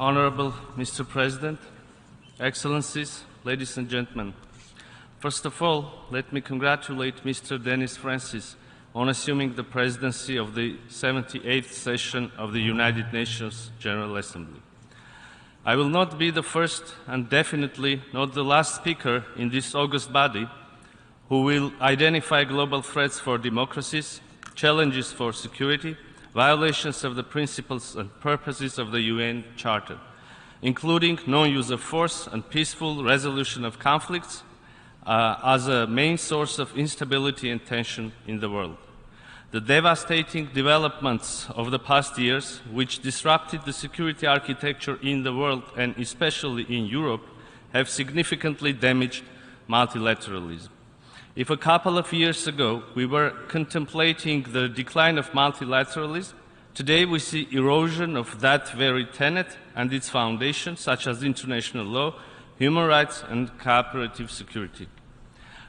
Honorable Mr. President, Excellencies, ladies and gentlemen. First of all, let me congratulate Mr. Denis Francis on assuming the presidency of the 78th session of the United Nations General Assembly. I will not be the first and definitely not the last speaker in this august body who will identify global threats for democracies, challenges for security, violations of the principles and purposes of the UN Charter, including non-use of force and peaceful resolution of conflicts as a main source of instability and tension in the world. The devastating developments of the past years, which disrupted the security architecture in the world and especially in Europe, have significantly damaged multilateralism. If a couple of years ago we were contemplating the decline of multilateralism, today we see erosion of that very tenet and its foundations, such as international law, human rights, and cooperative security.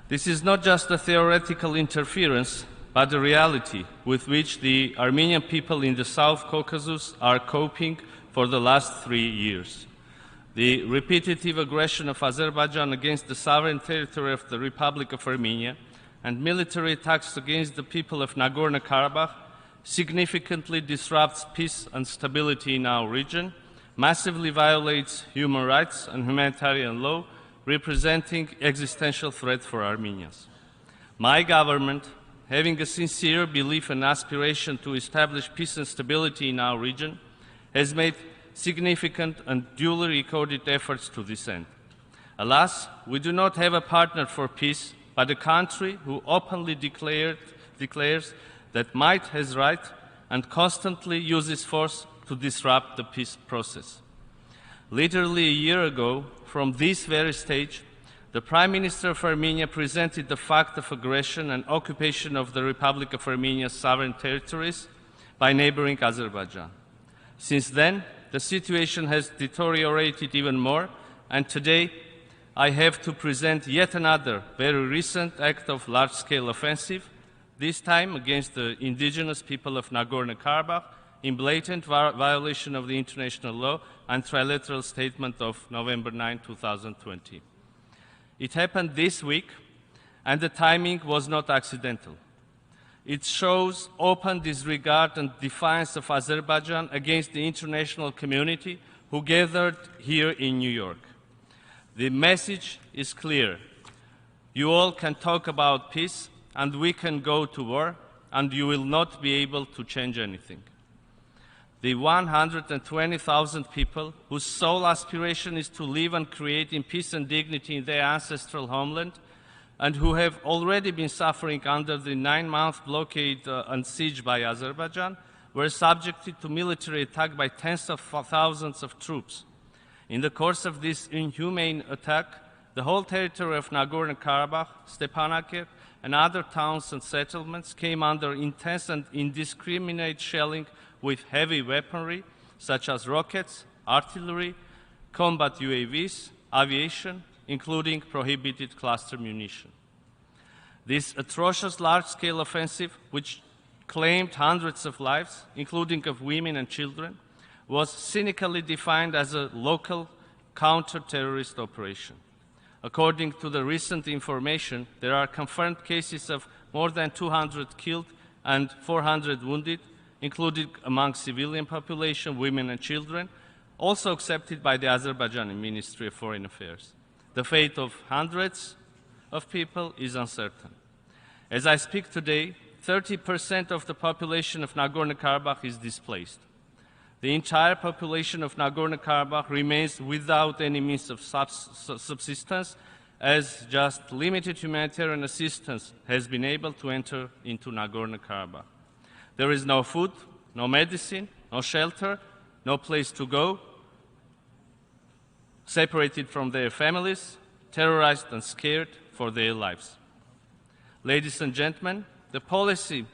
This is not just a theoretical interference, but a reality with which the Armenian people in the South Caucasus are coping for the last 3 years. The repetitive aggression of Azerbaijan against the sovereign territory of the Republic of Armenia and military attacks against the people of Nagorno-Karabakh significantly disrupts peace and stability in our region, massively violates human rights and humanitarian law, representing existential threat for Armenians. My government, having a sincere belief and aspiration to establish peace and stability in our region, has made significant and duly recorded efforts to this end. Alas, we do not have a partner for peace, but a country who openly declares that might has right and constantly uses force to disrupt the peace process. Literally a year ago, from this very stage, the Prime Minister of Armenia presented the fact of aggression and occupation of the Republic of Armenia's sovereign territories by neighboring Azerbaijan. Since then, the situation has deteriorated even more, and today I have to present yet another very recent act of large-scale offensive, this time against the indigenous people of Nagorno-Karabakh, in blatant violation of the international law and trilateral statement of November 9, 2020. It happened this week, and the timing was not accidental. It shows open disregard and defiance of Azerbaijan against the international community who gathered here in New York. The message is clear. You all can talk about peace, and we can go to war, and you will not be able to change anything. The 120,000 people whose sole aspiration is to live and create in peace and dignity in their ancestral homeland, and who have already been suffering under the 9-month blockade and siege by Azerbaijan, were subjected to military attack by tens of thousands of troops. In the course of this inhumane attack, the whole territory of Nagorno-Karabakh, Stepanakert, and other towns and settlements came under intense and indiscriminate shelling with heavy weaponry such as rockets, artillery, combat UAVs, aviation, including prohibited cluster munition. This atrocious large-scale offensive, which claimed hundreds of lives, including of women and children, was cynically defined as a local counter-terrorist operation. According to the recent information, there are confirmed cases of more than 200 killed and 400 wounded, including among civilian population, women and children, also accepted by the Azerbaijani Ministry of Foreign Affairs. The fate of hundreds of people is uncertain. As I speak today, 30% of the population of Nagorno-Karabakh is displaced. The entire population of Nagorno-Karabakh remains without any means of subsistence, as just limited humanitarian assistance has been able to enter into Nagorno-Karabakh. There is no food, no medicine, no shelter, no place to go, separated from their families, terrorized and scared for their lives. Ladies and gentlemen, the policy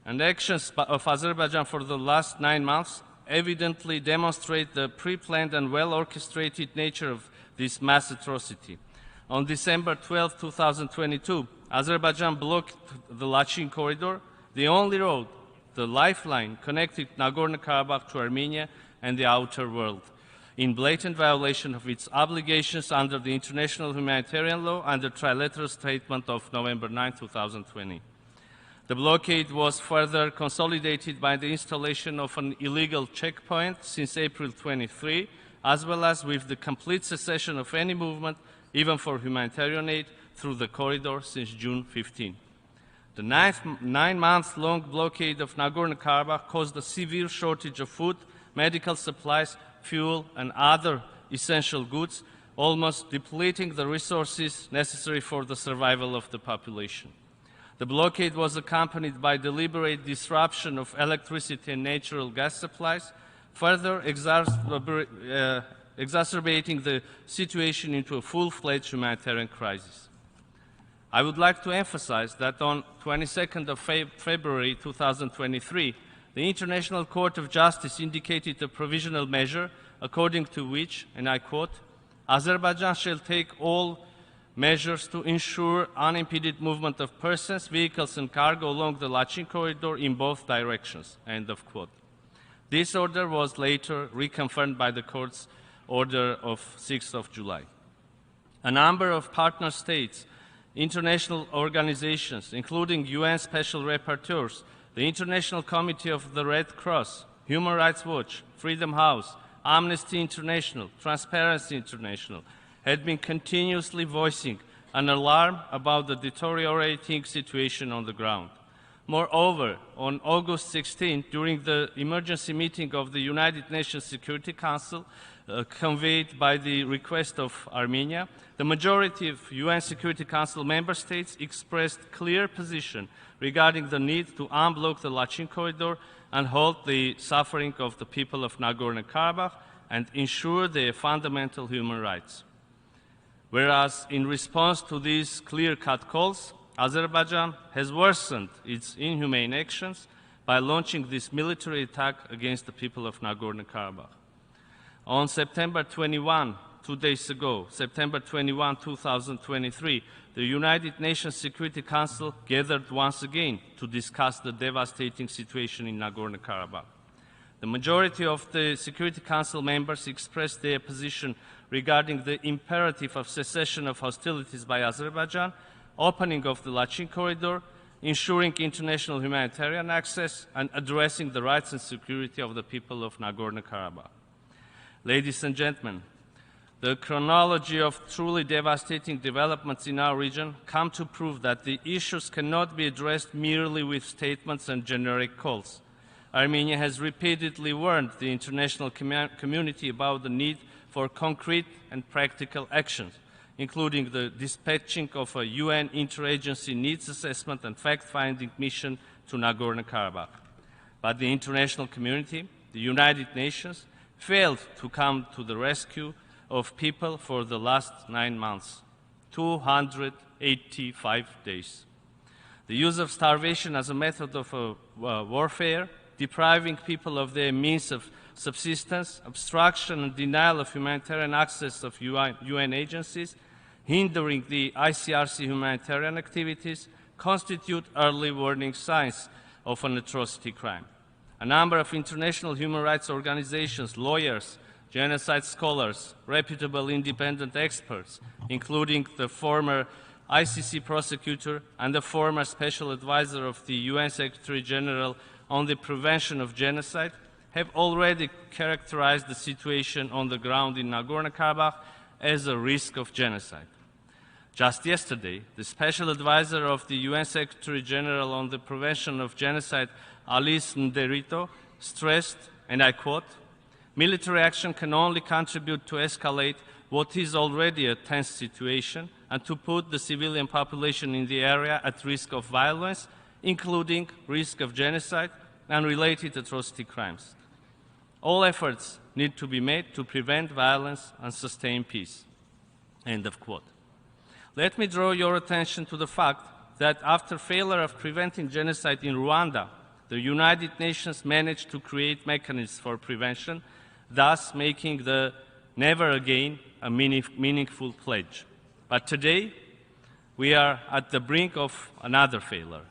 and actions of Azerbaijan for the last 9 months evidently demonstrate the pre-planned and well-orchestrated nature of this mass atrocity. On December 12, 2022, Azerbaijan blocked the Lachin corridor, the only road, the lifeline connecting Nagorno-Karabakh to Armenia and the outer world. in blatant violation of its obligations under the international humanitarian law and the trilateral statement of November 9, 2020. The blockade was further consolidated by the installation of an illegal checkpoint since April 23, as well as with the complete cessation of any movement, even for humanitarian aid, through the corridor since June 15. The 9-month-long blockade of Nagorno-Karabakh caused a severe shortage of food, medical supplies, fuel, and other essential goods, almost depleting the resources necessary for the survival of the population. The blockade was accompanied by deliberate disruption of electricity and natural gas supplies, further exacerbating the situation into a full-fledged humanitarian crisis. I would like to emphasize that on 22nd of February 2023, the International Court of Justice indicated a provisional measure according to which, and I quote, Azerbaijan shall take all measures to ensure unimpeded movement of persons, vehicles and cargo along the Lachin corridor in both directions, end of quote. This order was later reconfirmed by the court's order of 6th of July. A number of partner states, international organizations, including UN Special Rapporteurs, the International Committee of the Red Cross, Human Rights Watch, Freedom House, Amnesty International, Transparency International, had been continuously voicing an alarm about the deteriorating situation on the ground. Moreover, on August 16, during the emergency meeting of the United Nations Security Council, convened by the request of Armenia, the majority of UN Security Council member states expressed clear position regarding the need to unblock the Lachin corridor and halt the suffering of the people of Nagorno-Karabakh and ensure their fundamental human rights. Whereas in response to these clear-cut calls, Azerbaijan has worsened its inhumane actions by launching this military attack against the people of Nagorno-Karabakh. On September 21, 2 days ago, September 21, 2023, the United Nations Security Council gathered once again to discuss the devastating situation in Nagorno-Karabakh. The majority of the Security Council members expressed their position regarding the imperative of cessation of hostilities by Azerbaijan, opening of the Lachin corridor, ensuring international humanitarian access, and addressing the rights and security of the people of Nagorno-Karabakh. Ladies and gentlemen, the chronology of truly devastating developments in our region come to prove that the issues cannot be addressed merely with statements and generic calls. Armenia has repeatedly warned the international community about the need for concrete and practical actions, including the dispatching of a UN interagency needs assessment and fact-finding mission to Nagorno-Karabakh. But the international community, the United Nations, failed to come to the rescue of people for the last 9 months, 285 days. The use of starvation as a method of warfare, depriving people of their means of subsistence, obstruction and denial of humanitarian access of UN agencies, hindering the ICRC humanitarian activities, constitute early warning signs of an atrocity crime. A number of international human rights organizations, lawyers, genocide scholars, reputable independent experts, including the former ICC prosecutor and the former special advisor of the UN Secretary General on the prevention of genocide, have already characterized the situation on the ground in Nagorno-Karabakh as a risk of genocide. Just yesterday, the special advisor of the UN Secretary General on the prevention of genocide, Alice Nderito, stressed, and I quote, "Military action can only contribute to escalate what is already a tense situation and to put the civilian population in the area at risk of violence, including risk of genocide and related atrocity crimes. All efforts need to be made to prevent violence and sustain peace." End of quote. Let me draw your attention to the fact that after failure of preventing genocide in Rwanda, the United Nations managed to create mechanisms for prevention, thus making the never again a meaningful pledge. But today, we are at the brink of another failure.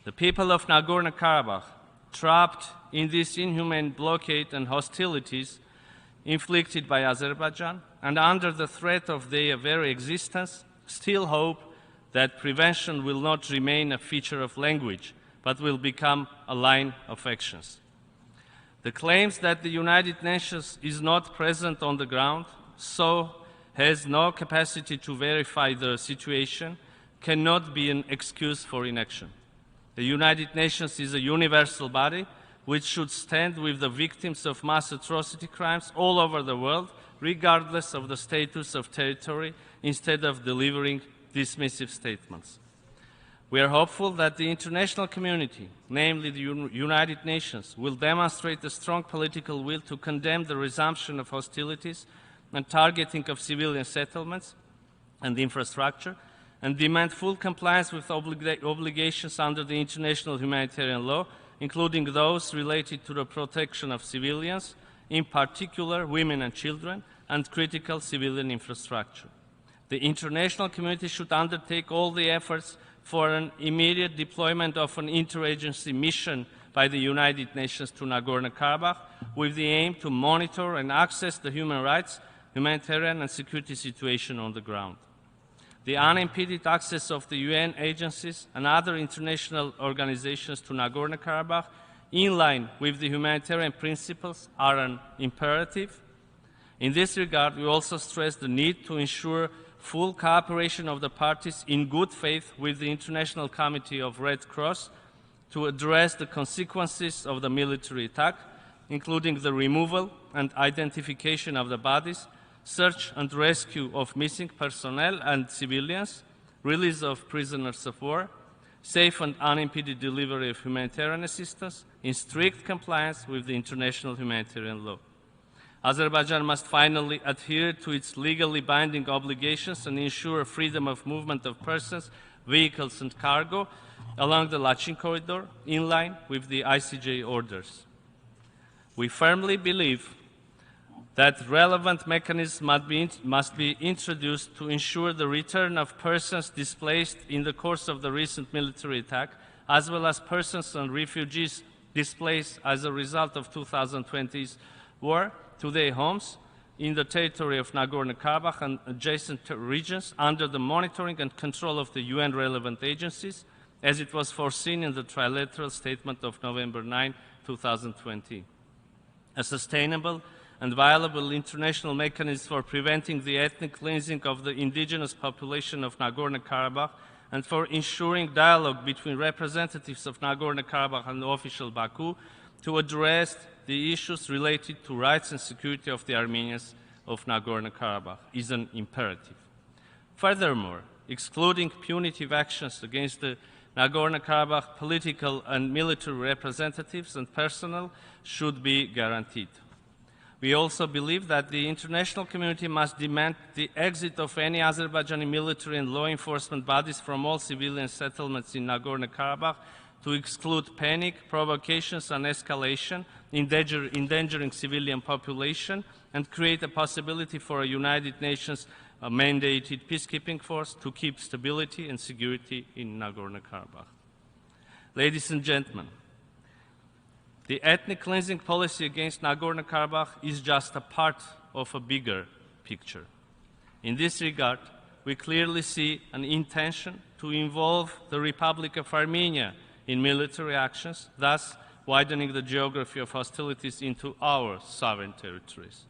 The people of Nagorno-Karabakh, trapped in this inhumane blockade and hostilities, inflicted by Azerbaijan, and under the threat of their very existence, still hope that prevention will not remain a feature of language, but will become a line of actions. The claims that the United Nations is not present on the ground, so has no capacity to verify the situation, cannot be an excuse for inaction. The United Nations is a universal body which should stand with the victims of mass atrocity crimes all over the world, regardless of the status of territory, instead of delivering dismissive statements. We are hopeful that the international community, namely the United Nations, will demonstrate a strong political will to condemn the resumption of hostilities and targeting of civilian settlements and infrastructure, and demand full compliance with obligations under the international humanitarian law, including those related to the protection of civilians, in particular women and children, and critical civilian infrastructure. The international community should undertake all the efforts for an immediate deployment of an interagency mission by the United Nations to Nagorno-Karabakh with the aim to monitor and access the human rights, humanitarian and security situation on the ground. The unimpeded access of the UN agencies and other international organizations to Nagorno-Karabakh in line with the humanitarian principles are an imperative. In this regard, we also stress the need to ensure full cooperation of the parties in good faith with the International Committee of Red Cross to address the consequences of the military attack, including the removal and identification of the bodies, search and rescue of missing personnel and civilians, release of prisoners of war, safe and unimpeded delivery of humanitarian assistance in strict compliance with the international humanitarian law. Azerbaijan must finally adhere to its legally binding obligations and ensure freedom of movement of persons, vehicles and cargo along the Lachin corridor in line with the ICJ orders. We firmly believe that relevant mechanisms must be introduced to ensure the return of persons displaced in the course of the recent military attack, as well as persons and refugees displaced as a result of 2020's war to their homes in the territory of Nagorno-Karabakh and adjacent regions under the monitoring and control of the UN relevant agencies, as it was foreseen in the trilateral statement of November 9, 2020. A sustainable and viable international mechanism for preventing the ethnic cleansing of the indigenous population of Nagorno-Karabakh and for ensuring dialogue between representatives of Nagorno-Karabakh and official Baku to address the issues related to rights and security of the Armenians of Nagorno-Karabakh is an imperative. Furthermore, excluding punitive actions against the Nagorno-Karabakh political and military representatives and personnel should be guaranteed. We also believe that the international community must demand the exit of any Azerbaijani military and law enforcement bodies from all civilian settlements in Nagorno-Karabakh to exclude panic, provocations and escalation, endangering civilian population, and create a possibility for a United Nations mandated peacekeeping force to keep stability and security in Nagorno-Karabakh. Ladies and gentlemen, the ethnic cleansing policy against Nagorno-Karabakh is just a part of a bigger picture. In this regard, we clearly see an intention to involve the Republic of Armenia in military actions, thus widening the geography of hostilities into our sovereign territories.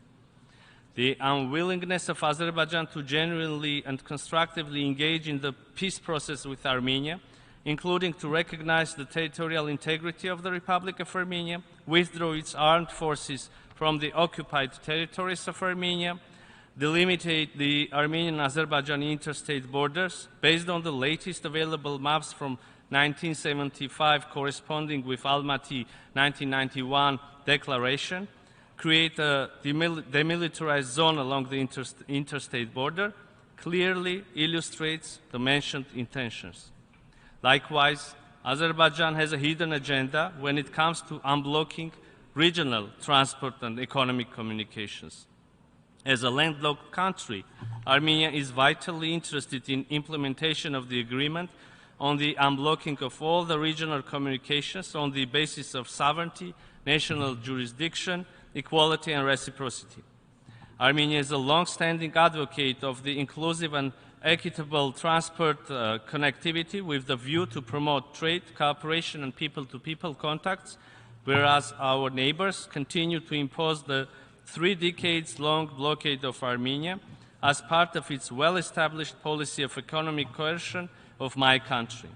The unwillingness of Azerbaijan to genuinely and constructively engage in the peace process with Armenia, including to recognize the territorial integrity of the Republic of Armenia, withdraw its armed forces from the occupied territories of Armenia, delimitate the Armenian-Azerbaijani interstate borders based on the latest available maps from 1975 corresponding with Almaty 1991 declaration, create a demilitarized zone along the interstate border, clearly illustrates the mentioned intentions. Likewise, Azerbaijan has a hidden agenda when it comes to unblocking regional transport and economic communications. As a landlocked country, Armenia is vitally interested in implementation of the agreement on the unblocking of all the regional communications on the basis of sovereignty, national jurisdiction, equality and reciprocity. Armenia is a long-standing advocate of the inclusive and equitable transport connectivity with the view to promote trade, cooperation, and people-to-people contacts, whereas our neighbors continue to impose the 3 decades-long blockade of Armenia as part of its well-established policy of economic coercion of my country.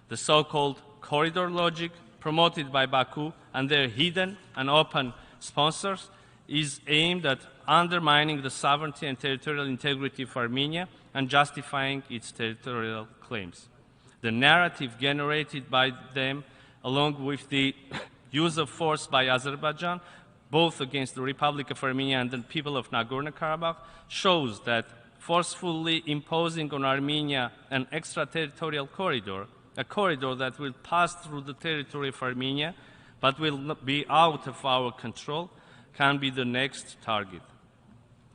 The so-called corridor logic promoted by Baku and their hidden and open sponsors is aimed at undermining the sovereignty and territorial integrity of Armenia and justifying its territorial claims. The narrative generated by them, along with the use of force by Azerbaijan, both against the Republic of Armenia and the people of Nagorno-Karabakh, shows that forcefully imposing on Armenia an extraterritorial corridor, a corridor that will pass through the territory of Armenia but will not be out of our control, can be the next target.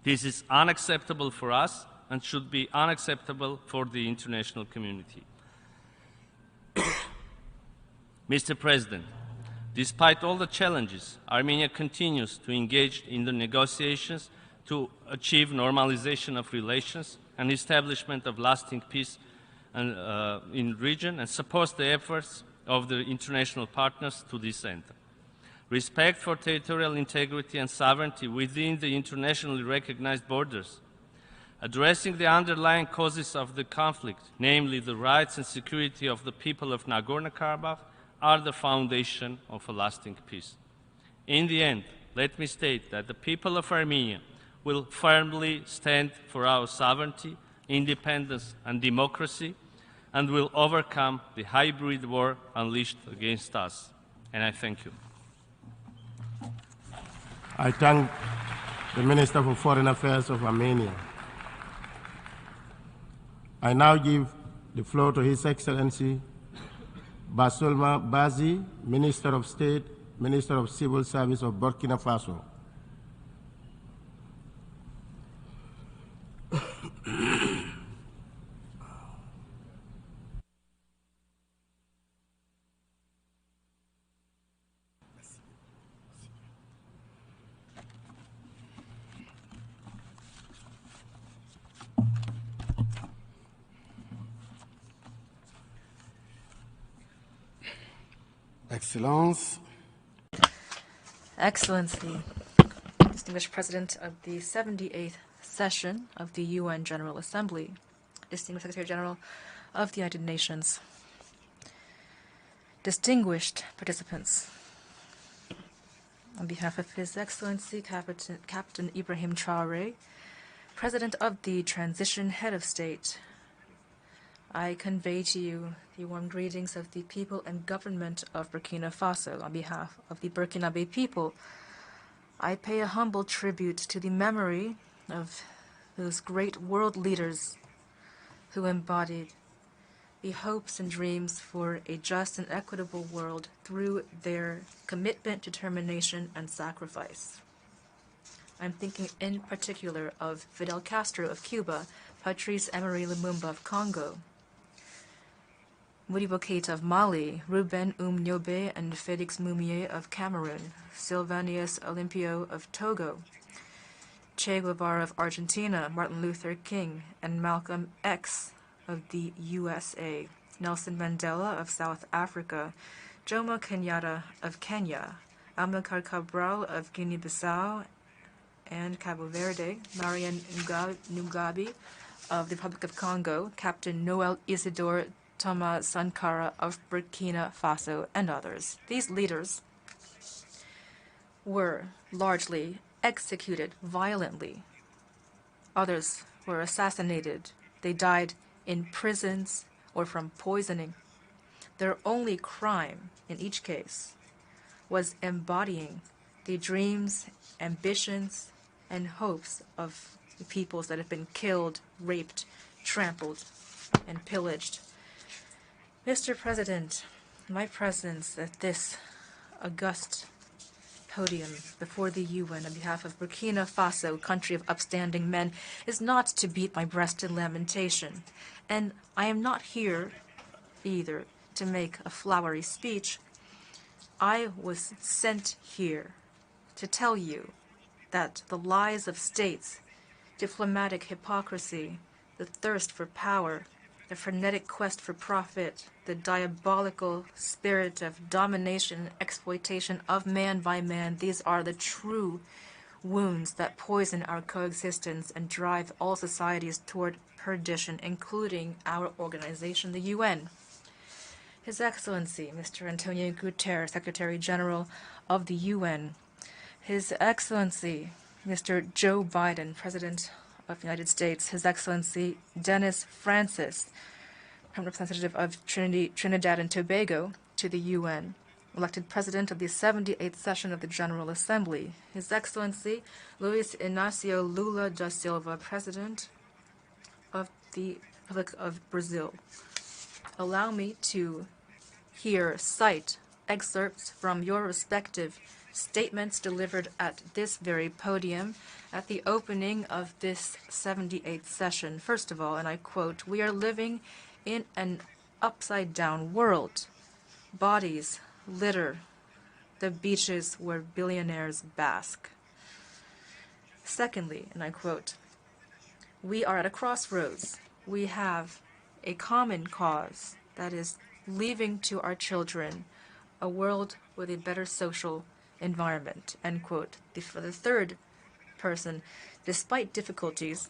This is unacceptable for us and should be unacceptable for the international community. Mr. President, despite all the challenges, Armenia continues to engage in the negotiations to achieve normalization of relations and establishment of lasting peace in the region and supports the efforts of the international partners to this end. Respect for territorial integrity and sovereignty within the internationally recognized borders, addressing the underlying causes of the conflict, namely the rights and security of the people of Nagorno-Karabakh, are the foundation of a lasting peace. In the end, let me state that the people of Armenia will firmly stand for our sovereignty, independence, and democracy, and will overcome the hybrid war unleashed against us. And I thank you. I thank the Minister for Foreign Affairs of Armenia. I now give the floor to His Excellency Basulma Bazi, Minister of State, Minister of Civil Service of Burkina Faso. Excellence. Excellency, distinguished President of the 78th session of the UN General Assembly, distinguished Secretary General of the United Nations, distinguished participants, on behalf of His Excellency Captain Ibrahim Traoré, President of the Transition Head of State, I convey to you the warm greetings of the people and government of Burkina Faso. On behalf of the Burkinabe people, I pay a humble tribute to the memory of those great world leaders who embodied the hopes and dreams for a just and equitable world through their commitment, determination, and sacrifice. I'm thinking in particular of Fidel Castro of Cuba, Patrice Emery Lumumba of Congo, Modibo Keïta of Mali, Ruben Nyobe and Félix Moumié of Cameroon, Sylvanus Olympio of Togo, Che Guevara of Argentina, Martin Luther King, and Malcolm X of the USA, Nelson Mandela of South Africa, Jomo Kenyatta of Kenya, Amilcar Cabral of Guinea-Bissau and Cabo Verde, Marian Mugabe of the Republic of Congo, Captain Noel Isidore Thomas Sankara of Burkina Faso, and others. These leaders were largely executed violently. Others were assassinated. They died in prisons or from poisoning. Their only crime in each case was embodying the dreams, ambitions, and hopes of the peoples that have been killed, raped, trampled, and pillaged. Mr. President, my presence at this august podium before the UN on behalf of Burkina Faso, country of upstanding men, is not to beat my breast in lamentation. And I am not here either to make a flowery speech. I was sent here to tell you that the lies of states, diplomatic hypocrisy, the thirst for power, the frenetic quest for profit, the diabolical spirit of domination and exploitation of man by man, these are the true wounds that poison our coexistence and drive all societies toward perdition, including our organization, the UN. His Excellency, Mr. Antonio Guterres, Secretary General of the UN. His Excellency, Mr. Joe Biden, President of the United States. His Excellency, Dennis Francis, Representative of Trinidad and Tobago to the UN, elected President of the 78th session of the General Assembly. His Excellency, Luis Inácio Lula da Silva, President of the Republic of Brazil. Allow me to here cite excerpts from your respective statements delivered at this very podium at the opening of this 78th session. First of all, and I quote, "We are living in an upside-down world. Bodies litter the beaches where billionaires bask." Secondly, and I quote, "We are at a crossroads. We have a common cause, that is, leaving to our children a world with a better social environment." End quote. For the third person, despite difficulties,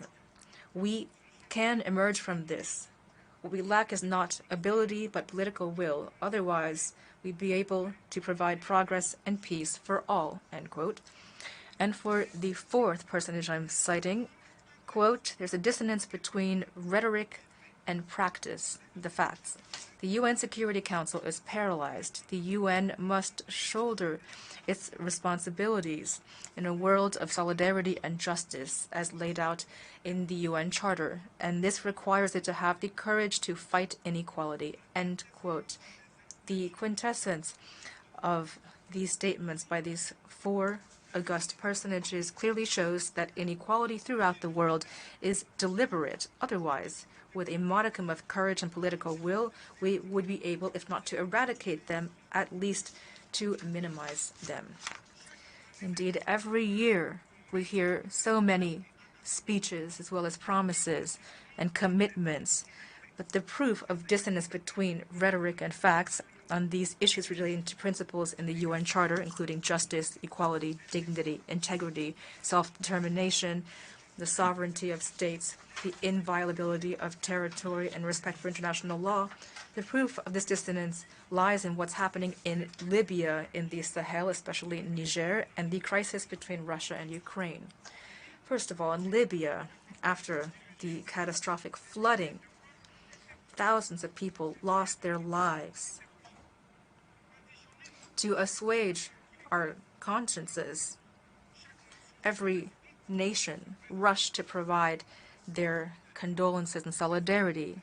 we can emerge from this. What we lack is not ability, but political will. Otherwise, we'd be able to provide progress and peace for all. End quote. And for the fourth personage I'm citing, quote, "There's a dissonance between rhetoric and practice, the facts. The UN Security Council is paralyzed. The UN must shoulder its responsibilities in a world of solidarity and justice as laid out in the UN Charter, and this requires it to have the courage to fight inequality." End quote. The quintessence of these statements by these four august personages clearly shows that inequality throughout the world is deliberate. Otherwise, with a modicum of courage and political will, we would be able, if not to eradicate them, at least to minimize them. Indeed, every year we hear so many speeches as well as promises and commitments, but the proof of dissonance between rhetoric and facts on these issues relating to principles in the UN Charter, including justice, equality, dignity, integrity, self-determination, the sovereignty of states, the inviolability of territory, and respect for international law. The proof of this dissonance lies in what's happening in Libya, in the Sahel, especially in Niger, and the crisis between Russia and Ukraine. First of all, in Libya, after the catastrophic flooding, thousands of people lost their lives. To assuage our consciences, every nation rushed to provide their condolences and solidarity.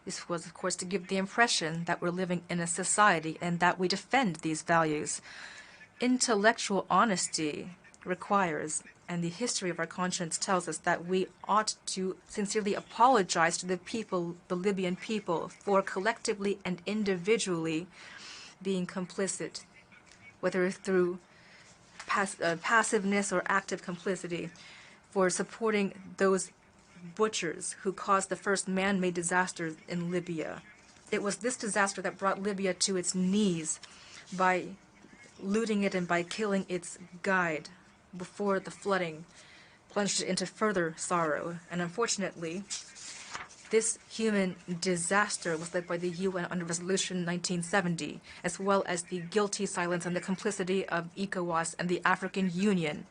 This was, of course, to give the impression that we're living in a society and that we defend these values. Intellectual honesty requires, and the history of our conscience tells us, that we ought to sincerely apologize to the people, the Libyan people, for collectively and individually being complicit, whether through passiveness or active complicity, for supporting those butchers who caused the first man-made disaster in Libya. It was this disaster that brought Libya to its knees by looting it and by killing its guide before the flooding plunged it into further sorrow. And unfortunately, this human disaster was led by the UN under Resolution 1970, as well as the guilty silence and the complicity of ECOWAS and the African Union.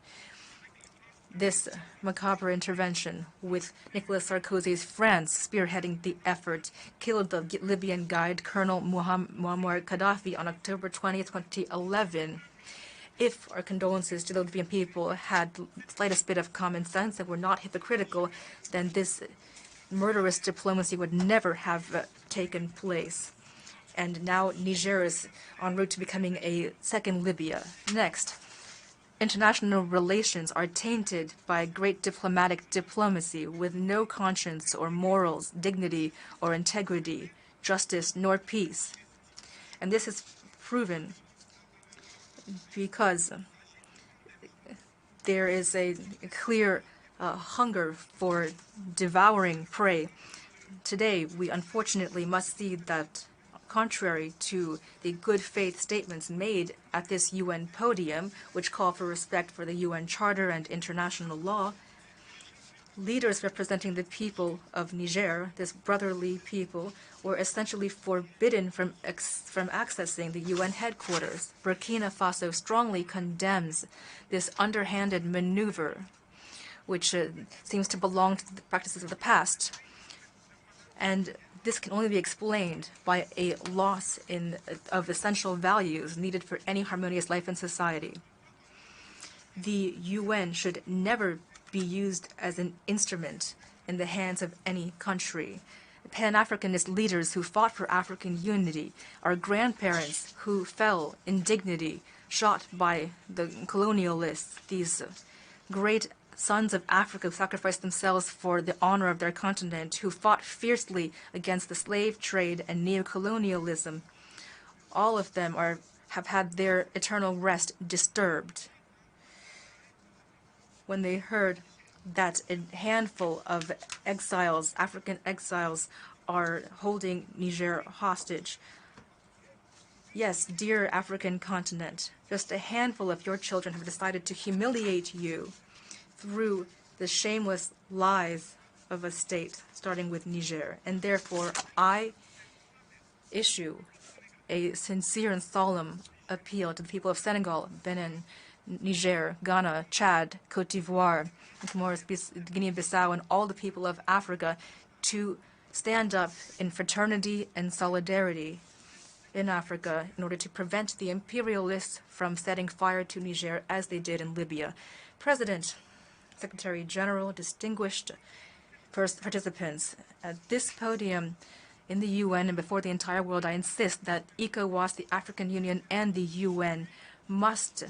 This macabre intervention, with Nicolas Sarkozy's France spearheading the effort, killed the Libyan guide Colonel Muammar Gaddafi on October 20th, 2011. If our condolences to the Libyan people had the slightest bit of common sense and were not hypocritical, then this murderous diplomacy would never have taken place. And now Niger is en route to becoming a second Libya. Next, international relations are tainted by great diplomatic diplomacy with no conscience or morals, dignity or integrity, justice nor peace. And this is proven because there is a clear hunger for devouring prey. Today, we unfortunately must see that, contrary to the good faith statements made at this UN podium, which call for respect for the UN Charter and international law, leaders representing the people of Niger, this brotherly people, were essentially forbidden from accessing the UN headquarters. Burkina Faso strongly condemns this underhanded maneuver, which seems to belong to the practices of the past. And this can only be explained by a loss of essential values needed for any harmonious life in society. The UN should never be used as an instrument in the hands of any country. Pan-Africanist leaders who fought for African unity, our grandparents who fell in dignity, shot by the colonialists, these great sons of Africa who sacrificed themselves for the honor of their continent, who fought fiercely against the slave trade and neocolonialism. All of them have had their eternal rest disturbed when they heard that a handful of exiles, African exiles, are holding Niger hostage. Yes, dear African continent, just a handful of your children have decided to humiliate you through the shameless lies of a state, starting with Niger. And therefore, I issue a sincere and solemn appeal to the people of Senegal, Benin, Niger, Ghana, Chad, Cote d'Ivoire, Guinea-Bissau, and all the people of Africa to stand up in fraternity and solidarity in Africa in order to prevent the imperialists from setting fire to Niger as they did in Libya. President, Secretary General, distinguished participants, at this podium in the UN and before the entire world, I insist that ECOWAS, the African Union, and the UN must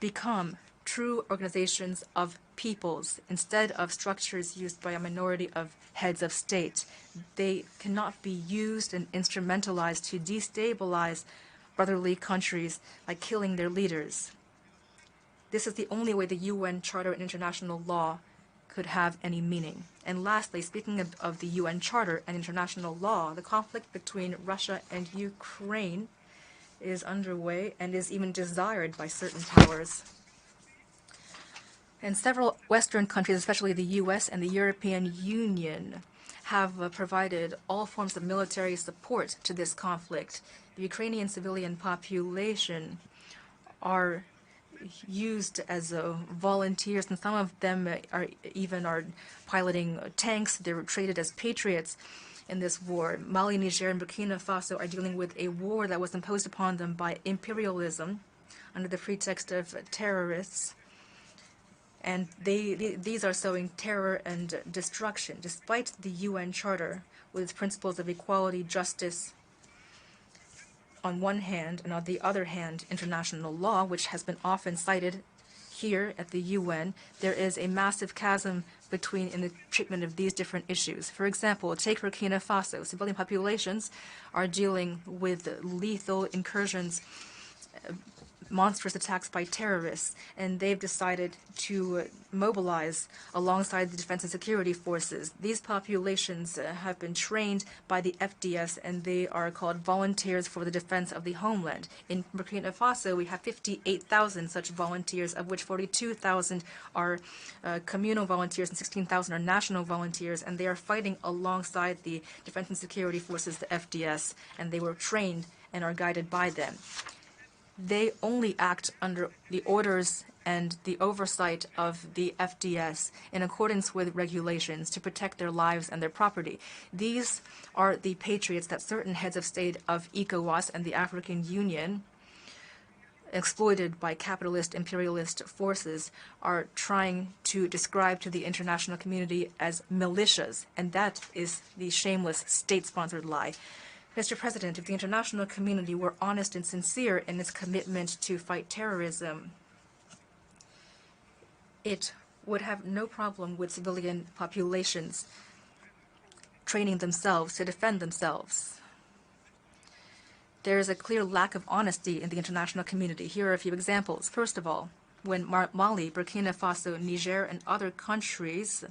become true organizations of peoples instead of structures used by a minority of heads of state. They cannot be used and instrumentalized to destabilize brotherly countries by killing their leaders. This is the only way the UN Charter and international law could have any meaning. And lastly, speaking of the UN Charter and international law, the conflict between Russia and Ukraine is underway and is even desired by certain powers. And several Western countries, especially the US and the European Union, have provided all forms of military support to this conflict. The Ukrainian civilian population are used as volunteers, and some of them are piloting tanks. They're traded as patriots in this war. Mali, Niger, and Burkina Faso are dealing with a war that was imposed upon them by imperialism under the pretext of terrorists. And these are sowing terror and destruction, despite the UN Charter with its principles of equality, justice on one hand, and on the other hand, international law, which has been often cited here at the UN. There is a massive chasm in the treatment of these different issues. For example, take Burkina Faso. Civilian populations are dealing with lethal incursions, monstrous attacks by terrorists, and they've decided to mobilize alongside the defense and security forces. These populations have been trained by the FDS, and they are called volunteers for the defense of the homeland. In Burkina Faso, we have 58,000 such volunteers, of which 42,000 are communal volunteers and 16,000 are national volunteers, and they are fighting alongside the defense and security forces, the FDS, and they were trained and are guided by them. They only act under the orders and the oversight of the FDS in accordance with regulations to protect their lives and their property. These are the patriots that certain heads of state of ECOWAS and the African Union, exploited by capitalist imperialist forces, are trying to describe to the international community as militias, and that is the shameless state-sponsored lie. Mr. President, if the international community were honest and sincere in its commitment to fight terrorism, it would have no problem with civilian populations training themselves to defend themselves. There is a clear lack of honesty in the international community. Here are a few examples. First of all, when Mali, Burkina Faso, Niger, and other countries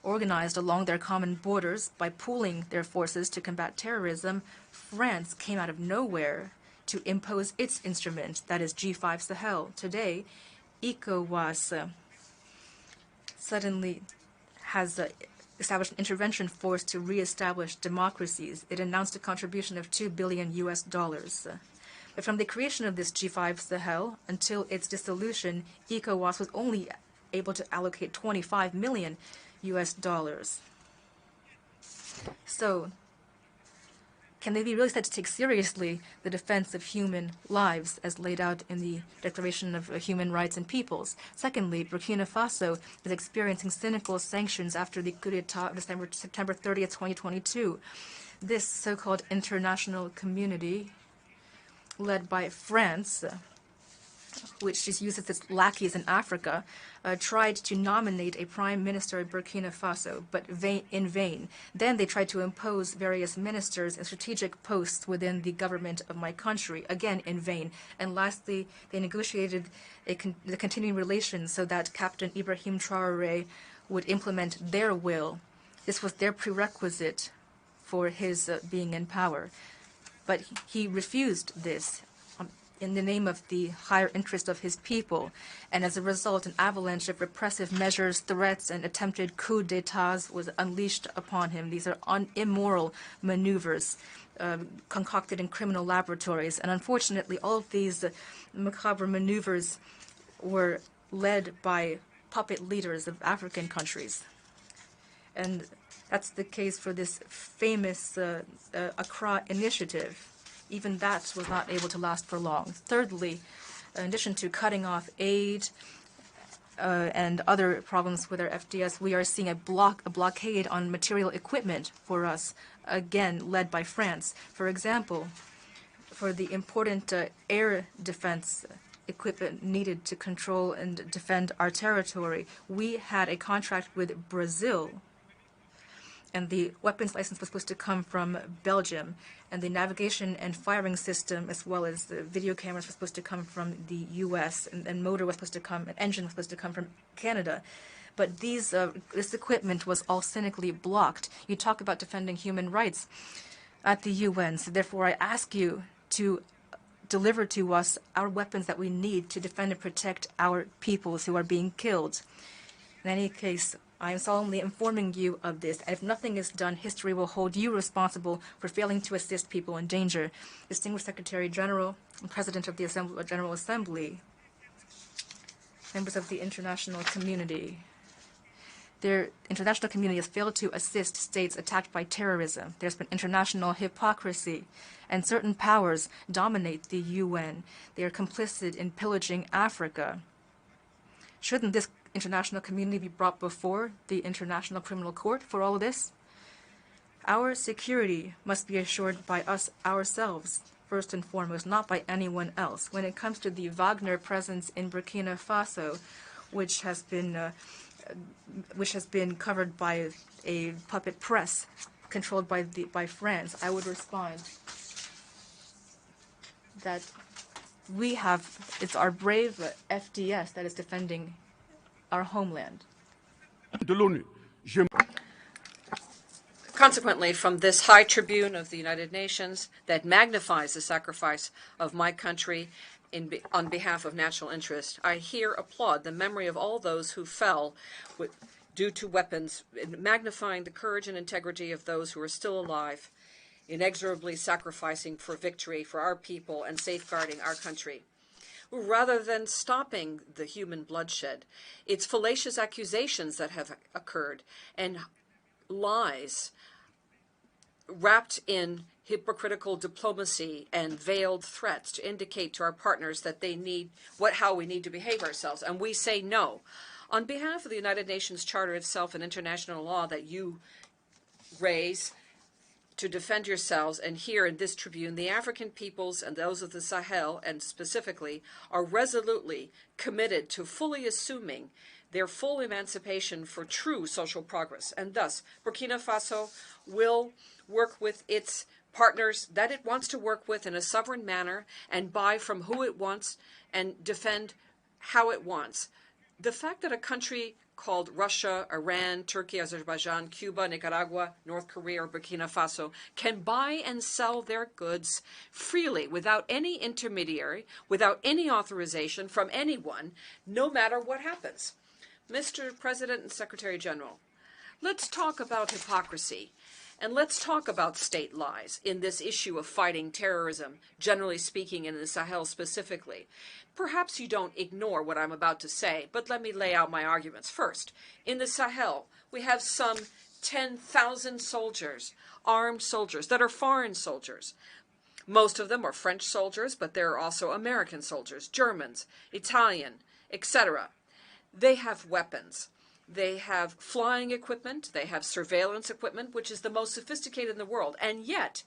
organized along their common borders by pooling their forces to combat terrorism, France came out of nowhere to impose its instrument, that is G5 Sahel. Today, ECOWAS suddenly has established an intervention force to reestablish democracies. It announced a contribution of $2 billion. But from the creation of this G5 Sahel until its dissolution, ECOWAS was only able to allocate $25 million. So, can they be really said to take seriously the defense of human lives as laid out in the Declaration of Human Rights and Peoples? Secondly, Burkina Faso is experiencing cynical sanctions after the coup d'etat of September 30th, 2022. This so-called international community, led by France, which just uses its lackeys in Africa, tried to nominate a prime minister of Burkina Faso, but in vain. Then they tried to impose various ministers and strategic posts within the government of my country, again in vain. And lastly, they negotiated the continuing relations so that Captain Ibrahim Traoré would implement their will. This was their prerequisite for his being in power. But he refused this in the name of the higher interest of his people, and as a result, an avalanche of repressive measures, threats, and attempted coups d'etats was unleashed upon him. These are immoral maneuvers concocted in criminal laboratories, and unfortunately, all of these macabre maneuvers were led by puppet leaders of African countries. And that's the case for this famous Accra initiative. Even that was not able to last for long. Thirdly, in addition to cutting off aid and other problems with our FDS, we are seeing a blockade on material equipment for us, again led by France. For example, for the important air defense equipment needed to control and defend our territory, we had a contract with Brazil, and the weapons license was supposed to come from Belgium, and the navigation and firing system, as well as the video cameras, were supposed to come from the U.S., and motor was supposed to come, and engine was supposed to come from Canada. But this equipment was all cynically blocked. You talk about defending human rights at the UN, so therefore I ask you to deliver to us our weapons that we need to defend and protect our peoples who are being killed. In any case, I am solemnly informing you of this, and if nothing is done, history will hold you responsible for failing to assist people in danger. Distinguished Secretary General and President of the General Assembly, members of the international community, the international community has failed to assist states attacked by terrorism. There's been international hypocrisy, and certain powers dominate the UN. They are complicit in pillaging Africa. Shouldn't this international community be brought before the International Criminal Court for all of this? Our security must be assured by us ourselves, first and foremost, not by anyone else. When it comes to the Wagner presence in Burkina Faso, which has been covered by a puppet press controlled by France, I would respond that it's our brave FDS that is defending our homeland. Consequently, from this high tribune of the United Nations that magnifies the sacrifice of my country on behalf of national interest, I here applaud the memory of all those who fell due to weapons, magnifying the courage and integrity of those who are still alive, inexorably sacrificing for victory for our people and safeguarding our country. Rather than stopping the human bloodshed, it's fallacious accusations that have occurred and lies wrapped in hypocritical diplomacy and veiled threats to indicate to our partners that they need how we need to behave ourselves, and we say no. On behalf of the United Nations Charter itself and international law that you raise to defend yourselves, and here in this tribune, the African peoples and those of the Sahel, and specifically, are resolutely committed to fully assuming their full emancipation for true social progress. And thus, Burkina Faso will work with its partners that it wants to work with in a sovereign manner and buy from who it wants and defend how it wants. The fact that a country called Russia, Iran, Turkey, Azerbaijan, Cuba, Nicaragua, North Korea, or Burkina Faso can buy and sell their goods freely without any intermediary, without any authorization from anyone, no matter what happens. Mr. President and Secretary General, let's talk about hypocrisy. And let's talk about state lies in this issue of fighting terrorism, generally speaking, and in the Sahel specifically. Perhaps you don't ignore what I'm about to say, but let me lay out my arguments. First, in the Sahel, we have some 10,000 soldiers, armed soldiers, that are foreign soldiers. Most of them are French soldiers, but there are also American soldiers, Germans, Italian, etc. They have weapons. They have flying equipment, they have surveillance equipment, which is the most sophisticated in the world, and yet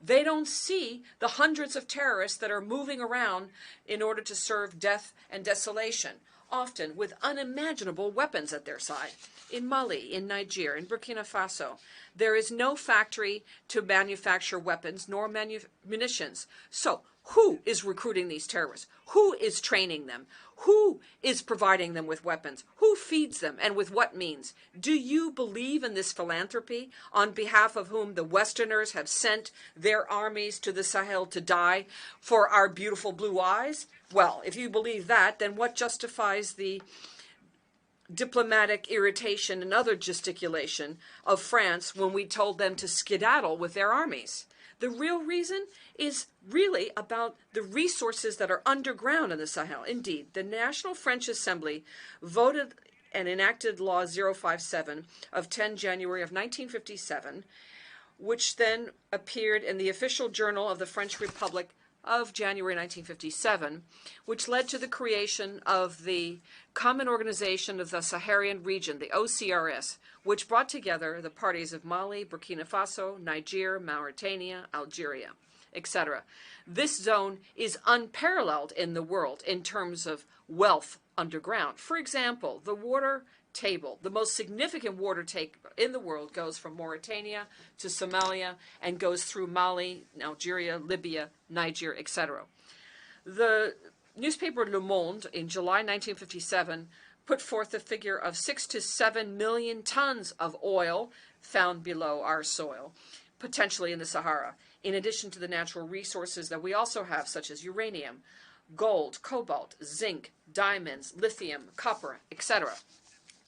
they don't see the hundreds of terrorists that are moving around in order to serve death and desolation, often with unimaginable weapons at their side. In Mali, in Niger, in Burkina Faso, there is no factory to manufacture weapons nor munitions. So, who is recruiting these terrorists? Who is training them? Who is providing them with weapons? Who feeds them and with what means? Do you believe in this philanthropy on behalf of whom the Westerners have sent their armies to the Sahel to die for our beautiful blue eyes? Well, if you believe that, then what justifies the diplomatic irritation and other gesticulation of France when we told them to skedaddle with their armies? The real reason is really about the resources that are underground in the Sahel. Indeed, the National French Assembly voted and enacted Law 057 of 10 January of 1957, which then appeared in the official journal of the French Republic of January 1957, which led to the creation of the Common Organization of the Saharan Region, the OCRS, which brought together the parties of Mali, Burkina Faso, Niger, Mauritania, Algeria, etc. This zone is unparalleled in the world in terms of wealth underground. For example, the water table, the most significant water table in the world, goes from Mauritania to Somalia and goes through Mali, Algeria, Libya, Niger, etc. The newspaper Le Monde in July 1957 put forth the figure of 6 to 7 million tons of oil found below our soil, potentially in the Sahara, in addition to the natural resources that we also have, such as uranium, gold, cobalt, zinc, diamonds, lithium, copper, etc.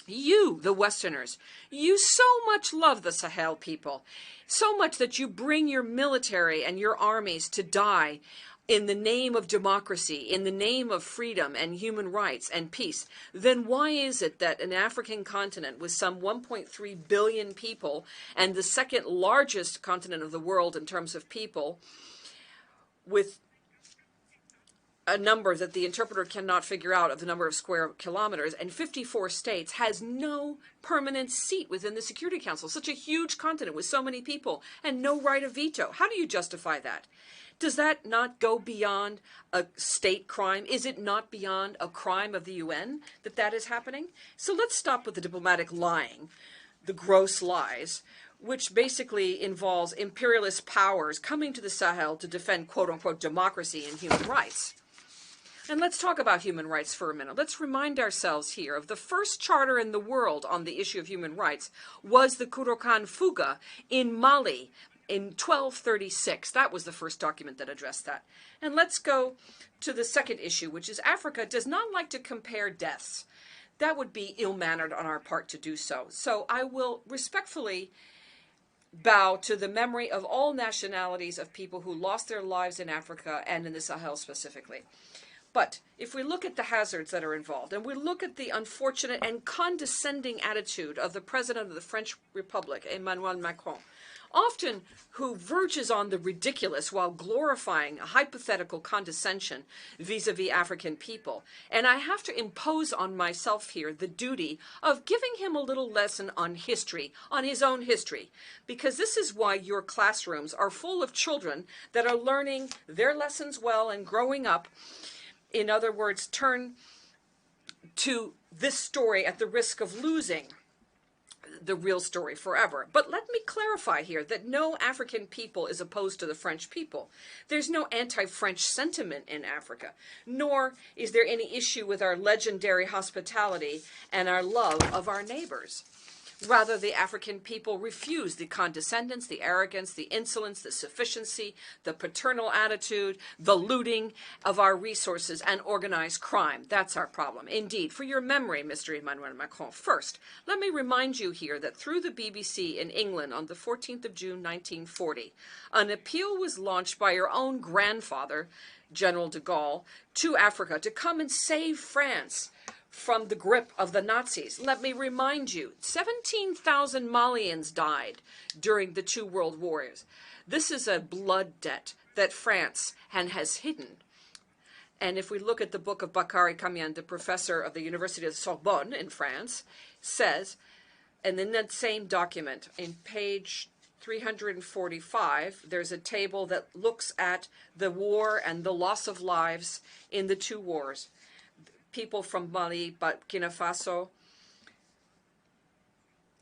You, the Westerners, you so much love the Sahel people, so much that you bring your military and your armies to die in the name of democracy, in the name of freedom and human rights and peace. Then why is it that an African continent with some 1.3 billion people and the second largest continent of the world in terms of people, with a number that the interpreter cannot figure out of the number of square kilometers, and 54 states, has no permanent seat within the Security Council? Such a huge continent with so many people and no right of veto. How do you justify that? Does that not go beyond a state crime? Is it not beyond a crime of the UN that that is happening? So let's stop with the diplomatic lying, the gross lies, which basically involves imperialist powers coming to the Sahel to defend quote-unquote democracy and human rights. And let's talk about human rights for a minute. Let's remind ourselves here of the first charter in the world on the issue of human rights was the Kurokan Fuga in Mali in 1236. That was the first document that addressed that. And let's go to the second issue, which is Africa does not like to compare deaths. That would be ill-mannered on our part to do so. So I will respectfully bow to the memory of all nationalities of people who lost their lives in Africa and in the Sahel specifically. But if we look at the hazards that are involved, and we look at the unfortunate and condescending attitude of the President of the French Republic, Emmanuel Macron, often who verges on the ridiculous while glorifying a hypothetical condescension vis-a-vis African people. And I have to impose on myself here the duty of giving him a little lesson on history, on his own history, because this is why your classrooms are full of children that are learning their lessons well and growing up. In other words, turn to this story at the risk of losing the real story forever. But let me clarify here that no African people is opposed to the French people. There's no anti-French sentiment in Africa, nor is there any issue with our legendary hospitality and our love of our neighbors. Rather, the African people refuse the condescendence, the arrogance, the insolence, the sufficiency, the paternal attitude, the looting of our resources, and organized crime. That's our problem. Indeed, for your memory, Mr. Emmanuel Macron, first, let me remind you here that through the BBC in England on the 14th of June, 1940, an appeal was launched by your own grandfather, General de Gaulle, to Africa to come and save France from the grip of the Nazis. Let me remind you, 17,000 Malians died during the two world wars. This is a blood debt that France has hidden. And if we look at the book of Bakary Kamian, the professor of the University of Sorbonne in France, says, and in that same document, in page 345, there's a table that looks at the war and the loss of lives in the two wars. People from Mali, Burkina Faso,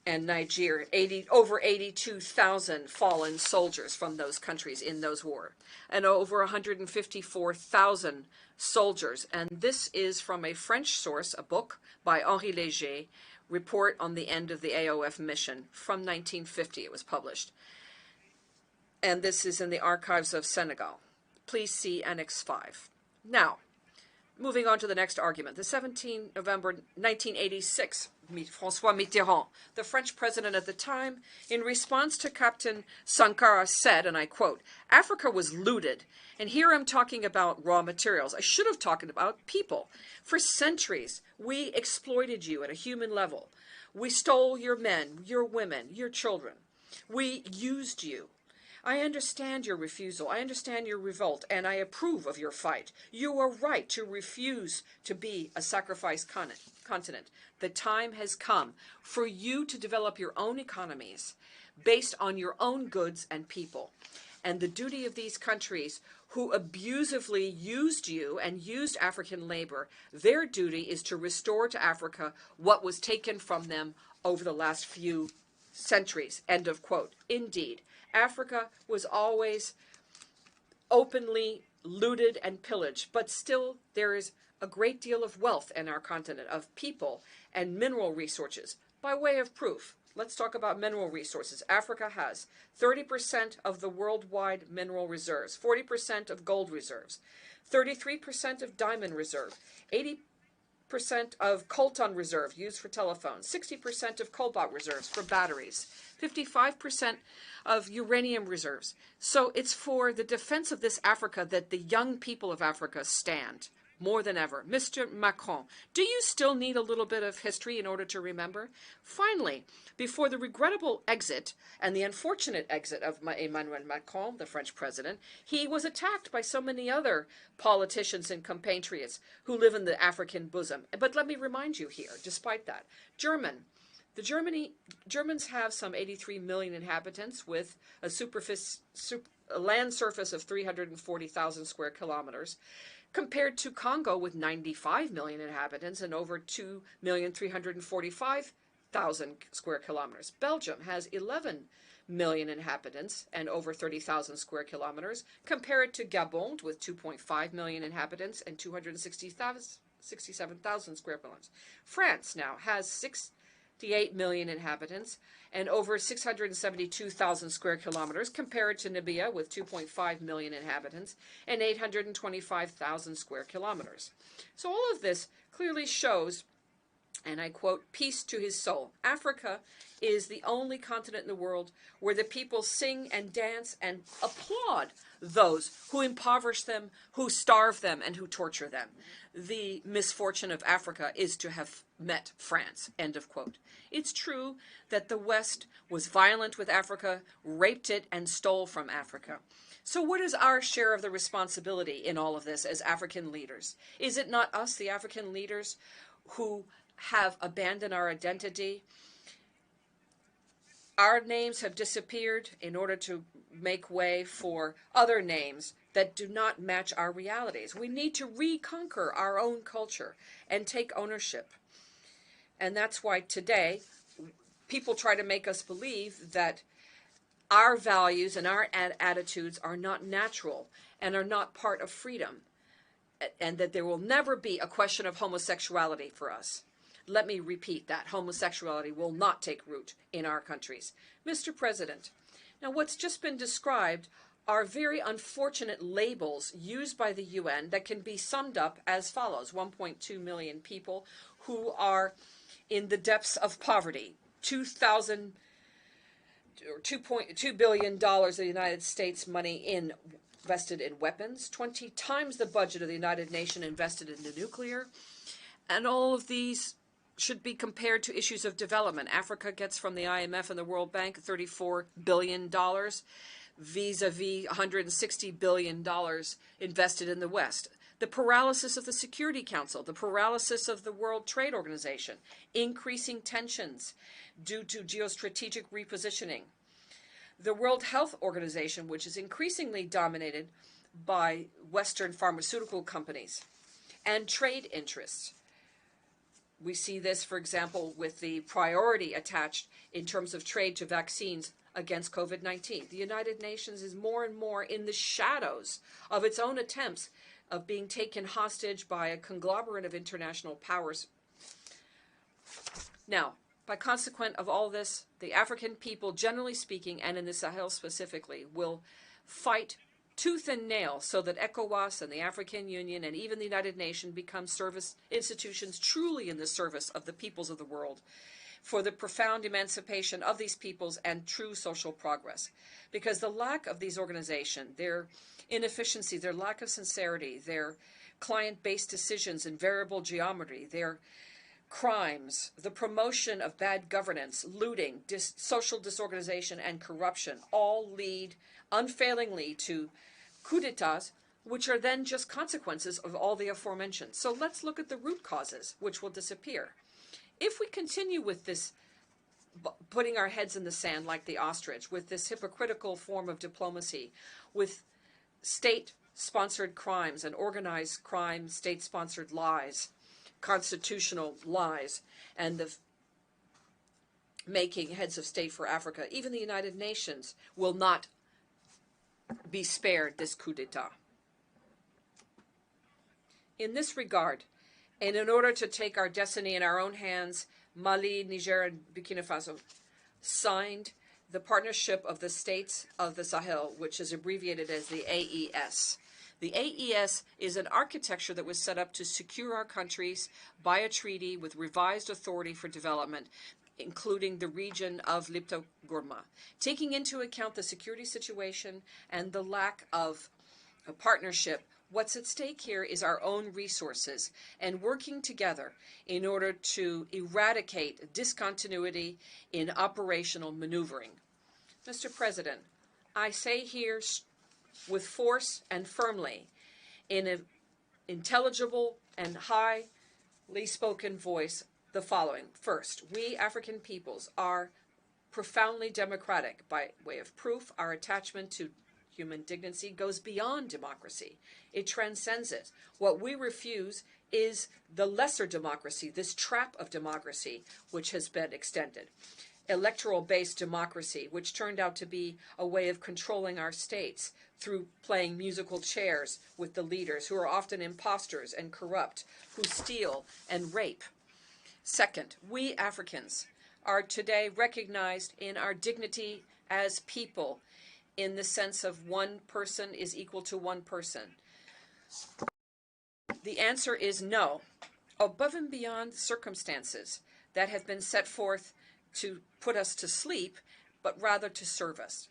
and Niger, over 82,000 fallen soldiers from those countries in those wars, and over 154,000 soldiers. And this is from a French source, a book by Henri Léger, Report on the End of the AOF Mission, from 1950. It was published. And this is in the archives of Senegal. Please see Annex 5. Now, moving on to the next argument. The 17th November 1986, François Mitterrand, the French president at the time, in response to Captain Sankara said, and I quote, "Africa was looted, and here I'm talking about raw materials. I should have talked about people. For centuries, we exploited you at a human level. We stole your men, your women, your children. We used you. I understand your refusal. I understand your revolt, and I approve of your fight. You are right to refuse to be a sacrifice continent. The time has come for you to develop your own economies based on your own goods and people. And the duty of these countries who abusively used you and used African labor, their duty is to restore to Africa what was taken from them over the last few centuries." End of quote. Indeed, Africa was always openly looted and pillaged, but still there is a great deal of wealth in our continent, of people and mineral resources. By way of proof, let's talk about mineral resources. Africa has 30% of the worldwide mineral reserves, 40% of gold reserves, 33% of diamond reserve, 80% of coltan reserve used for telephones, 60% of cobalt reserves for batteries, 55% of uranium reserves. So it's for the defense of this Africa that the young people of Africa stand more than ever. Mr. Macron, do you still need a little bit of history in order to remember? Finally, before the regrettable exit and the unfortunate exit of Emmanuel Macron, the French president, he was attacked by so many other politicians and compatriots who live in the African bosom. But let me remind you here, despite that, Germans have some 83 million inhabitants with a land surface of 340,000 square kilometers, compared to Congo with 95 million inhabitants and over 2,345,000 square kilometers. Belgium has 11 million inhabitants and over 30,000 square kilometers, compared to Gabon with 2.5 million inhabitants and 267,000 square kilometers. France now has 68 million inhabitants and over 672,000 square kilometers, compared to Namibia with 2.5 million inhabitants and 825,000 square kilometers. So all of this clearly shows, and I quote, "Peace to his soul. Africa is the only continent in the world where the people sing and dance and applaud those who impoverish them, who starve them, and who torture them. The misfortune of Africa is to have met France." End of quote. It's true that the West was violent with Africa, raped it, and stole from Africa. So what is our share of the responsibility in all of this as African leaders? Is it not us, the African leaders, who have abandoned our identity? Our names have disappeared in order to make way for other names that do not match our realities. We need to reconquer our own culture and take ownership. And that's why today people try to make us believe that our values and our attitudes are not natural and are not part of freedom, and that there will never be a question of homosexuality for us. Let me repeat that. Homosexuality will not take root in our countries. Mr. President, now what's just been described are very unfortunate labels used by the UN that can be summed up as follows. 1.2 million people who are in the depths of poverty, $2.2 billion of the United States money invested in weapons, 20 times the budget of the United Nations invested into nuclear, and all of these should be compared to issues of development. Africa gets from the IMF and the World Bank $34 billion, vis-a-vis $160 billion invested in the West. The paralysis of the Security Council, the paralysis of the World Trade Organization, increasing tensions due to geostrategic repositioning. The World Health Organization, which is increasingly dominated by Western pharmaceutical companies, and trade interests. We see this, for example, with the priority attached in terms of trade to vaccines against COVID-19. The United Nations is more and more in the shadows of its own attempts of being taken hostage by a conglomerate of international powers. Now, by consequent of all this, the African people, generally speaking, and in the Sahel specifically, will fight tooth and nail so that ECOWAS and the African Union and even the United Nations become service institutions truly in the service of the peoples of the world, for the profound emancipation of these peoples and true social progress. Because the lack of these organizations, their inefficiency, their lack of sincerity, their client-based decisions in variable geometry, their crimes, the promotion of bad governance, looting, social disorganization, and corruption all lead unfailingly to coups d'etats, which are then just consequences of all the aforementioned. So let's look at the root causes, which will disappear. If we continue with this, putting our heads in the sand like the ostrich, with this hypocritical form of diplomacy, with state-sponsored crimes and organized crime, state-sponsored lies, constitutional lies, and the making heads of state for Africa, even the United Nations will not be spared this coup d'etat. In this regard, and in order to take our destiny in our own hands, Mali, Niger, and Burkina Faso signed the Partnership of the States of the Sahel, which is abbreviated as the AES. The AES is an architecture that was set up to secure our countries by a treaty with revised authority for development, including the region of Lipto-Gourma. Taking into account the security situation and the lack of a partnership, what's at stake here is our own resources and working together in order to eradicate discontinuity in operational maneuvering. Mr. President, I say here with force and firmly, in an intelligible and highly spoken voice, the following. First, we African peoples are profoundly democratic. By way of proof, our attachment to human dignity goes beyond democracy. It transcends it. What we refuse is the lesser democracy, this trap of democracy, which has been extended. Electoral-based democracy, which turned out to be a way of controlling our states through playing musical chairs with the leaders, who are often imposters and corrupt, who steal and rape. Second, we Africans are today recognized in our dignity as people, in the sense of one person is equal to one person. The answer is no. Above and beyond circumstances that have been set forth to put us to sleep, but rather to serve us.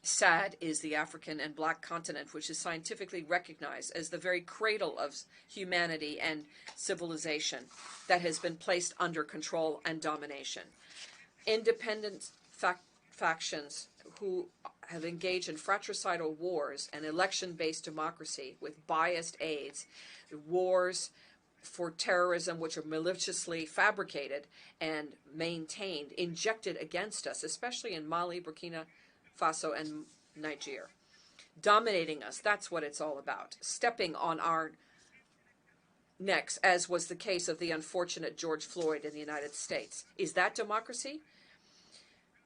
Sad is the African and Black continent, which is scientifically recognized as the very cradle of humanity and civilization that has been placed under control and domination. Independent factions who have engaged in fratricidal wars and election-based democracy with biased aides, wars for terrorism which are maliciously fabricated and maintained, injected against us, especially in Mali, Burkina Faso, and Niger. Dominating us, that's what it's all about. Stepping on our next, as was the case of the unfortunate George Floyd in the United States. Is that democracy?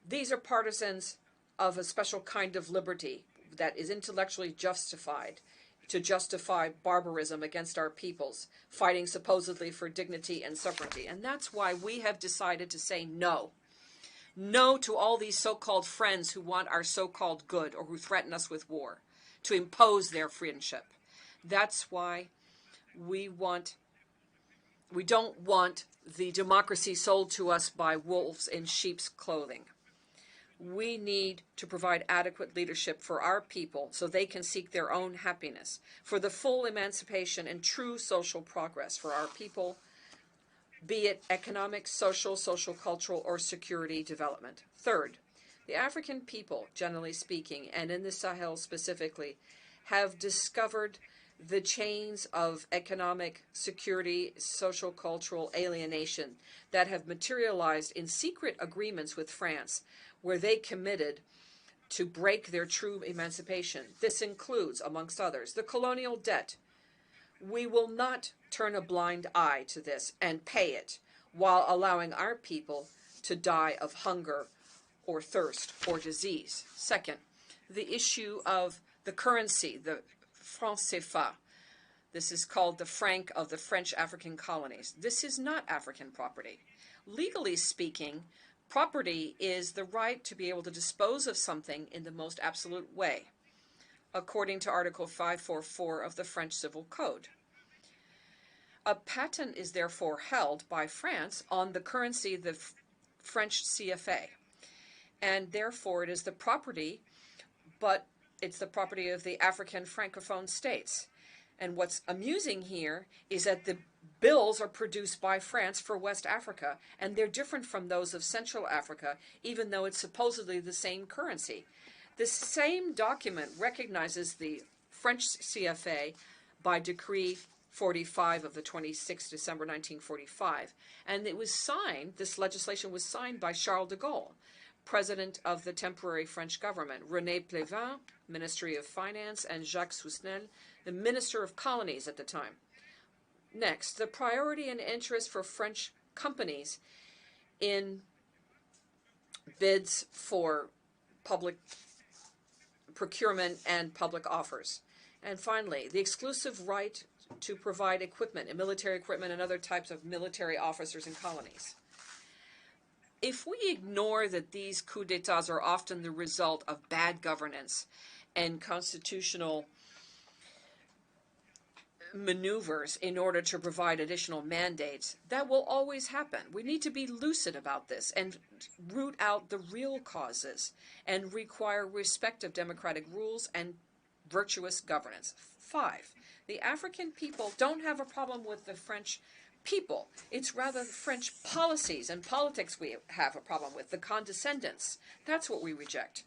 These are partisans of a special kind of liberty that is intellectually justified to justify barbarism against our peoples, fighting supposedly for dignity and sovereignty. And that's why we have decided to say no. No to all these so-called friends who want our so-called good or who threaten us with war, to impose their friendship. That's why we don't want the democracy sold to us by wolves in sheep's clothing. We need to provide adequate leadership for our people so they can seek their own happiness, for the full emancipation and true social progress for our people, be it economic, social, cultural, or security development. Third, the African people, generally speaking, and in the Sahel specifically, have discovered the chains of economic, security, social, cultural alienation that have materialized in secret agreements with France, where they committed to break their true emancipation. This includes, amongst others, the colonial debt. We will not turn a blind eye to this and pay it while allowing our people to die of hunger or thirst or disease. Second, the issue of the currency, the franc CFA. This is called the franc of the French African colonies. This is not African property. Legally speaking, property is the right to be able to dispose of something in the most absolute way, according to Article 544 of the French Civil Code. A patent is therefore held by France on the currency, the French CFA, and therefore it is the property, but it's the property of the African Francophone states. And what's amusing here is that the bills are produced by France for West Africa, and they're different from those of Central Africa, even though it's supposedly the same currency. The same document recognizes the French CFA by Decree 45 of the 26th December 1945, and it was signed, this legislation was signed by Charles de Gaulle, President of the temporary French government, René Pleven, Ministry of Finance, and Jacques Sousnel, the Minister of Colonies at the time. Next, the priority and interest for French companies in bids for public procurement and public offers. And finally, the exclusive right to provide equipment, and military equipment, and other types of military officers in colonies. If we ignore that these coups d'etats are often the result of bad governance and constitutional maneuvers in order to provide additional mandates, that will always happen. We need to be lucid about this and root out the real causes and require respect of democratic rules and virtuous governance. 5, the African people don't have a problem with the French people. It's rather French policies and politics we have a problem with, the condescendence. That's what we reject.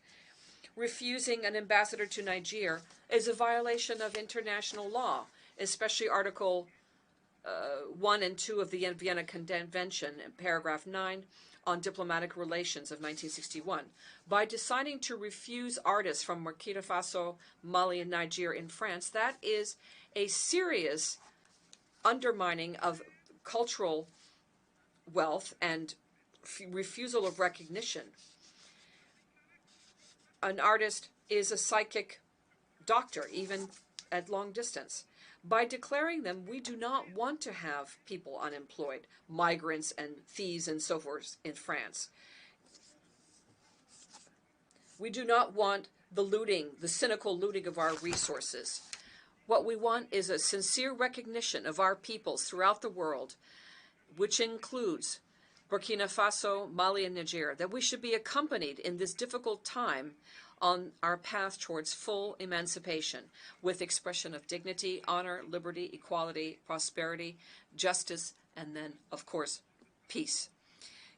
Refusing an ambassador to Niger is a violation of international law, especially Article 1 and 2 of the Vienna Convention, paragraph 9, on diplomatic relations of 1961. By deciding to refuse artists from Burkina Faso, Mali, and Niger in France, that is a serious undermining of cultural wealth and refusal of recognition. An artist is a psychic doctor, even at long distance. By declaring them, we do not want to have people unemployed, migrants and thieves and so forth in France. We do not want the looting, the cynical looting of our resources. What we want is a sincere recognition of our peoples throughout the world, which includes Burkina Faso, Mali, and Niger, that we should be accompanied in this difficult time on our path towards full emancipation with expression of dignity, honor, liberty, equality, prosperity, justice, and then, of course, peace.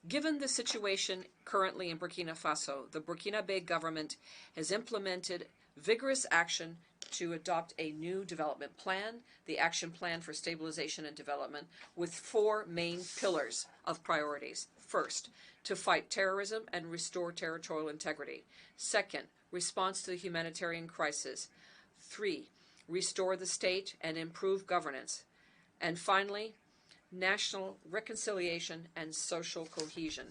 Given the situation currently in Burkina Faso, the Burkinabe government has implemented vigorous action to adopt a new development plan, the Action Plan for Stabilization and Development, with 4 main pillars of priorities. First, to fight terrorism and restore territorial integrity. Second, response to the humanitarian crisis. 3, restore the state and improve governance. And finally, national reconciliation and social cohesion.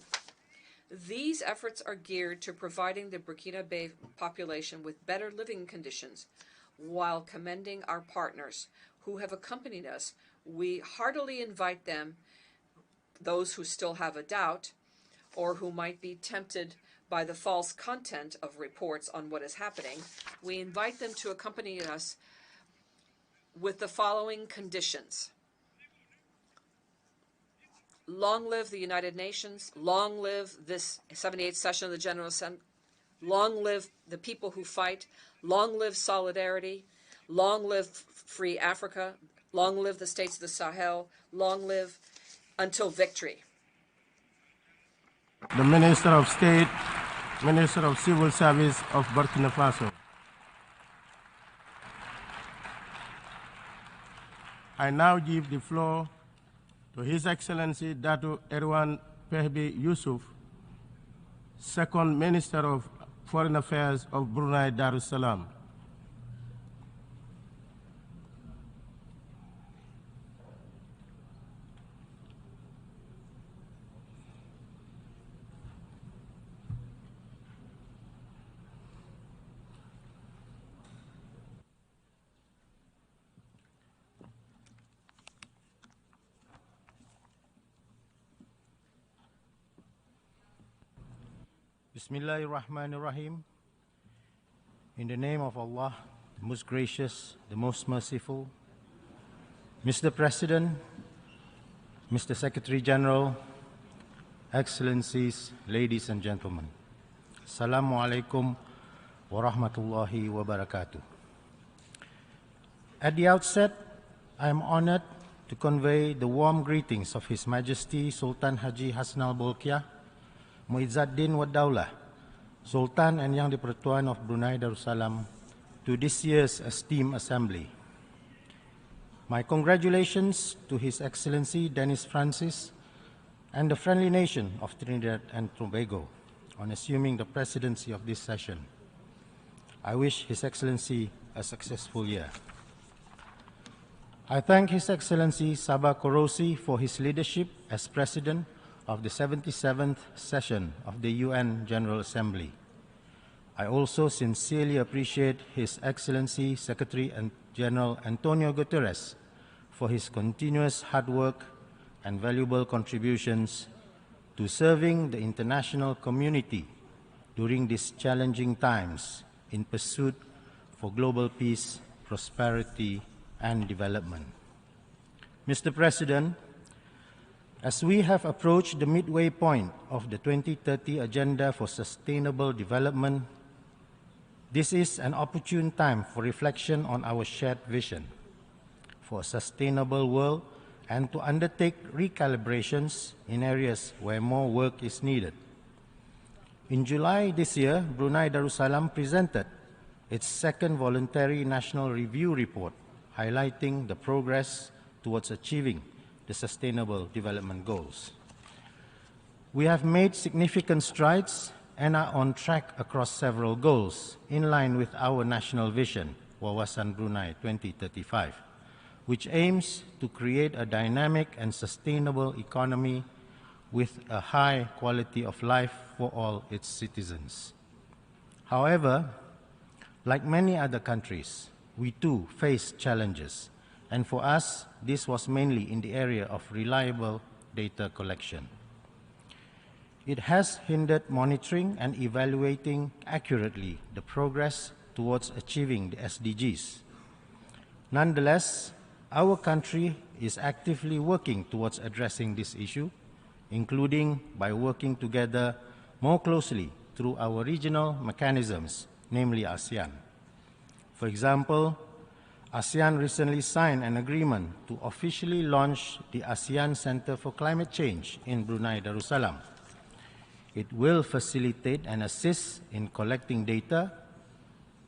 These efforts are geared to providing the Burkina Faso population with better living conditions while commending our partners who have accompanied us. We heartily invite them, those who still have a doubt or who might be tempted by the false content of reports on what is happening, we invite them to accompany us with the following conditions. Long live the United Nations, long live this 78th session of the General Assembly, long live the people who fight, long live solidarity, long live free Africa, long live the states of the Sahel, long live until victory. The Minister of State, Minister of Civil Service of Burkina Faso. I now give the floor to His Excellency Dato Erwan Pehbi Yusuf, Second Minister of Foreign Affairs of Brunei Darussalam. Bismillahirrahmanirrahim. In the name of Allah, the most gracious, the most merciful, Mr. President, Mr. Secretary General, Excellencies, ladies and gentlemen, Assalamu alaikum wa rahmatullahi wa barakatuh. At the outset, I am honored to convey the warm greetings of His Majesty Sultan Haji Hassan al-Bolkiah, Muizzaddin wa Daulah, Sultan and Yang di-Pertuan of Brunei Darussalam, to this year's esteemed assembly. My congratulations to His Excellency Dennis Francis and the friendly nation of Trinidad and Tobago on assuming the presidency of this session. I wish His Excellency a successful year. I thank His Excellency Sabah Korosi for his leadership as President of the 77th session of the UN General Assembly. I also sincerely appreciate His Excellency Secretary General Antonio Guterres for his continuous hard work and valuable contributions to serving the international community during these challenging times in pursuit for global peace, prosperity, and development. Mr. President, as we have approached the midway point of the 2030 Agenda for Sustainable Development, this is an opportune time for reflection on our shared vision for a sustainable world and to undertake recalibrations in areas where more work is needed. In July this year, Brunei Darussalam presented its second voluntary national review report, highlighting the progress towards achieving the Sustainable Development Goals. We have made significant strides and are on track across several goals in line with our national vision, Wawasan Brunei 2035, which aims to create a dynamic and sustainable economy with a high quality of life for all its citizens. However, like many other countries, we too face challenges, and for us, this was mainly in the area of reliable data collection. It has hindered monitoring and evaluating accurately the progress towards achieving the SDGs. Nonetheless, our country is actively working towards addressing this issue, including by working together more closely through our regional mechanisms, namely ASEAN. For example, ASEAN recently signed an agreement to officially launch the ASEAN Center for Climate Change in Brunei Darussalam. It will facilitate and assist in collecting data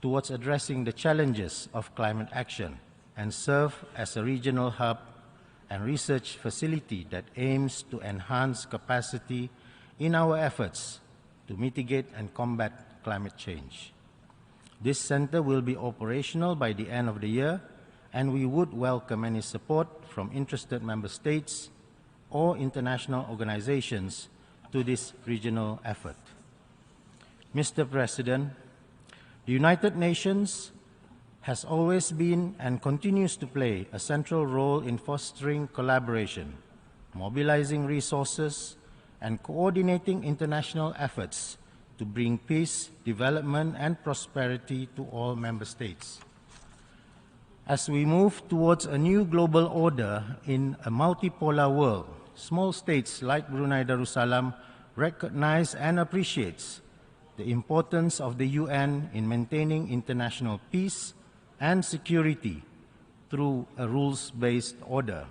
towards addressing the challenges of climate action and serve as a regional hub and research facility that aims to enhance capacity in our efforts to mitigate and combat climate change. This center will be operational by the end of the year and we would welcome any support from interested member states or international organizations to this regional effort. Mr. President, the United Nations has always been and continues to play a central role in fostering collaboration, mobilizing resources, and coordinating international efforts to bring peace, development, and prosperity to all member states. As we move towards a new global order in a multipolar world, small states like Brunei Darussalam recognize and appreciates the importance of the UN in maintaining international peace and security through a rules-based order.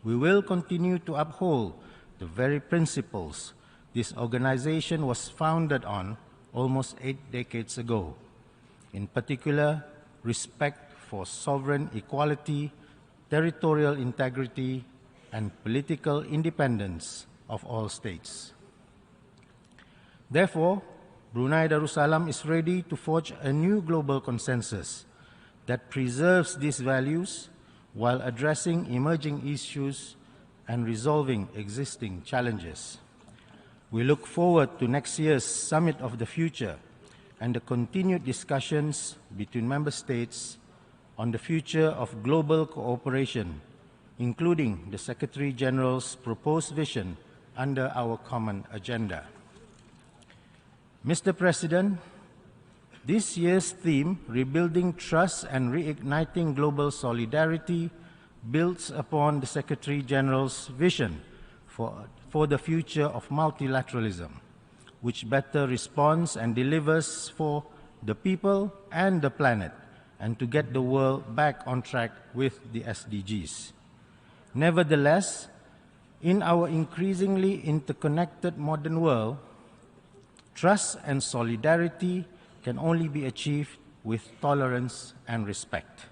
We will continue to uphold the very principles this organization was founded on almost 8 decades ago, in particular, respect for sovereign equality, territorial integrity, and political independence of all states. Therefore, Brunei Darussalam is ready to forge a new global consensus that preserves these values while addressing emerging issues and resolving existing challenges. We look forward to next year's Summit of the Future and the continued discussions between member states on the future of global cooperation, including the Secretary General's proposed vision under our common agenda. Mr. President, this year's theme, Rebuilding Trust and Reigniting Global Solidarity, builds upon the Secretary General's vision for the future of multilateralism, which better responds and delivers for the people and the planet, and to get the world back on track with the SDGs. Nevertheless, in our increasingly interconnected modern world, trust and solidarity can only be achieved with tolerance and respect.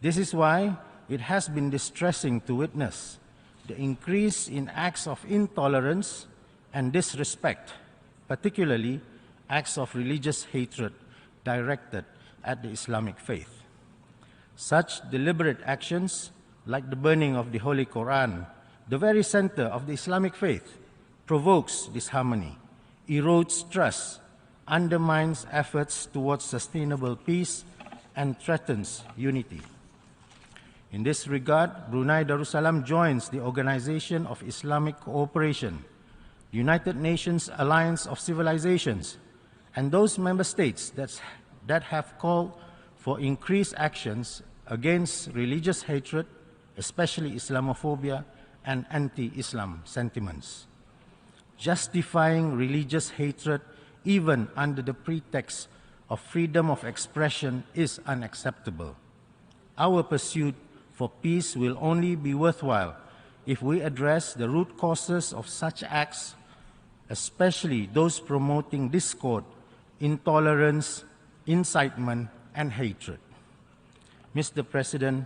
This is why it has been distressing to witness the increase in acts of intolerance and disrespect, particularly acts of religious hatred directed at the Islamic faith. Such deliberate actions, like the burning of the Holy Quran, the very center of the Islamic faith, provokes disharmony, erodes trust, undermines efforts towards sustainable peace, and threatens unity. In this regard, Brunei Darussalam joins the Organization of Islamic Cooperation, the United Nations Alliance of Civilizations, and those member states that have called for increased actions against religious hatred, especially Islamophobia and anti-Islam sentiments. Justifying religious hatred even under the pretext of freedom of expression is unacceptable. Our pursuit for peace will only be worthwhile if we address the root causes of such acts, especially those promoting discord, intolerance, incitement, and hatred. Mr. President,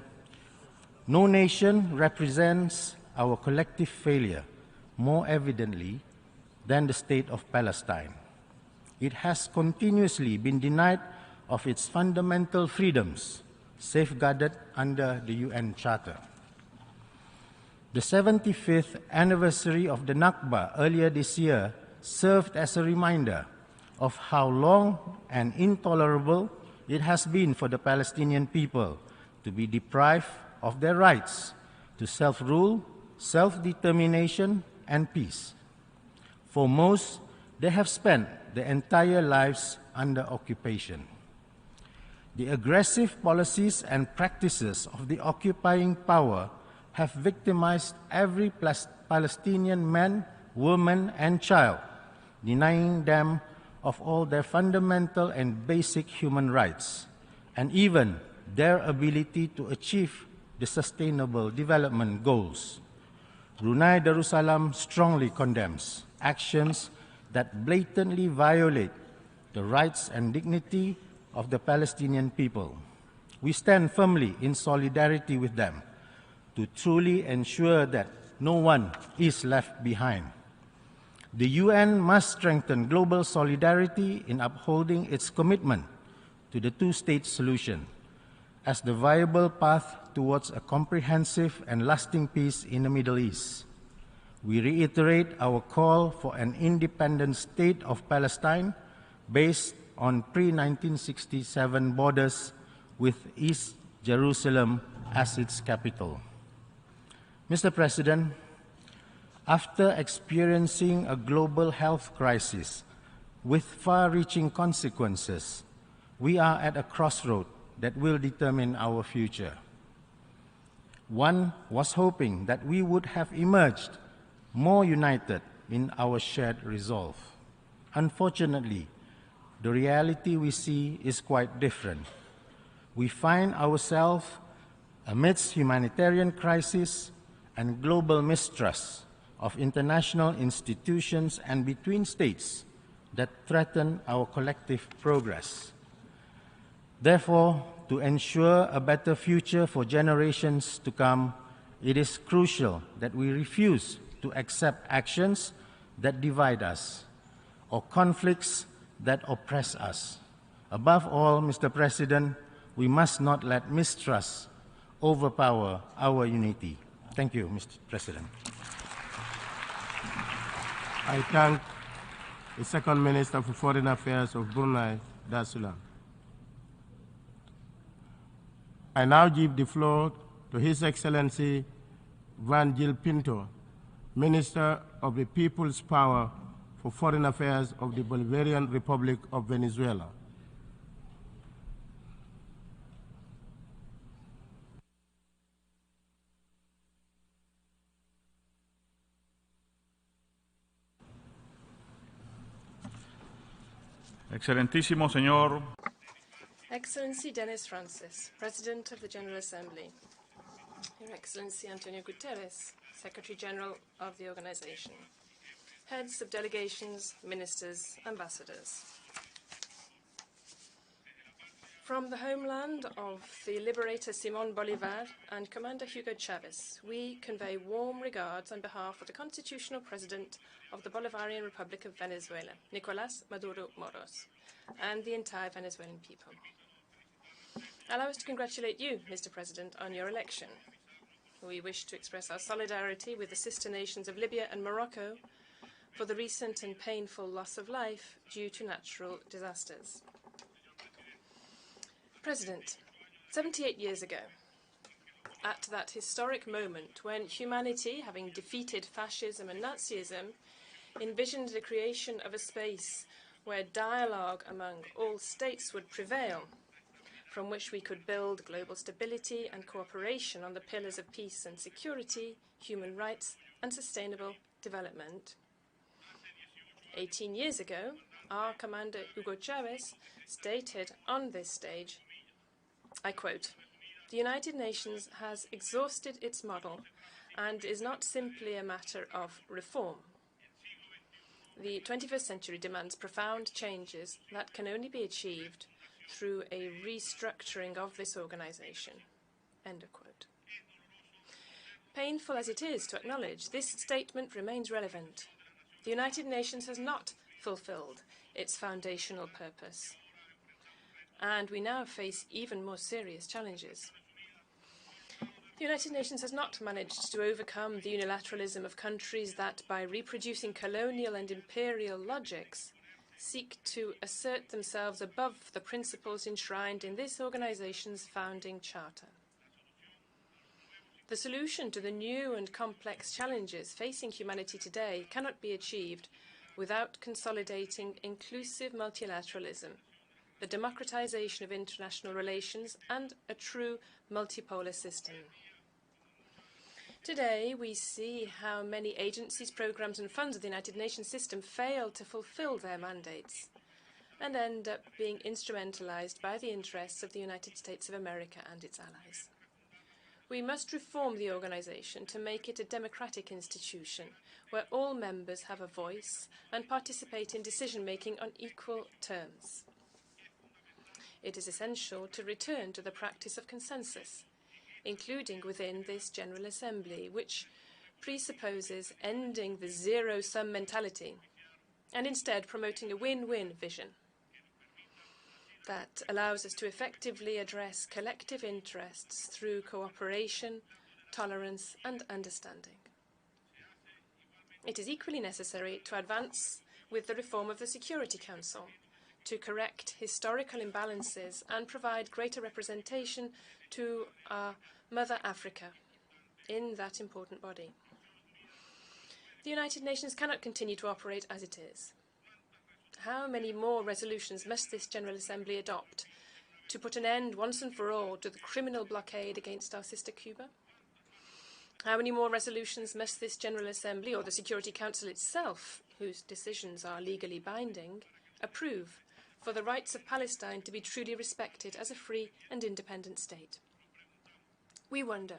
no nation represents our collective failure more evidently than the state of Palestine. It has continuously been denied of its fundamental freedoms, safeguarded under the UN Charter. The 75th anniversary of the Nakba earlier this year served as a reminder of how long and intolerable it has been for the Palestinian people to be deprived of their rights to self-rule, self-determination, and peace. For most, they have spent their entire lives under occupation. The aggressive policies and practices of the occupying power have victimized every Palestinian man, woman, and child, denying them of all their fundamental and basic human rights, and even their ability to achieve the Sustainable Development Goals. Brunei Darussalam strongly condemns actions that blatantly violate the rights and dignity of the Palestinian people. We stand firmly in solidarity with them to truly ensure that no one is left behind. The UN must strengthen global solidarity in upholding its commitment to the two-state solution, as the viable path towards a comprehensive and lasting peace in the Middle East. We reiterate our call for an independent state of Palestine based on pre-1967 borders with East Jerusalem as its capital. Mr. President, after experiencing a global health crisis with far-reaching consequences, we are at a crossroad that will determine our future. One was hoping that we would have emerged more united in our shared resolve. Unfortunately, the reality we see is quite different. We find ourselves amidst humanitarian crisis and global mistrust of international institutions and between states that threaten our collective progress. Therefore, to ensure a better future for generations to come, it is crucial that we refuse to accept actions that divide us or conflicts that oppress us. Above all, Mr. President, we must not let mistrust overpower our unity. Thank you, Mr. President. I thank the Second Minister for Foreign Affairs of Brunei Darussalam. I now give the floor to His Excellency Van Gil Pinto, Minister of the People's Power for Foreign Affairs of the Bolivarian Republic of Venezuela. Excelentísimo señor Excellency Denis Francis, President of the General Assembly, Your Excellency Antonio Guterres, Secretary General of the organization, heads of delegations, ministers, ambassadors. From the homeland of the liberator Simón Bolívar and Commander Hugo Chavez, we convey warm regards on behalf of the constitutional president of the Bolivarian Republic of Venezuela, Nicolás Maduro Moros, and the entire Venezuelan people. Allow us to congratulate you, Mr. President, on your election. We wish to express our solidarity with the sister nations of Libya and Morocco for the recent and painful loss of life due to natural disasters. President, 78 years ago, at that historic moment when humanity, having defeated fascism and Nazism, envisioned the creation of a space where dialogue among all states would prevail, from which we could build global stability and cooperation on the pillars of peace and security, human rights, and sustainable development. 18 years ago, our commander Hugo Chavez stated on this stage, I quote, "The United Nations has exhausted its model and is not simply a matter of reform. The 21st century demands profound changes that can only be achieved through a restructuring of this organization." End of quote. Painful as it is to acknowledge, this statement remains relevant. The United Nations has not fulfilled its foundational purpose, and we now face even more serious challenges. The United Nations has not managed to overcome the unilateralism of countries that, by reproducing colonial and imperial logics, seek to assert themselves above the principles enshrined in this organization's founding charter. The solution to the new and complex challenges facing humanity today cannot be achieved without consolidating inclusive multilateralism, the democratization of international relations, and a true multipolar system. Today, we see how many agencies, programs, and funds of the United Nations system fail to fulfill their mandates and end up being instrumentalized by the interests of the United States of America and its allies. We must reform the organization to make it a democratic institution where all members have a voice and participate in decision-making on equal terms. It is essential to return to the practice of consensus, including within this General Assembly, which presupposes ending the zero-sum mentality and instead promoting a win-win vision. that allows us to effectively address collective interests through cooperation, tolerance, and understanding. It is equally necessary to advance with the reform of the Security Council, to correct historical imbalances and provide greater representation to our Mother Africa in that important body. The United Nations cannot continue to operate as it is. How many more resolutions must this General Assembly adopt to put an end once and for all to the criminal blockade against our sister Cuba? How many more resolutions must this General Assembly, or the Security Council itself, whose decisions are legally binding, approve for the rights of Palestine to be truly respected as a free and independent state? We wonder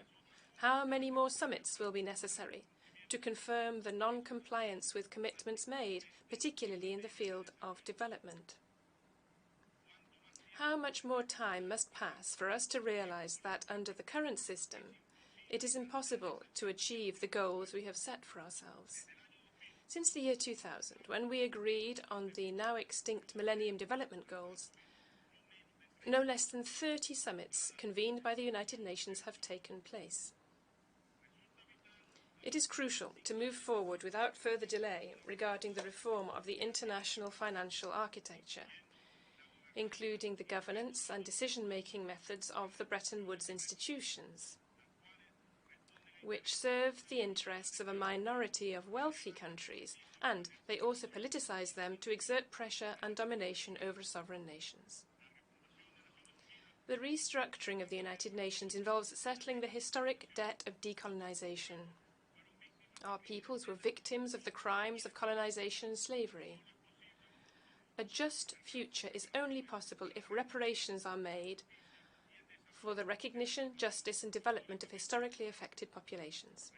how many more summits will be necessary to confirm the non-compliance with commitments made, particularly in the field of development. How much more time must pass for us to realize that under the current system, it is impossible to achieve the goals we have set for ourselves? Since the year 2000, when we agreed on the now extinct Millennium Development Goals, no less than 30 summits convened by the United Nations have taken place. It is crucial to move forward without further delay regarding the reform of the international financial architecture, including the governance and decision-making methods of the Bretton Woods institutions, which serve the interests of a minority of wealthy countries, and they also politicize them to exert pressure and domination over sovereign nations. The restructuring of the United Nations involves settling the historic debt of decolonization. Our peoples were victims of the crimes of colonization and slavery. A just future is only possible if reparations are made for the recognition, justice, and development of historically affected populations.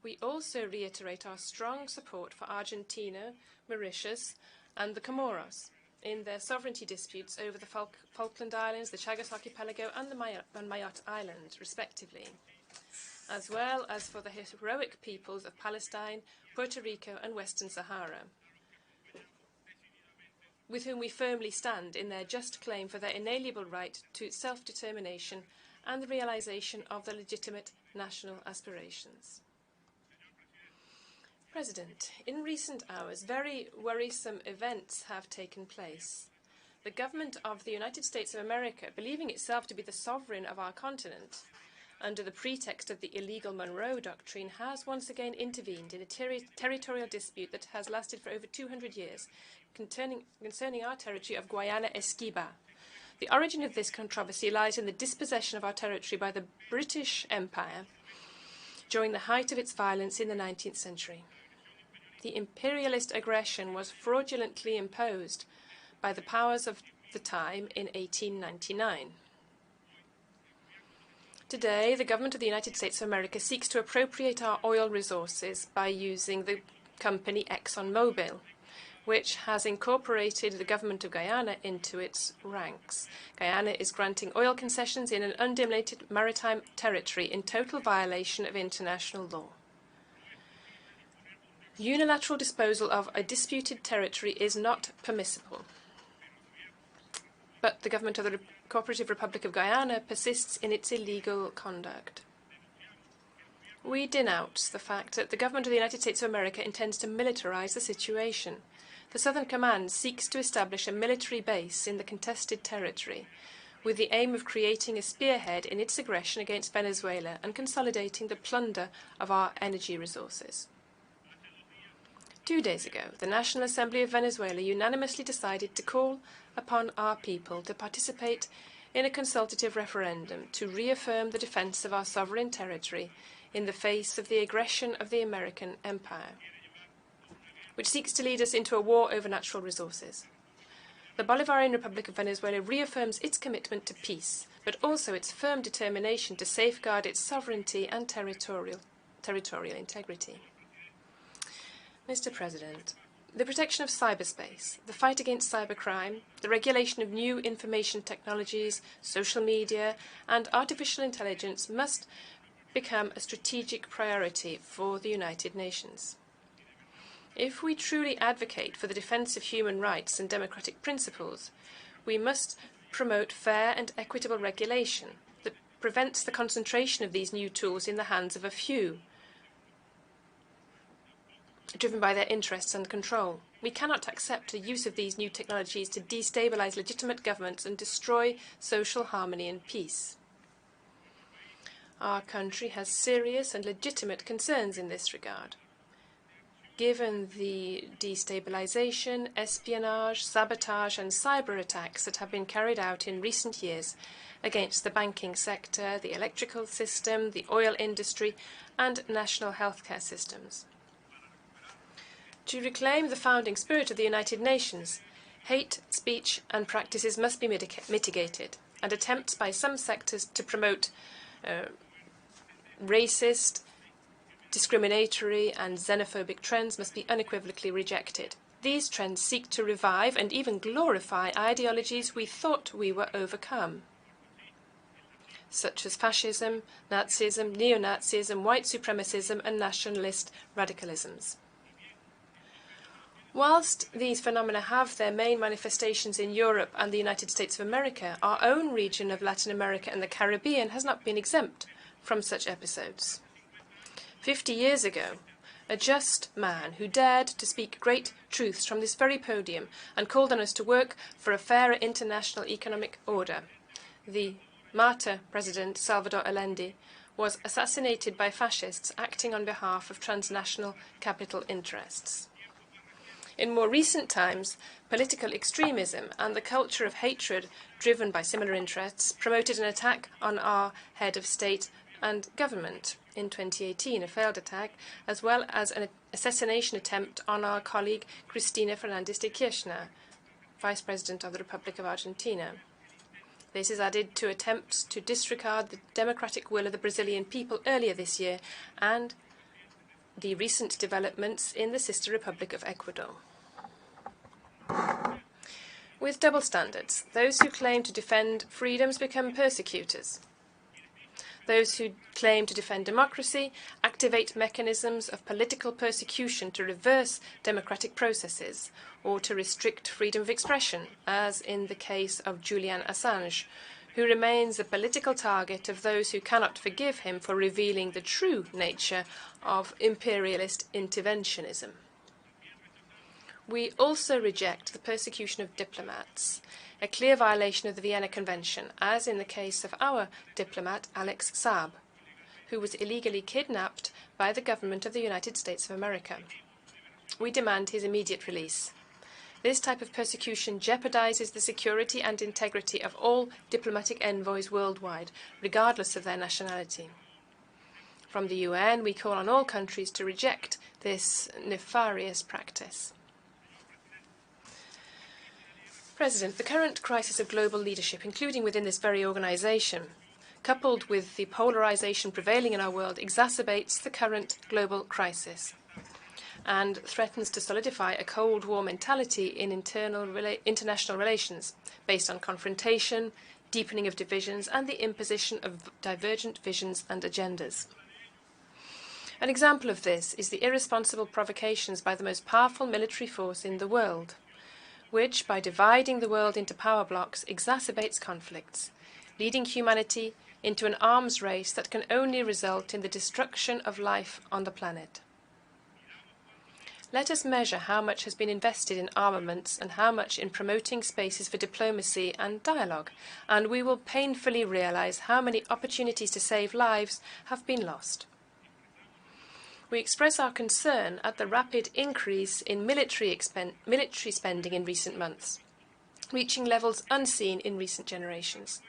We also reiterate our strong support for Argentina, Mauritius, and the Comoros in their sovereignty disputes over the Falkland Islands, the Chagos Archipelago, and the Mayotte Islands, respectively, as well as for the heroic peoples of Palestine, Puerto Rico, and Western Sahara, with whom we firmly stand in their just claim for their inalienable right to self-determination and the realization of their legitimate national aspirations. President, in recent hours, very worrisome events have taken place. The government of the United States of America, believing itself to be the sovereign of our continent, under the pretext of the illegal Monroe Doctrine, has once again intervened in a territorial dispute that has lasted for over 200 years, concerning our territory of Guayana Esquiva. The origin of this controversy lies in the dispossession of our territory by the British Empire during the height of its violence in the 19th century. The imperialist aggression was fraudulently imposed by the powers of the time in 1899. Today, the government of the United States of America seeks to appropriate our oil resources by using the company ExxonMobil, which has incorporated the government of Guyana into its ranks. Guyana is granting oil concessions in an undeliminated maritime territory in total violation of international law. Unilateral disposal of a disputed territory is not permissible, but the government of the Cooperative Republic of Guyana persists in its illegal conduct. We denounce the fact that the government of the United States of America intends to militarize the situation. The Southern Command seeks to establish a military base in the contested territory with the aim of creating a spearhead in its aggression against Venezuela and consolidating the plunder of our energy resources. 2 days ago, the National Assembly of Venezuela unanimously decided to call upon our people to participate in a consultative referendum to reaffirm the defense of our sovereign territory in the face of the aggression of the American empire, which seeks to lead us into a war over natural resources. The Bolivarian Republic of Venezuela reaffirms its commitment to peace, but also its firm determination to safeguard its sovereignty and territorial integrity. Mr. President, the protection of cyberspace, the fight against cybercrime, the regulation of new information technologies, social media, and artificial intelligence must become a strategic priority for the United Nations. If we truly advocate for the defence of human rights and democratic principles, we must promote fair and equitable regulation that prevents the concentration of these new tools in the hands of a few, driven by their interests and control. We cannot accept the use of these new technologies to destabilise legitimate governments and destroy social harmony and peace. Our country has serious and legitimate concerns in this regard. Given the destabilisation, espionage, sabotage and cyber attacks that have been carried out in recent years against the banking sector, the electrical system, the oil industry and national healthcare systems. To reclaim the founding spirit of the United Nations, hate speech and practices must be mitigated, and attempts by some sectors to promote racist, discriminatory and xenophobic trends must be unequivocally rejected. These trends seek to revive and even glorify ideologies we thought we were overcome, such as fascism, Nazism, neo-Nazism, white supremacism and nationalist radicalisms. Whilst these phenomena have their main manifestations in Europe and the United States of America, our own region of Latin America and the Caribbean has not been exempt from such episodes. 50 years ago, a just man who dared to speak great truths from this very podium and called on us to work for a fairer international economic order, the martyr President Salvador Allende, was assassinated by fascists acting on behalf of transnational capital interests. In more recent times, political extremism and the culture of hatred driven by similar interests promoted an attack on our head of state and government in 2018, a failed attack, as well as an assassination attempt on our colleague Cristina Fernández de Kirchner, Vice President of the Republic of Argentina. This is added to attempts to disregard the democratic will of the Brazilian people earlier this year and the recent developments in the sister Republic of Ecuador. With double standards, those who claim to defend freedoms become persecutors. Those who claim to defend democracy activate mechanisms of political persecution to reverse democratic processes or to restrict freedom of expression, as in the case of Julian Assange, who remains a political target of those who cannot forgive him for revealing the true nature of imperialist interventionism. We also reject the persecution of diplomats, a clear violation of the Vienna Convention, as in the case of our diplomat Alex Saab, who was illegally kidnapped by the government of the United States of America. We demand his immediate release. This type of persecution jeopardizes the security and integrity of all diplomatic envoys worldwide, regardless of their nationality. From the UN, we call on all countries to reject this nefarious practice. President, the current crisis of global leadership, including within this very organization, coupled with the polarization prevailing in our world, exacerbates the current global crisis and threatens to solidify a Cold War mentality in international relations based on confrontation, deepening of divisions, and the imposition of divergent visions and agendas. An example of this is the irresponsible provocations by the most powerful military force in the world, which, by dividing the world into power blocks, exacerbates conflicts, leading humanity into an arms race that can only result in the destruction of life on the planet. Let us measure how much has been invested in armaments and how much in promoting spaces for diplomacy and dialogue, and we will painfully realize how many opportunities to save lives have been lost. We express our concern at the rapid increase in military spending in recent months, reaching levels unseen in recent generations.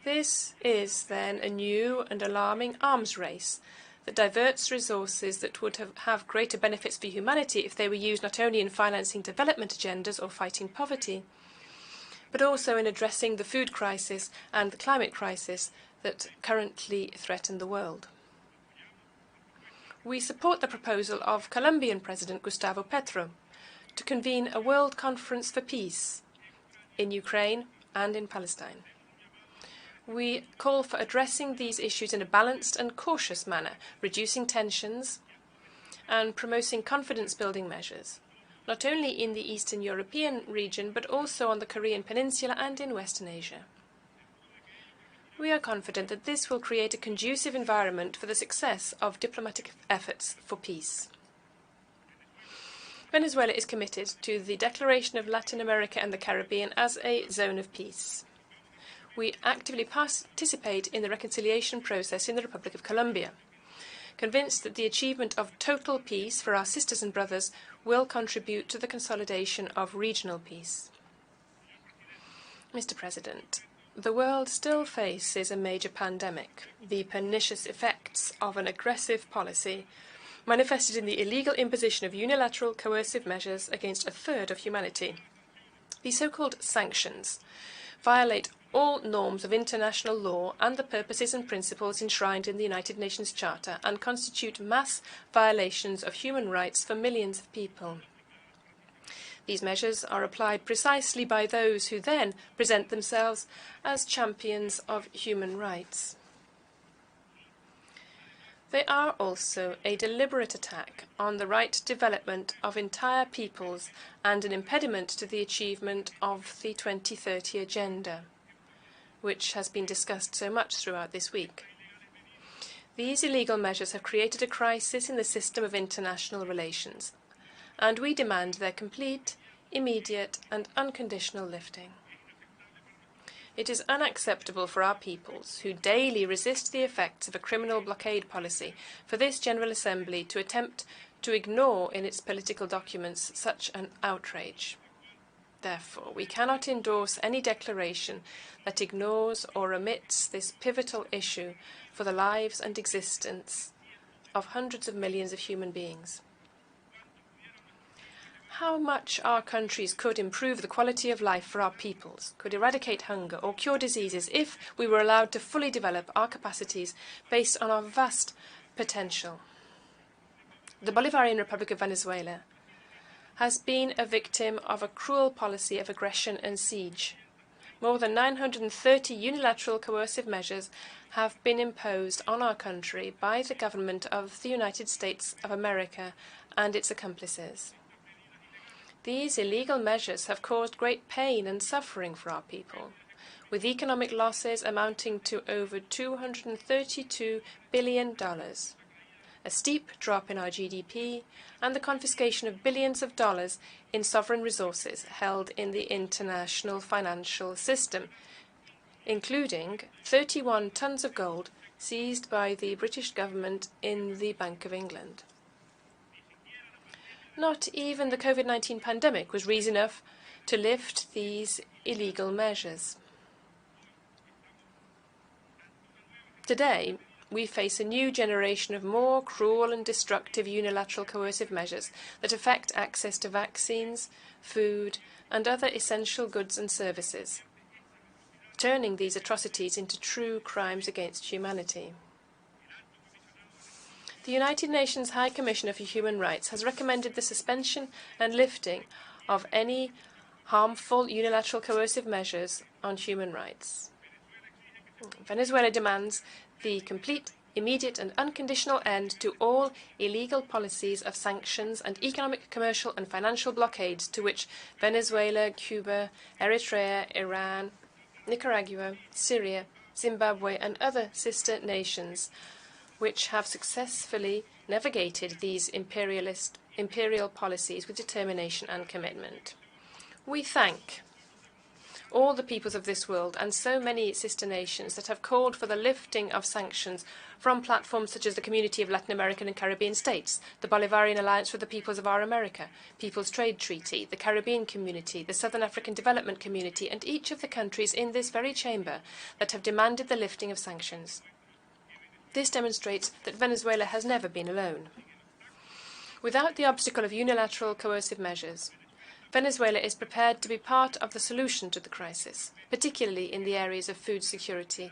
This is then a new and alarming arms race that diverts resources that would have greater benefits for humanity if they were used not only in financing development agendas or fighting poverty, but also in addressing the food crisis and the climate crisis that currently threaten the world. We support the proposal of Colombian President Gustavo Petro to convene a World Conference for Peace in Ukraine and in Palestine. We call for addressing these issues in a balanced and cautious manner, reducing tensions and promoting confidence-building measures, not only in the Eastern European region, but also on the Korean Peninsula and in Western Asia. We are confident that this will create a conducive environment for the success of diplomatic efforts for peace. Venezuela is committed to the declaration of Latin America and the Caribbean as a zone of peace. We actively participate in the reconciliation process in the Republic of Colombia, convinced that the achievement of total peace for our sisters and brothers will contribute to the consolidation of regional peace. Mr. President, the world still faces a major pandemic, the pernicious effects of an aggressive policy manifested in the illegal imposition of unilateral coercive measures against a third of humanity. These so-called sanctions violate all norms of international law and the purposes and principles enshrined in the United Nations Charter and constitute mass violations of human rights for millions of people. These measures are applied precisely by those who then present themselves as champions of human rights. They are also a deliberate attack on the right development of entire peoples and an impediment to the achievement of the 2030 Agenda, which has been discussed so much throughout this week. These illegal measures have created a crisis in the system of international relations, and we demand their complete, immediate, and unconditional lifting. It is unacceptable for our peoples, who daily resist the effects of a criminal blockade policy, for this General Assembly to attempt to ignore in its political documents such an outrage. Therefore, we cannot endorse any declaration that ignores or omits this pivotal issue for the lives and existence of hundreds of millions of human beings. How much our countries could improve the quality of life for our peoples, could eradicate hunger or cure diseases if we were allowed to fully develop our capacities based on our vast potential. The Bolivarian Republic of Venezuela has been a victim of a cruel policy of aggression and siege. More than 930 unilateral coercive measures have been imposed on our country by the government of the United States of America and its accomplices. These illegal measures have caused great pain and suffering for our people, with economic losses amounting to over $232 billion, a steep drop in our GDP, and the confiscation of billions of dollars in sovereign resources held in the international financial system, including 31 tons of gold seized by the British government in the Bank of England. Not even the COVID-19 pandemic was reason enough to lift these illegal measures. Today, we face a new generation of more cruel and destructive unilateral coercive measures that affect access to vaccines, food, and other essential goods and services, turning these atrocities into true crimes against humanity. The United Nations High Commissioner for Human Rights has recommended the suspension and lifting of any harmful unilateral coercive measures on human rights. Venezuela demands the complete, immediate and unconditional end to all illegal policies of sanctions and economic, commercial and financial blockades to which Venezuela, Cuba, Eritrea, Iran, Nicaragua, Syria, Zimbabwe and other sister nations which have successfully navigated these imperial policies with determination and commitment. We thank all the peoples of this world and so many sister nations that have called for the lifting of sanctions from platforms such as the Community of Latin American and Caribbean States, the Bolivarian Alliance for the Peoples of Our America, People's Trade Treaty, the Caribbean Community, the Southern African Development Community, and each of the countries in this very chamber that have demanded the lifting of sanctions. This demonstrates that Venezuela has never been alone. Without the obstacle of unilateral coercive measures, Venezuela is prepared to be part of the solution to the crisis, particularly in the areas of food security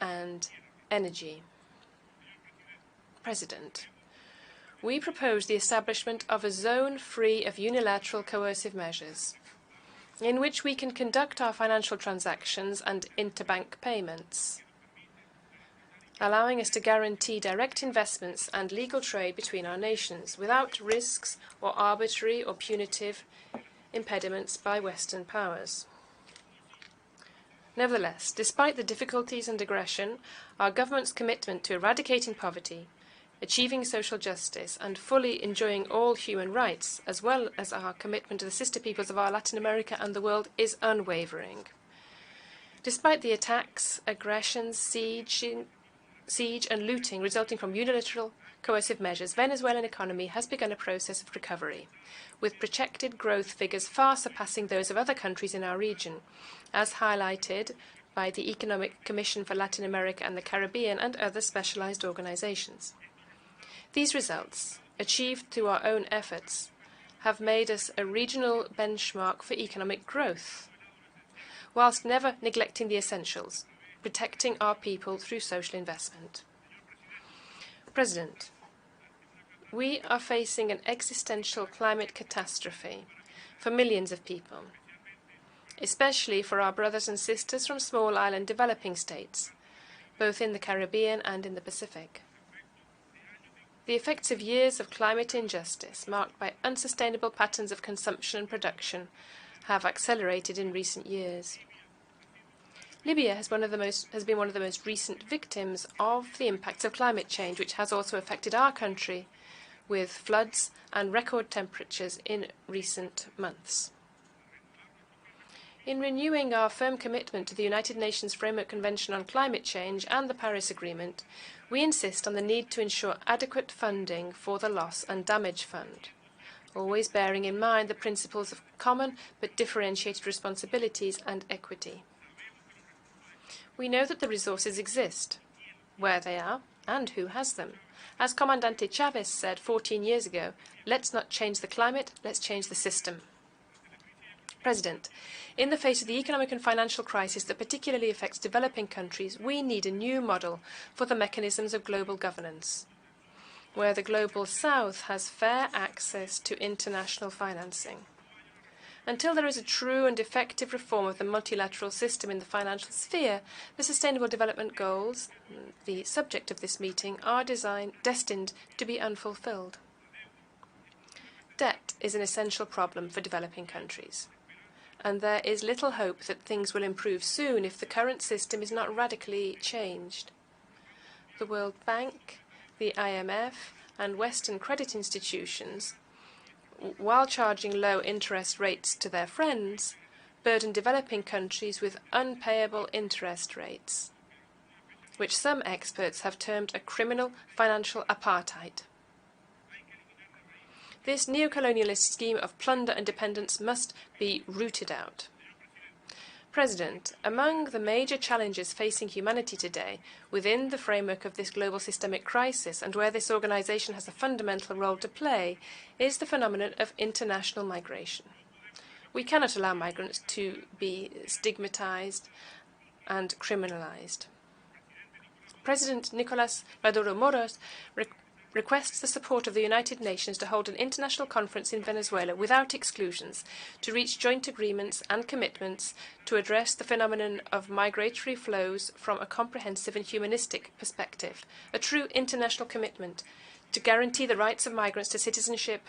and energy. President, we propose the establishment of a zone free of unilateral coercive measures, in which we can conduct our financial transactions and interbank payments, allowing us to guarantee direct investments and legal trade between our nations without risks or arbitrary or punitive impediments by Western powers. Nevertheless, despite the difficulties and aggression, our government's commitment to eradicating poverty, achieving social justice, and fully enjoying all human rights, as well as our commitment to the sister peoples of our Latin America and the world, is unwavering. Despite the attacks, aggressions, siege and looting resulting from unilateral coercive measures, Venezuelan economy has begun a process of recovery, with projected growth figures far surpassing those of other countries in our region, as highlighted by the Economic Commission for Latin America and the Caribbean and other specialized organizations. These results, achieved through our own efforts, have made us a regional benchmark for economic growth, whilst never neglecting the essentials, protecting our people through social investment. President, we are facing an existential climate catastrophe for millions of people, especially for our brothers and sisters from small island developing states, both in the Caribbean and in the Pacific. The effects of years of climate injustice, marked by unsustainable patterns of consumption and production, have accelerated in recent years. Libya has been one of the most recent victims of the impacts of climate change, which has also affected our country with floods and record temperatures in recent months. In renewing our firm commitment to the United Nations Framework Convention on Climate Change and the Paris Agreement, we insist on the need to ensure adequate funding for the Loss and Damage Fund, always bearing in mind the principles of common but differentiated responsibilities and equity. We know that the resources exist, where they are, and who has them. As Comandante Chavez said 14 years ago, let's not change the climate, let's change the system. President, in the face of the economic and financial crisis that particularly affects developing countries, we need a new model for the mechanisms of global governance, where the Global South has fair access to international financing. Until there is a true and effective reform of the multilateral system in the financial sphere, the Sustainable Development Goals, the subject of this meeting, are destined to be unfulfilled. Debt is an essential problem for developing countries, and there is little hope that things will improve soon if the current system is not radically changed. The World Bank, the IMF, and Western credit institutions, while charging low interest rates to their friends, burden developing countries with unpayable interest rates, which some experts have termed a criminal financial apartheid. This neo-colonialist scheme of plunder and dependence must be rooted out. President, among the major challenges facing humanity today, within the framework of this global systemic crisis and where this organization has a fundamental role to play, is the phenomenon of international migration. We cannot allow migrants to be stigmatized and criminalized. President Nicolás Maduro Moros requests the support of the United Nations to hold an international conference in Venezuela without exclusions to reach joint agreements and commitments to address the phenomenon of migratory flows from a comprehensive and humanistic perspective, a true international commitment to guarantee the rights of migrants to citizenship,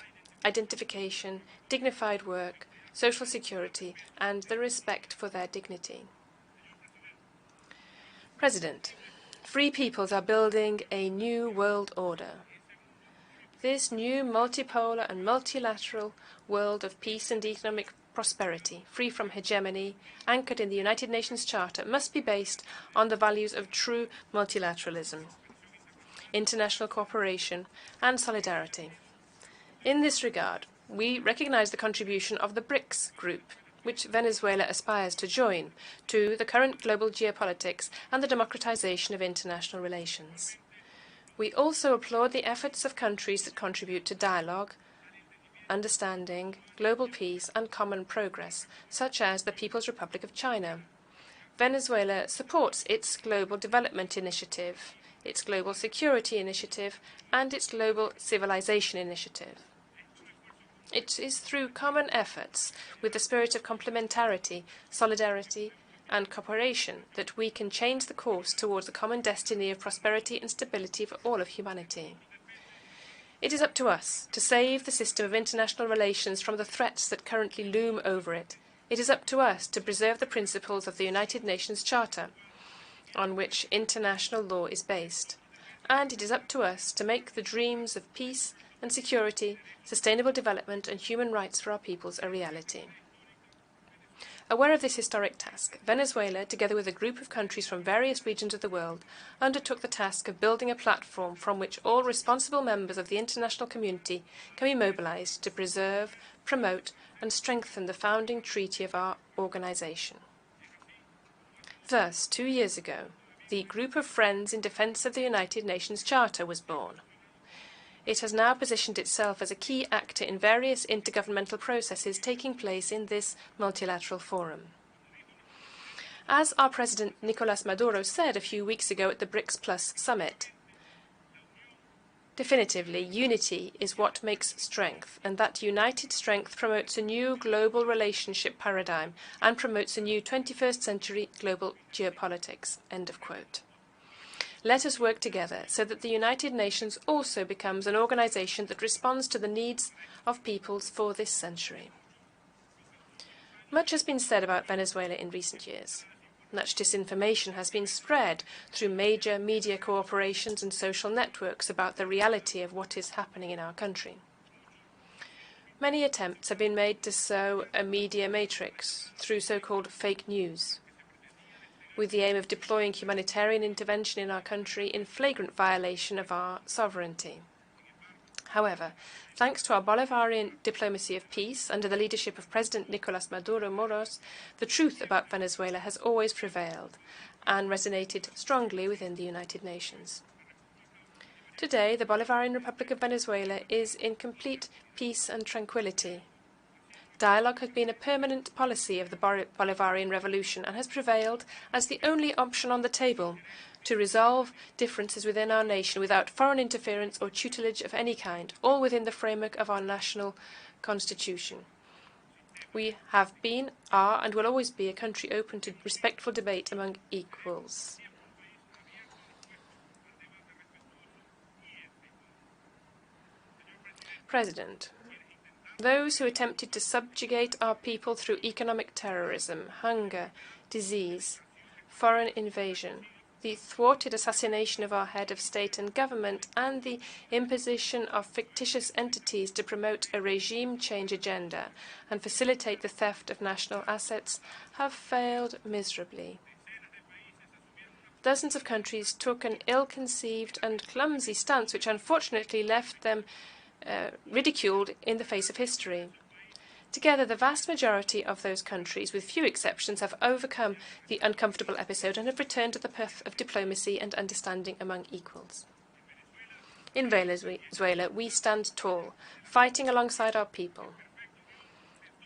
identification, dignified work, social security, and the respect for their dignity. President, free peoples are building a new world order. This new multipolar and multilateral world of peace and economic prosperity, free from hegemony, anchored in the United Nations Charter, must be based on the values of true multilateralism, international cooperation, and solidarity. In this regard, we recognize the contribution of the BRICS group, which Venezuela aspires to join, to the current global geopolitics and the democratization of international relations. We also applaud the efforts of countries that contribute to dialogue, understanding, global peace, and common progress, such as the People's Republic of China. Venezuela supports its Global Development Initiative, its Global Security Initiative, and its Global Civilization Initiative. It is through common efforts, with the spirit of complementarity, solidarity, and cooperation that we can change the course towards the common destiny of prosperity and stability for all of humanity. It is up to us to save the system of international relations from the threats that currently loom over it. It is up to us to preserve the principles of the United Nations Charter, on which international law is based. And it is up to us to make the dreams of peace and security, sustainable development and human rights for our peoples a reality. Aware of this historic task, Venezuela, together with a group of countries from various regions of the world, undertook the task of building a platform from which all responsible members of the international community can be mobilized to preserve, promote, and strengthen the founding treaty of our organization. Thus, 2 years ago, the Group of Friends in Defense of the United Nations Charter was born. It has now positioned itself as a key actor in various intergovernmental processes taking place in this multilateral forum. As our President Nicolás Maduro said a few weeks ago at the BRICS Plus summit, definitively, unity is what makes strength, and that united strength promotes a new global relationship paradigm and promotes a new 21st century global geopolitics. End of quote. Let us work together so that the United Nations also becomes an organization that responds to the needs of peoples for this century. Much has been said about Venezuela in recent years. Much disinformation has been spread through major media corporations and social networks about the reality of what is happening in our country. Many attempts have been made to sow a media matrix through so-called fake news, with the aim of deploying humanitarian intervention in our country in flagrant violation of our sovereignty. However, thanks to our Bolivarian diplomacy of peace under the leadership of President Nicolás Maduro Moros, the truth about Venezuela has always prevailed and resonated strongly within the United Nations. Today, the Bolivarian Republic of Venezuela is in complete peace and tranquility. Dialogue has been a permanent policy of the Bolivarian Revolution and has prevailed as the only option on the table to resolve differences within our nation without foreign interference or tutelage of any kind, all within the framework of our national constitution. We have been, are, and will always be a country open to respectful debate among equals. President, those who attempted to subjugate our people through economic terrorism, hunger, disease, foreign invasion, the thwarted assassination of our head of state and government, and the imposition of fictitious entities to promote a regime change agenda and facilitate the theft of national assets, have failed miserably. Dozens of countries took an ill-conceived and clumsy stance which unfortunately left them ridiculed in the face of history. Together, the vast majority of those countries, with few exceptions, have overcome the uncomfortable episode and have returned to the path of diplomacy and understanding among equals. In Venezuela, we stand tall, fighting alongside our people,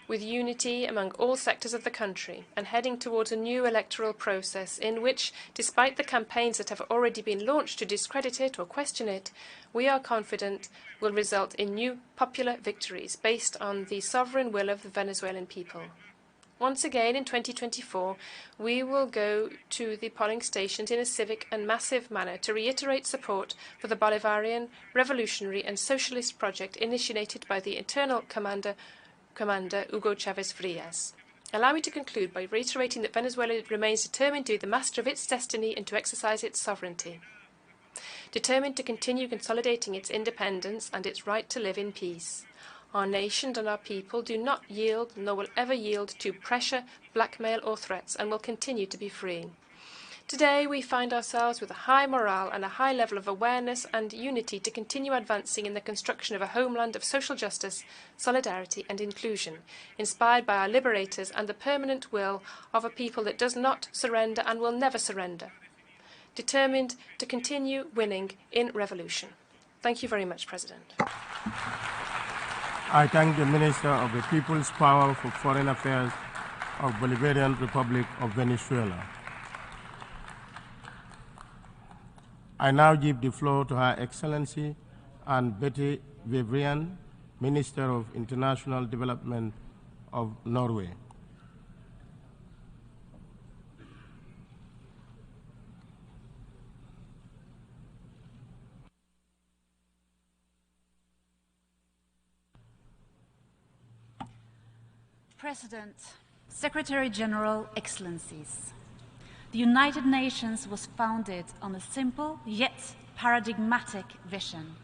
with unity among all sectors of the country and heading towards a new electoral process in which, despite the campaigns that have already been launched to discredit it or question it, we are confident will result in new popular victories based on the sovereign will of the Venezuelan people. Once again, in 2024, we will go to the polling stations in a civic and massive manner to reiterate support for the Bolivarian, revolutionary and socialist project initiated by the internal Commander Hugo Chavez Frias. Allow me to conclude by reiterating that Venezuela remains determined to be the master of its destiny and to exercise its sovereignty. Determined to continue consolidating its independence and its right to live in peace. Our nation and our people do not yield, nor will ever yield, to pressure, blackmail or threats, and will continue to be free. Today, we find ourselves with a high morale and a high level of awareness and unity to continue advancing in the construction of a homeland of social justice, solidarity and inclusion, inspired by our liberators and the permanent will of a people that does not surrender and will never surrender, determined to continue winning in revolution. Thank you very much, President. I thank the Minister of the People's Power for Foreign Affairs of Bolivarian Republic of Venezuela. I now give the floor to Her Excellency Anne Betty Vivrian, Minister of International Development of Norway. President, Secretary General, Excellencies, the United Nations was founded on a simple yet paradigmatic vision,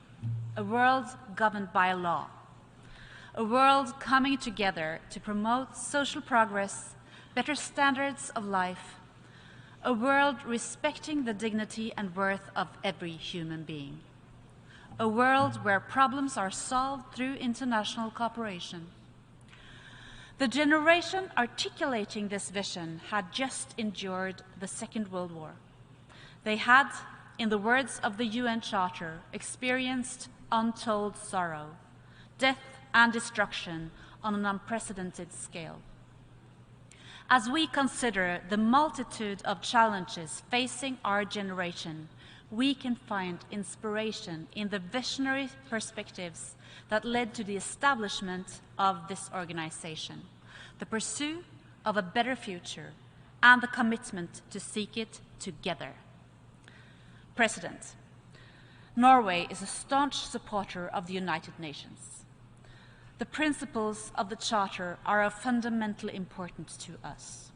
a world governed by law, a world coming together to promote social progress, better standards of life, a world respecting the dignity and worth of every human being, a world where problems are solved through international cooperation. The generation articulating this vision had just endured the Second World War. They had, in the words of the UN Charter, experienced untold sorrow, death and destruction on an unprecedented scale. As we consider the multitude of challenges facing our generation, we can find inspiration in the visionary perspectives that led to the establishment of this organization, the pursuit of a better future, and the commitment to seek it together. President, Norway is a staunch supporter of the United Nations. The principles of the Charter are of fundamental importance to us.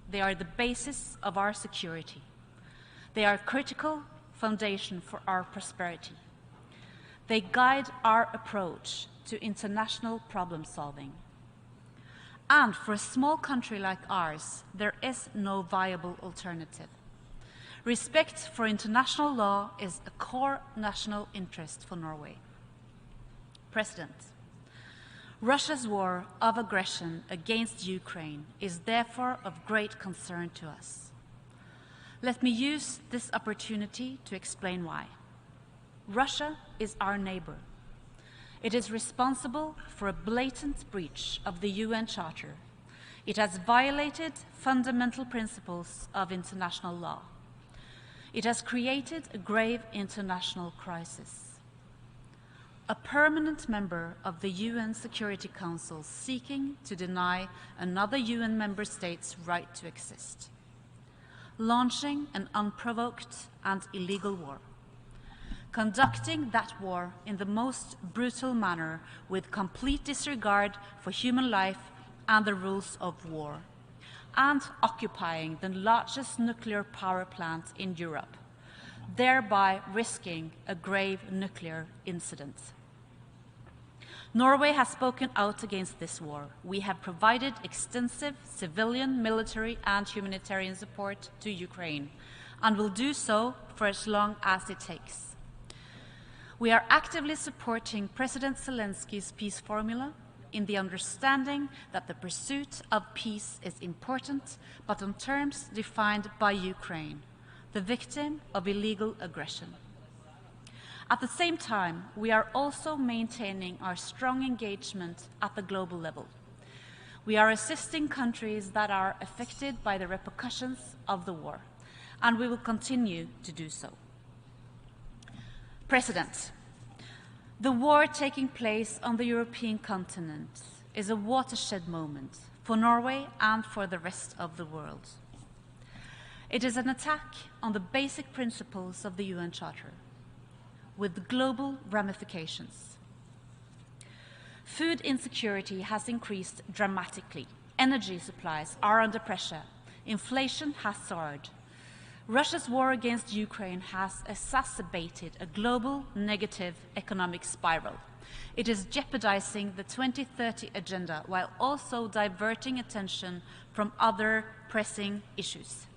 They are the basis of our security. They are a critical foundation for our prosperity. They guide our approach to international problem solving. And for a small country like ours, there is no viable alternative. Respect for international law is a core national interest for Norway. President, Russia's war of aggression against Ukraine is therefore of great concern to us. Let me use this opportunity to explain why. Russia is our neighbor. It is responsible for a blatant breach of the UN Charter. It has violated fundamental principles of international law. It has created a grave international crisis. A permanent member of the UN Security Council seeking to deny another UN member state's right to exist. Launching an unprovoked and illegal war. Conducting that war in the most brutal manner with complete disregard for human life and the rules of war. And occupying the largest nuclear power plant in Europe, thereby risking a grave nuclear incident. Norway has spoken out against this war. We have provided extensive civilian, military, and humanitarian support to Ukraine, and will do so for as long as it takes. We are actively supporting President Zelensky's peace formula in the understanding that the pursuit of peace is important, but on terms defined by Ukraine, the victim of illegal aggression. At the same time, we are also maintaining our strong engagement at the global level. We are assisting countries that are affected by the repercussions of the war, and we will continue to do so. President, the war taking place on the European continent is a watershed moment for Norway and for the rest of the world. It is an attack on the basic principles of the UN Charter, with global ramifications. Food insecurity has increased dramatically. Energy supplies are under pressure. Inflation has soared. Russia's war against Ukraine has exacerbated a global negative economic spiral. It is jeopardizing the 2030 agenda while also diverting attention from other pressing issues.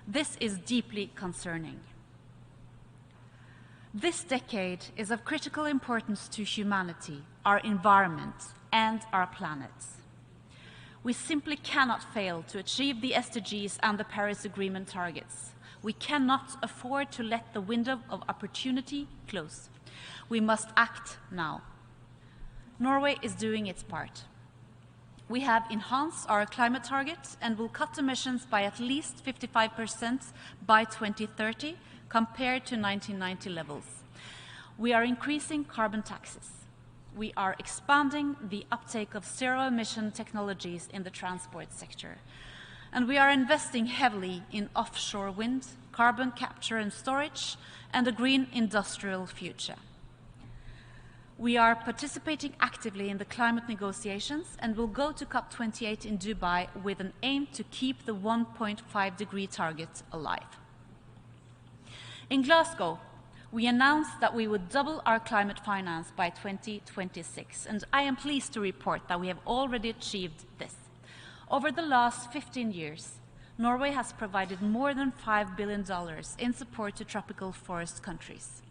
This is deeply concerning. This decade is of critical importance to humanity, our environment, and our planet. We simply cannot fail to achieve the SDGs and the Paris Agreement targets. We cannot afford to let the window of opportunity close. We must act now. Norway is doing its part. We have enhanced our climate target and will cut emissions by at least 55% by 2030 compared to 1990 levels. We are increasing carbon taxes. We are expanding the uptake of zero-emission technologies in the transport sector. And we are investing heavily in offshore wind, carbon capture and storage, and a green industrial future. We are participating actively in the climate negotiations and will go to COP28 in Dubai with an aim to keep the 1.5-degree target alive. In Glasgow, we announced that we would double our climate finance by 2026, and I am pleased to report that we have already achieved this. Over the last 15 years, Norway has provided more than $5 billion in support to tropical forest countries.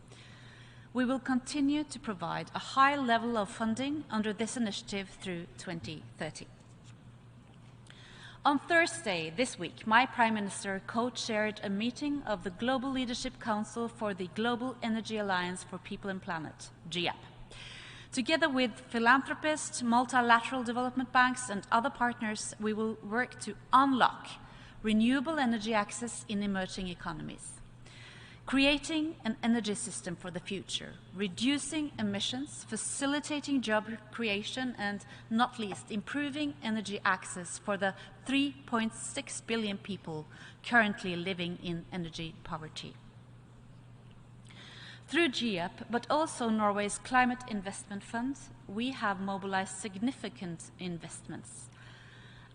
We will continue to provide a high level of funding under this initiative through 2030. On Thursday this week, my Prime Minister co-chaired a meeting of the Global Leadership Council for the Global Energy Alliance for People and Planet, GEAP. Together with philanthropists, multilateral development banks, and other partners, we will work to unlock renewable energy access in emerging economies, creating an energy system for the future, reducing emissions, facilitating job creation, and not least, improving energy access for the 3.6 billion people currently living in energy poverty. Through GEAP, but also Norway's Climate Investment Fund, we have mobilized significant investments.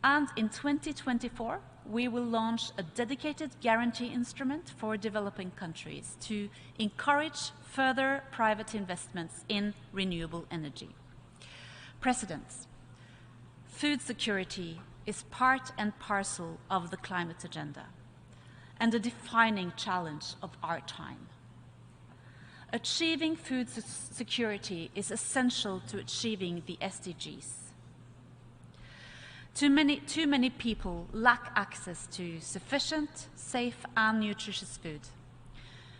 And in 2024, we will launch a dedicated guarantee instrument for developing countries to encourage further private investments in renewable energy. President, food security is part and parcel of the climate agenda and a defining challenge of our time. Achieving food security is essential to achieving the SDGs. Too many people lack access to sufficient, safe, and nutritious food.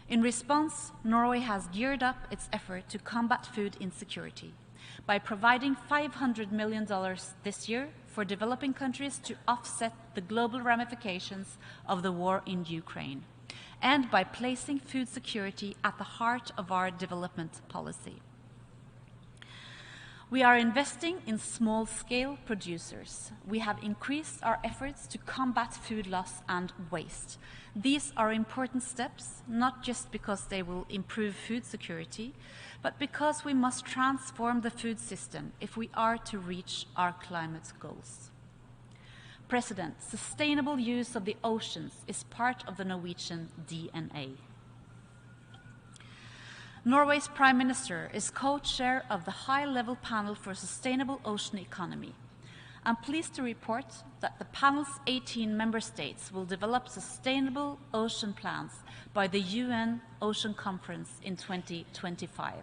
In response, Norway has geared up its effort to combat food insecurity by providing $500 million this year for developing countries to offset the global ramifications of the war in Ukraine, and by placing food security at the heart of our development policy. We are investing in small-scale producers. We have increased our efforts to combat food loss and waste. These are important steps, not just because they will improve food security, but because we must transform the food system if we are to reach our climate goals. President, sustainable use of the oceans is part of the Norwegian DNA. Norway's Prime Minister is co-chair of the high-level panel for sustainable ocean economy. I'm pleased to report that the panel's 18 member states will develop sustainable ocean plans by the UN Ocean Conference in 2025.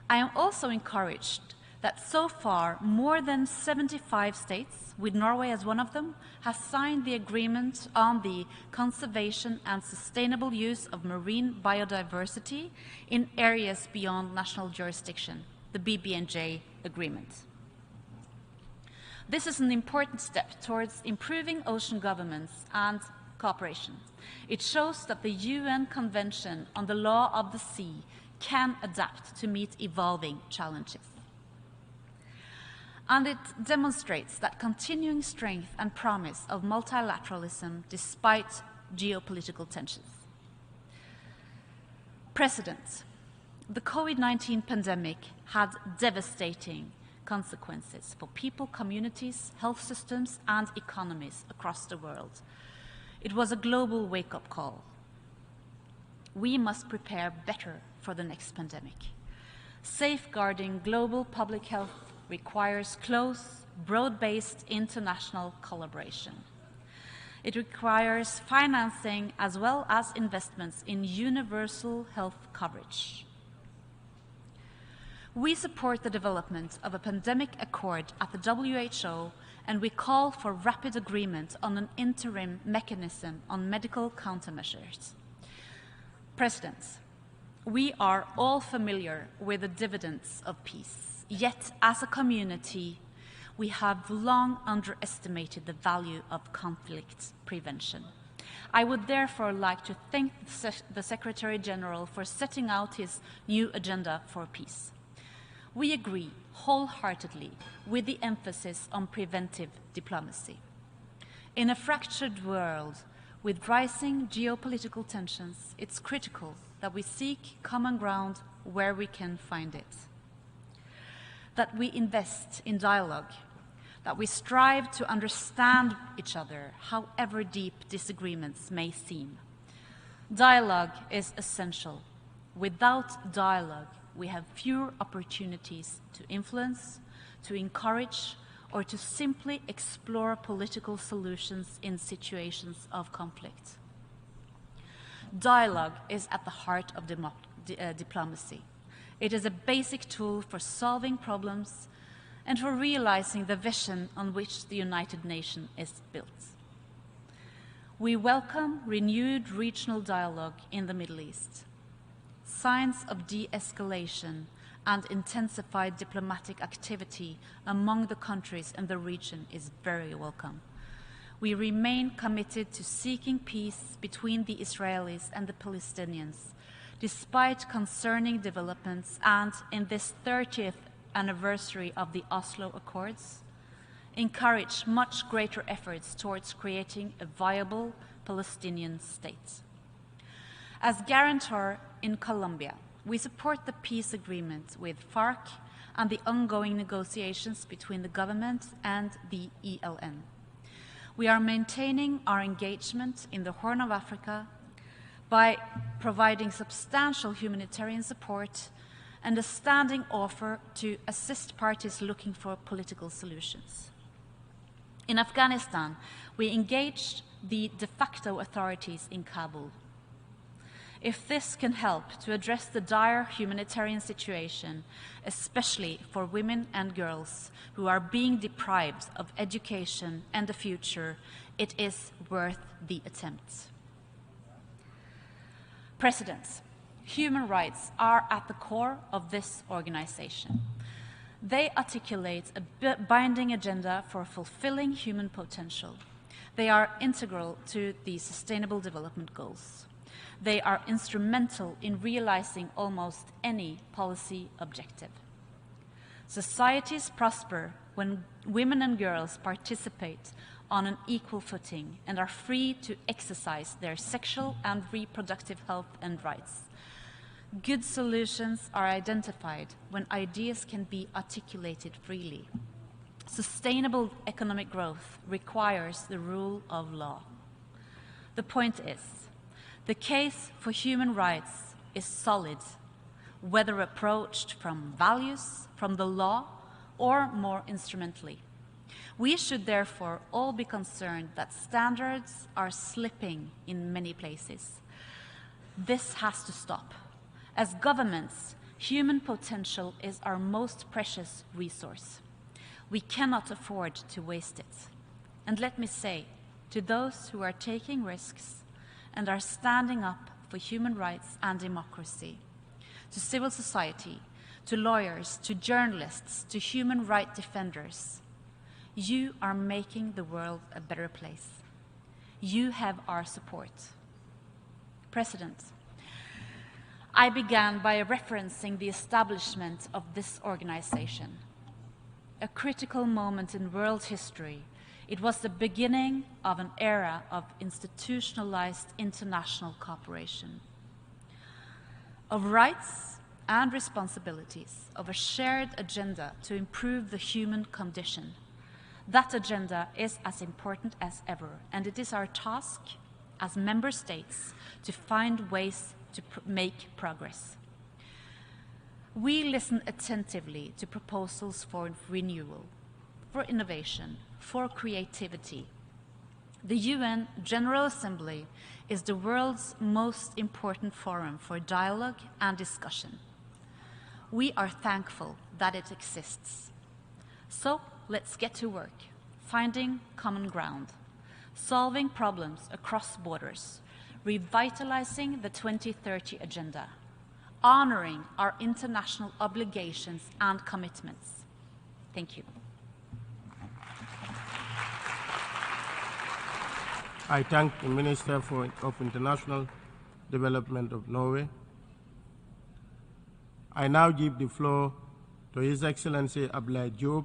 I am also encouraged that so far more than 75 states, with Norway as one of them, have signed the agreement on the conservation and sustainable use of marine biodiversity in areas beyond national jurisdiction, the BBNJ agreement. This is an important step towards improving ocean governance and cooperation. It shows that the UN Convention on the Law of the Sea can adapt to meet evolving challenges. And it demonstrates that continuing strength and promise of multilateralism despite geopolitical tensions. President, the COVID-19 pandemic had devastating consequences for people, communities, health systems, and economies across the world. It was a global wake-up call. We must prepare better for the next pandemic. Safeguarding global public health requires close, broad-based international collaboration. It requires financing as well as investments in universal health coverage. We support the development of a pandemic accord at the WHO, and we call for rapid agreement on an interim mechanism on medical countermeasures. President, we are all familiar with the dividends of peace. Yet, as a community, we have long underestimated the value of conflict prevention. I would therefore like to thank the Secretary General for setting out his new agenda for peace. We agree wholeheartedly with the emphasis on preventive diplomacy. In a fractured world, With rising geopolitical tensions, it's critical that we seek common ground where we can find it. That we invest in dialogue, that we strive to understand each other, however deep disagreements may seem. Dialogue is essential. Without dialogue, we have fewer opportunities to influence, to encourage, or to simply explore political solutions in situations of conflict. Dialogue is at the heart of diplomacy. It is a basic tool for solving problems and for realizing the vision on which the United Nations is built. We welcome renewed regional dialogue in the Middle East. Signs of de-escalation and intensified diplomatic activity among the countries in the region is very welcome. We remain committed to seeking peace between the Israelis and the Palestinians, despite concerning developments, and in this 30th anniversary of the Oslo Accords, encourage much greater efforts towards creating a viable Palestinian state. As guarantor in Colombia, we support the peace agreement with FARC and the ongoing negotiations between the government and the ELN. We are maintaining our engagement in the Horn of Africa by providing substantial humanitarian support and a standing offer to assist parties looking for political solutions. In Afghanistan, we engaged the de facto authorities in Kabul. If this can help to address the dire humanitarian situation, especially for women and girls who are being deprived of education and a future, it is worth the attempt. President, human rights are at the core of this organization. They articulate a binding agenda for fulfilling human potential. They are integral to the Sustainable Development Goals. They are instrumental in realizing almost any policy objective. Societies prosper when women and girls participate on an equal footing and are free to exercise their sexual and reproductive health and rights. Good solutions are identified when ideas can be articulated freely. Sustainable economic growth requires the rule of law. The point is, the case for human rights is solid, whether approached from values, from the law, or more instrumentally. We should therefore all be concerned that standards are slipping in many places. This has to stop. As governments, human potential is our most precious resource. We cannot afford to waste it. And let me say, to those who are taking risks and are standing up for human rights and democracy, to civil society, to lawyers, to journalists, to human rights defenders, you are making the world a better place. You have our support. President, I began by referencing the establishment of this organization. A critical moment in world history. It was the beginning of an era of institutionalized international cooperation, of rights and responsibilities, of a shared agenda to improve the human condition. That agenda is as important as ever, and it is our task as member states to find ways to make progress. We listen attentively to proposals for renewal, for innovation, for creativity. The UN General Assembly is the world's most important forum for dialogue and discussion. We are thankful that it exists. So let's get to work, finding common ground, solving problems across borders, revitalizing the 2030 Agenda, honoring our international obligations and commitments. Thank you. I thank the Minister of International Development of Norway. I now give the floor to His Excellency Abdoulaye Diop,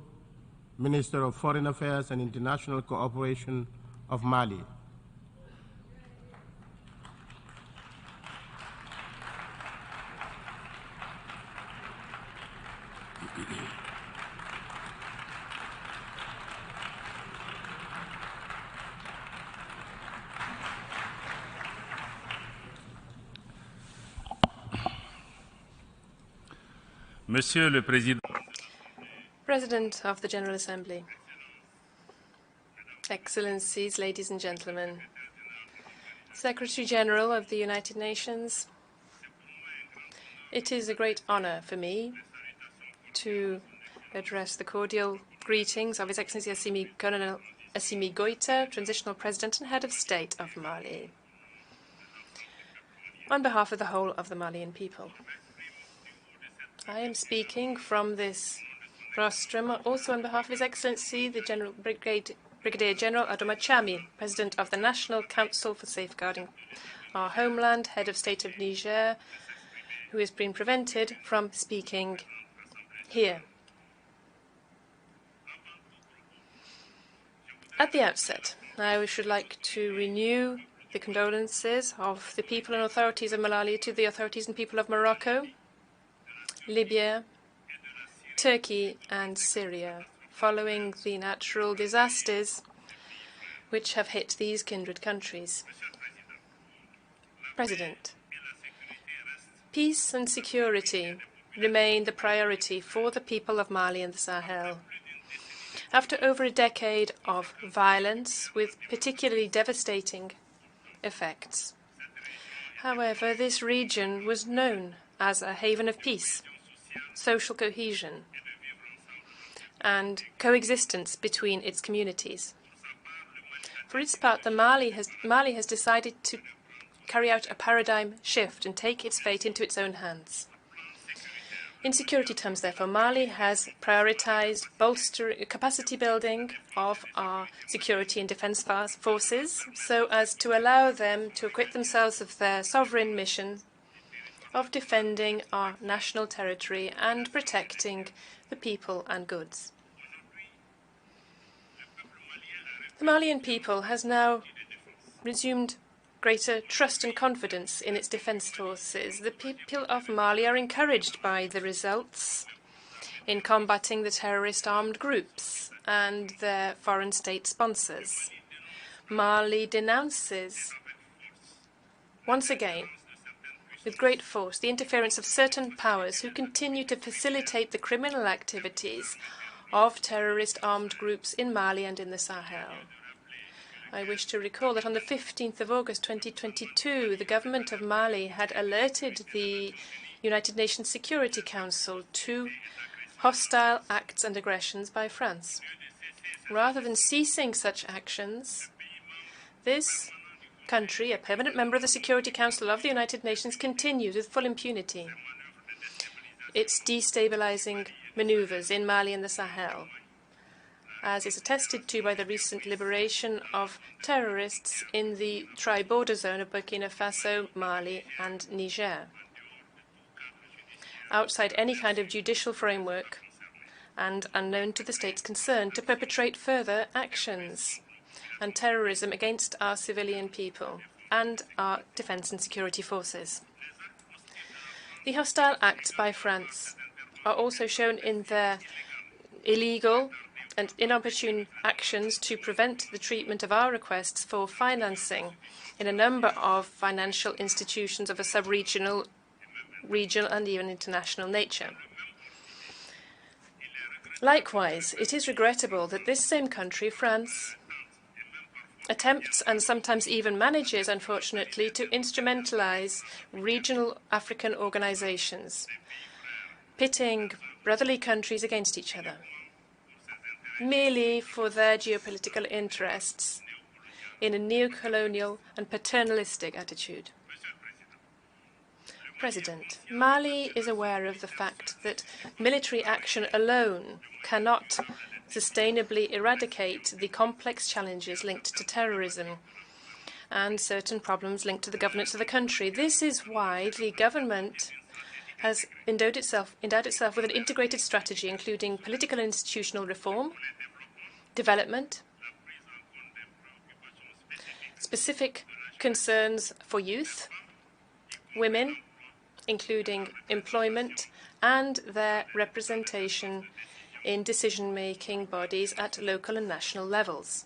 Minister of Foreign Affairs and International Cooperation of Mali. Monsieur le Président, President of the General Assembly, Excellencies, ladies and gentlemen, Secretary General of the United Nations, it is a great honor for me to address the cordial greetings of His Excellency Colonel Assimi Goïta, Transitional President and Head of State of Mali, on behalf of the whole of the Malian people. I am speaking from this rostrum also on behalf of His Excellency the Brigadier General Adoma Chami, President of the National Council for Safeguarding Our Homeland, Head of State of Niger, who has been prevented from speaking here. At the outset, I should like to renew the condolences of the people and authorities of Malawi to the authorities and people of Morocco, Libya, Turkey and Syria, following the natural disasters which have hit these kindred countries. President, peace and security remain the priority for the people of Mali and the Sahel. After over a decade of violence with particularly devastating effects. However, this region was known as a haven of peace, social cohesion, and coexistence between its communities. For its part, Mali has decided to carry out a paradigm shift and take its fate into its own hands. In security terms, therefore, Mali has prioritized capacity building of our security and defense forces so as to allow them to acquit themselves of their sovereign mission of defending our national territory and protecting the people and goods. The Malian people has now resumed greater trust and confidence in its defense forces. The people of Mali are encouraged by the results in combating the terrorist armed groups and their foreign state sponsors. Mali denounces, once again, with great force, the interference of certain powers who continue to facilitate the criminal activities of terrorist armed groups in Mali and in the Sahel. I wish to recall that on the 15th of August 2022, the government of Mali had alerted the United Nations Security Council to hostile acts and aggressions by France. Rather than ceasing such actions, this country, a permanent member of the Security Council of the United Nations, continues with full impunity its destabilizing maneuvers in Mali and the Sahel, as is attested to by the recent liberation of terrorists in the tri-border zone of Burkina Faso, Mali and Niger, outside any kind of judicial framework and unknown to the states concerned, to perpetrate further actions and terrorism against our civilian people and our defense and security forces. The hostile acts by France are also shown in their illegal and inopportune actions to prevent the treatment of our requests for financing in a number of financial institutions of a sub-regional, regional and even international nature. Likewise, it is regrettable that this same country, France, attempts and sometimes even manages, unfortunately, to instrumentalize regional African organizations, pitting brotherly countries against each other, merely for their geopolitical interests in a neo-colonial and paternalistic attitude. President, Mali is aware of the fact that military action alone cannot sustainably eradicate the complex challenges linked to terrorism and certain problems linked to the governance of the country. This is why the government has endowed itself with an integrated strategy, including political and institutional reform, development, specific concerns for youth, women, including employment and their representation in decision-making bodies at local and national levels.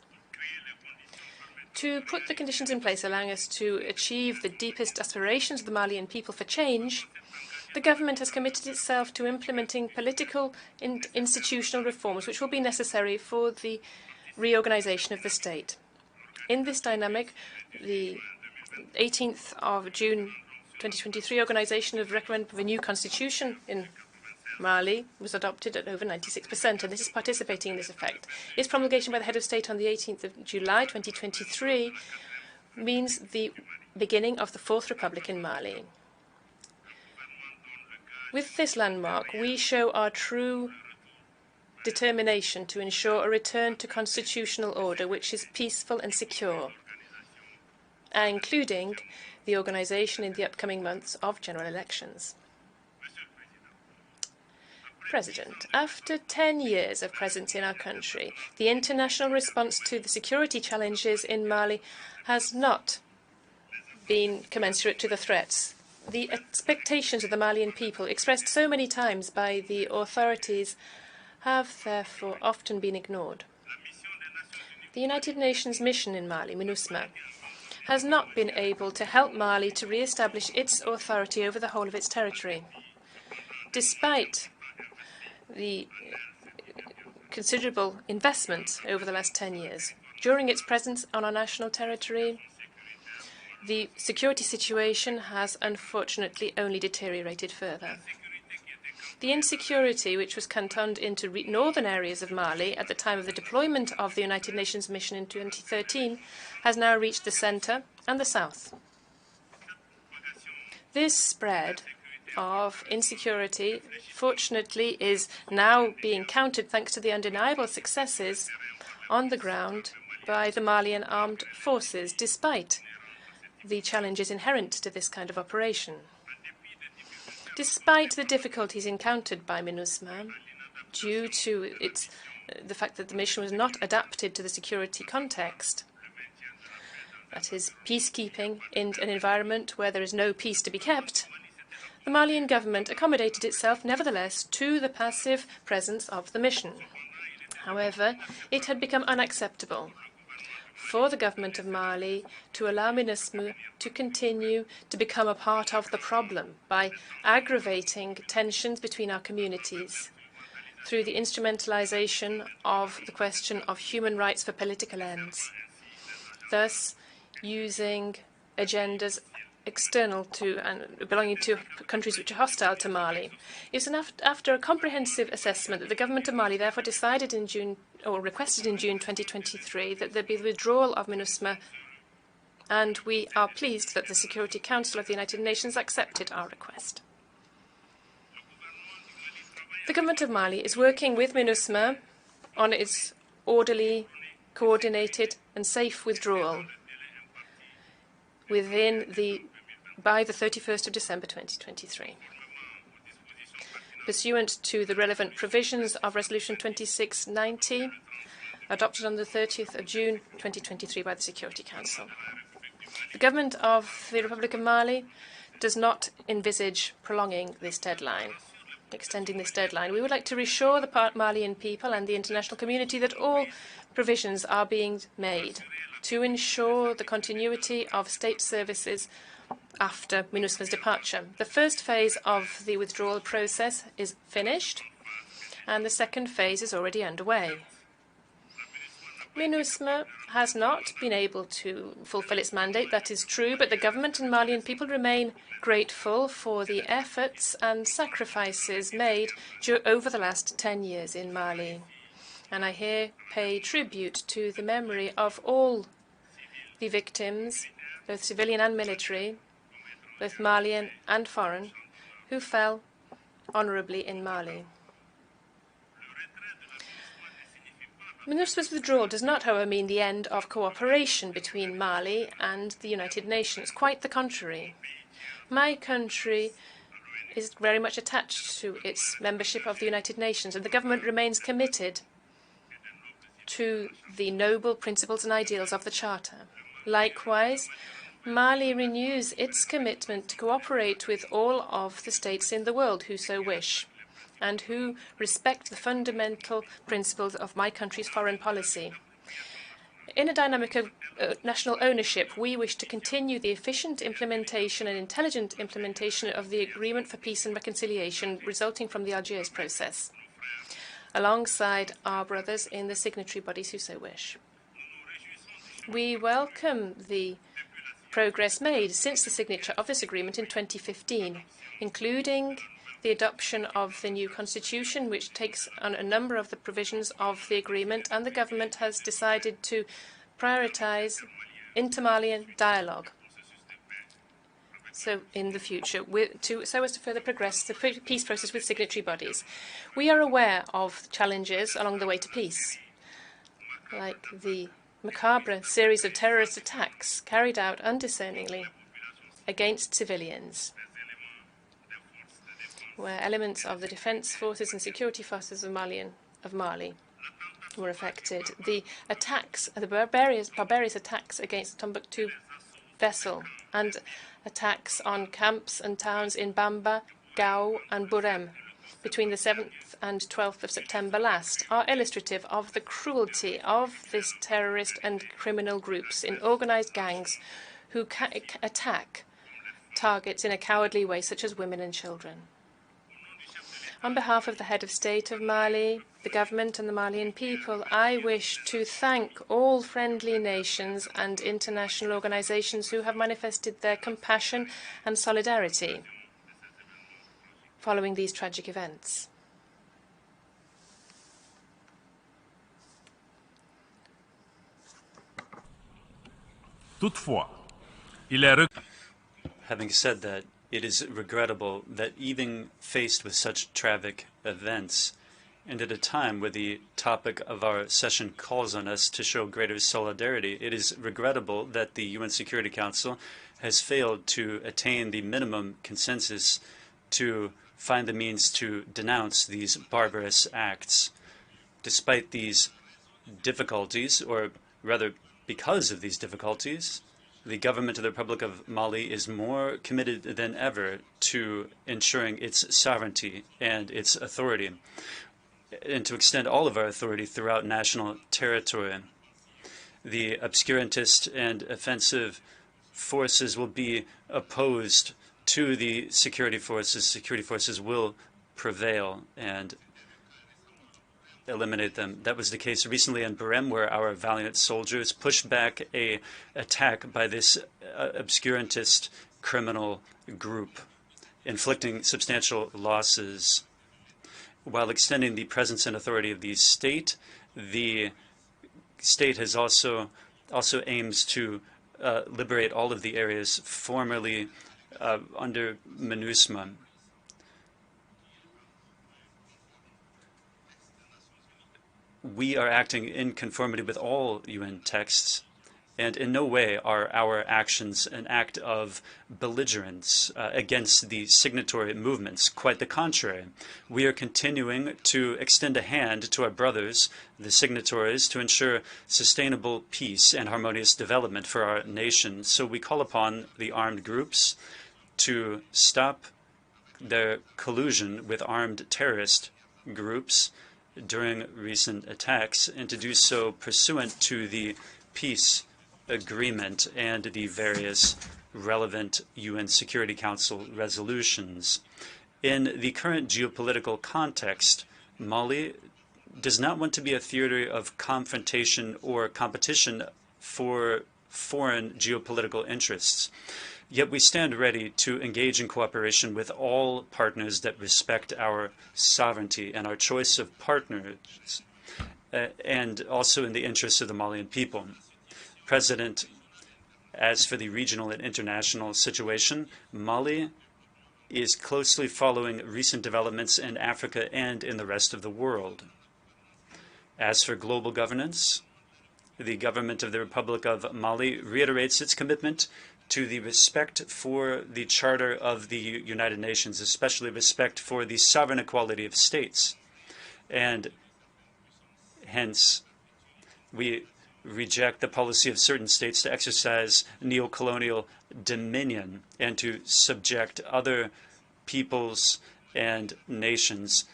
To put the conditions in place allowing us to achieve the deepest aspirations of the Malian people for change, the government has committed itself to implementing political and institutional reforms which will be necessary for the reorganization of the state. In this dynamic, the 18th of June 2023 organization of referendum of a new constitution in Mali was adopted at over 96%, and this is participating in this effect. Its promulgation by the head of state on the 18th of July 2023 means the beginning of the Fourth Republic in Mali. With this landmark, we show our true determination to ensure a return to constitutional order which is peaceful and secure, including the organization in the upcoming months of general elections. President, after 10 years of presence in our country, the international response to the security challenges in Mali has not been commensurate to the threats. The expectations of the Malian people, expressed so many times by the authorities, have therefore often been ignored. The United Nations mission in Mali, MINUSMA, has not been able to help Mali to re-establish its authority over the whole of its territory. Despite the considerable investment over the last 10 years. During its presence on our national territory, the security situation has unfortunately only deteriorated further. The insecurity which was cantoned into northern areas of Mali at the time of the deployment of the United Nations mission in 2013 has now reached the centre and the south. This spread of insecurity, fortunately, is now being countered thanks to the undeniable successes on the ground by the Malian armed forces, despite the challenges inherent to this kind of operation. Despite the difficulties encountered by MINUSMA, due to the fact that the mission was not adapted to the security context, that is, peacekeeping in an environment where there is no peace to be kept, the Malian government accommodated itself, nevertheless, to the passive presence of the mission. However, it had become unacceptable for the government of Mali to allow MINUSMA to continue to become a part of the problem by aggravating tensions between our communities through the instrumentalization of the question of human rights for political ends, thus using agendas external to and belonging to countries which are hostile to Mali. It was after a comprehensive assessment that the government of Mali therefore decided in June, or requested in June 2023, that there be the withdrawal of MINUSMA, and we are pleased that the Security Council of the United Nations accepted our request. The government of Mali is working with MINUSMA on its orderly, coordinated and safe withdrawal by the 31st of December 2023. Pursuant to the relevant provisions of Resolution 2690, adopted on the 30th of June 2023 by the Security Council. The government of the Republic of Mali does not envisage prolonging this deadline, extending this deadline. We would like to reassure the Malian people and the international community that all provisions are being made to ensure the continuity of state services after MINUSMA's departure. The first phase of the withdrawal process is finished, and the second phase is already underway. MINUSMA has not been able to fulfill its mandate, that is true, but the government and Malian people remain grateful for the efforts and sacrifices made over the last 10 years in Mali. And I here pay tribute to the memory of all the victims, both civilian and military, both Malian and foreign, who fell honorably in Mali. MINUSMA's withdrawal does not, however, mean the end of cooperation between Mali and the United Nations. Quite the contrary. My country is very much attached to its membership of the United Nations, and the government remains committed to the noble principles and ideals of the Charter. Likewise, Mali renews its commitment to cooperate with all of the states in the world who so wish and who respect the fundamental principles of my country's foreign policy. In a dynamic of national ownership, we wish to continue the efficient implementation and intelligent implementation of the Agreement for Peace and Reconciliation resulting from the Algiers process, alongside our brothers in the signatory bodies who so wish. We welcome the progress made since the signature of this agreement in 2015, including the adoption of the new constitution, which takes on a number of the provisions of the agreement, and the government has decided to prioritize inter-Malian dialogue. So in the future, so as to further progress the peace process with signatory bodies. We are aware of challenges along the way to peace, like the macabre series of terrorist attacks carried out undiscerningly against civilians, where elements of the defense forces and security forces of Mali were affected. The attacks, the barbarous attacks against the Timbuktu vessel and attacks on camps and towns in Bamba, Gao and Burem between the 7th and 12th of September last are illustrative of the cruelty of this terrorist and criminal groups in organized gangs who attack targets in a cowardly way, such as women and children. On behalf of the head of state of Mali, the government and the Malian people, I wish to thank all friendly nations and international organizations who have manifested their compassion and solidarity following these tragic events. Toutefois, il est Having said that, it is regrettable that even faced with such tragic events, and at a time where the topic of our session calls on us to show greater solidarity, it is regrettable that the UN Security Council has failed to attain the minimum consensus to find the means to denounce these barbarous acts. Despite these difficulties, or rather because of these difficulties, the government of the Republic of Mali is more committed than ever to ensuring its sovereignty and its authority, and to extend all of our authority throughout national territory. The obscurantist and offensive forces will be opposed to the security forces. Security forces will prevail and eliminate them. That was the case recently in Burem, where our valiant soldiers pushed back an attack by this obscurantist criminal group, inflicting substantial losses. While extending the presence and authority of the state has also aims to liberate all of the areas formerly under MINUSMA. We are acting in conformity with all UN texts, and in no way are our actions an act of belligerence against the signatory movements. Quite the contrary. We are continuing to extend a hand to our brothers, the signatories, to ensure sustainable peace and harmonious development for our nation. So we call upon the armed groups to stop their collusion with armed terrorist groups during recent attacks, and to do so pursuant to the peace agreement and the various relevant UN Security Council resolutions. In the current geopolitical context, Mali does not want to be a theater of confrontation or competition for foreign geopolitical interests. Yet we stand ready to engage in cooperation with all partners that respect our sovereignty and our choice of partners, and also in the interests of the Malian people. President, as for the regional and international situation, Mali is closely following recent developments in Africa and in the rest of the world. As for global governance, the government of the Republic of Mali reiterates its commitment to the respect for the Charter of the United Nations, especially respect for the sovereign equality of states. And hence, we reject the policy of certain states to exercise neo-colonial dominion and to subject other peoples and nations.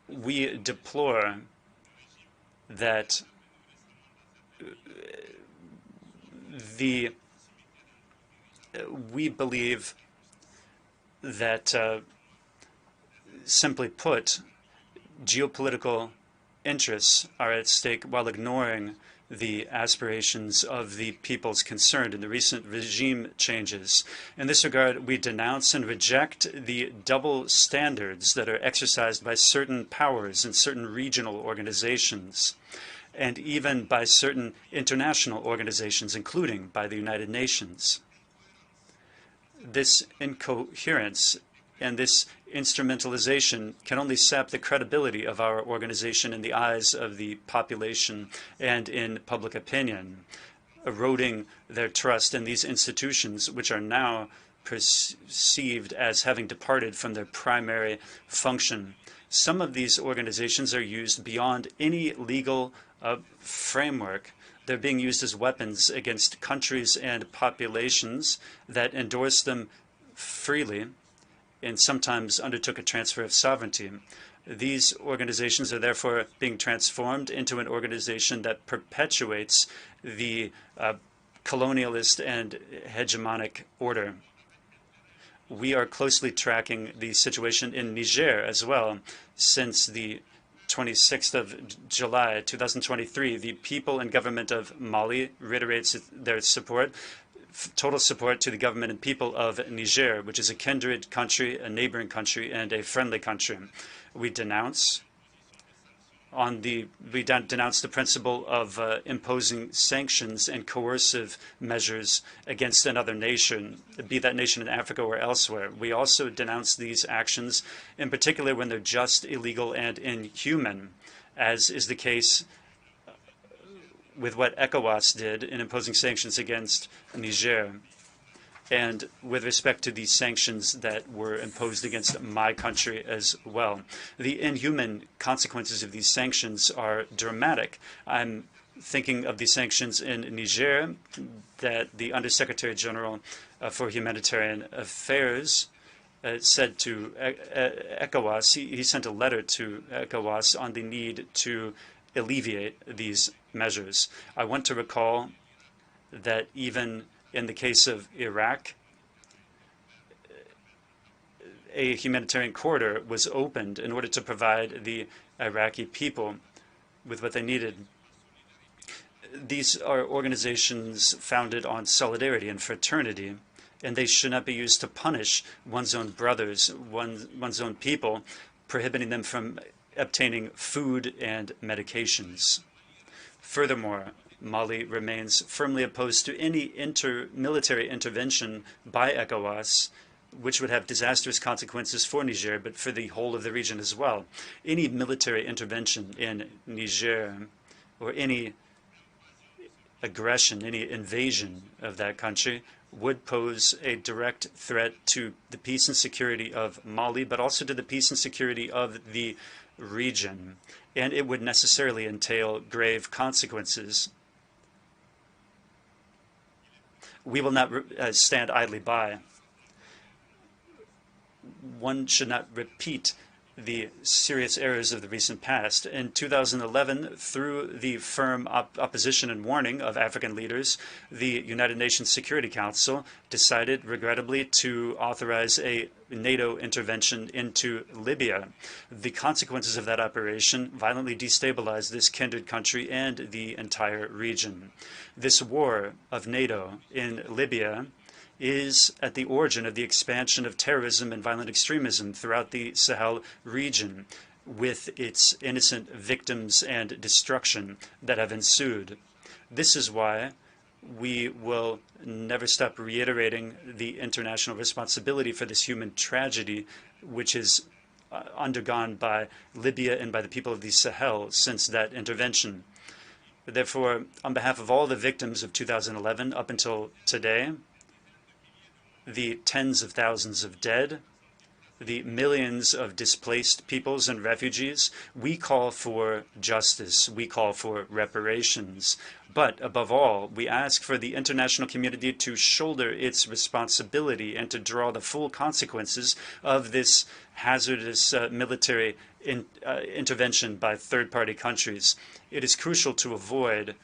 We deplore that we believe that, simply put, geopolitical interests are at stake while ignoring the aspirations of the peoples concerned in the recent regime changes. In this regard, we denounce and reject the double standards that are exercised by certain powers and certain regional organizations, and even by certain international organizations, including by the United Nations. This incoherence and this instrumentalization can only sap the credibility of our organization in the eyes of the population and in public opinion, eroding their trust in these institutions, which are now perceived as having departed from their primary function. Some of these organizations are used beyond any legal framework. They're being used as weapons against countries and populations that endorse them freely and sometimes undertook a transfer of sovereignty. These organizations are therefore being transformed into an organization that perpetuates the colonialist and hegemonic order. We are closely tracking the situation in Niger as well. Since the 26th of July 2023, the people and government of Mali reiterates their support, total support to the government and people of Niger, which is a kindred country, a neighboring country, and a friendly country. We denounce the principle of imposing sanctions and coercive measures against another nation, be that nation in Africa or elsewhere. We also denounce these actions, in particular when they're just, illegal, and inhuman, as is the case with what ECOWAS did in imposing sanctions against Niger, and with respect to the sanctions that were imposed against my country as well. The inhuman consequences of these sanctions are dramatic. I'm thinking of the sanctions in Niger that the Undersecretary General for Humanitarian Affairs said to ECOWAS. He sent a letter to ECOWAS on the need to alleviate these measures. I want to recall that even in the case of Iraq, a humanitarian corridor was opened in order to provide the Iraqi people with what they needed. These are organizations founded on solidarity and fraternity, and they should not be used to punish one's own brothers, one's own people, prohibiting them from obtaining food and medications. Furthermore, Mali remains firmly opposed to any military intervention by ECOWAS, which would have disastrous consequences for Niger, but for the whole of the region as well. Any military intervention in Niger or any aggression, any invasion of that country would pose a direct threat to the peace and security of Mali, but also to the peace and security of the region, and it would necessarily entail grave consequences. We will not stand idly by. One should not repeat the serious errors of the recent past. In 2011, through the firm opposition and warning of African leaders, the United Nations Security Council decided, regrettably, to authorize a NATO intervention into Libya. The consequences of that operation violently destabilized this kindred country and the entire region. This war of NATO in Libya is at the origin of the expansion of terrorism and violent extremism throughout the Sahel region, with its innocent victims and destruction that have ensued. This is why we will never stop reiterating the international responsibility for this human tragedy, which is undergone by Libya and by the people of the Sahel since that intervention. Therefore, on behalf of all the victims of 2011 up until today, the tens of thousands of dead, the millions of displaced peoples and refugees, we call for justice. We call for reparations. But above all, we ask for the international community to shoulder its responsibility and to draw the full consequences of this hazardous military intervention by third-party countries. It is crucial to avoid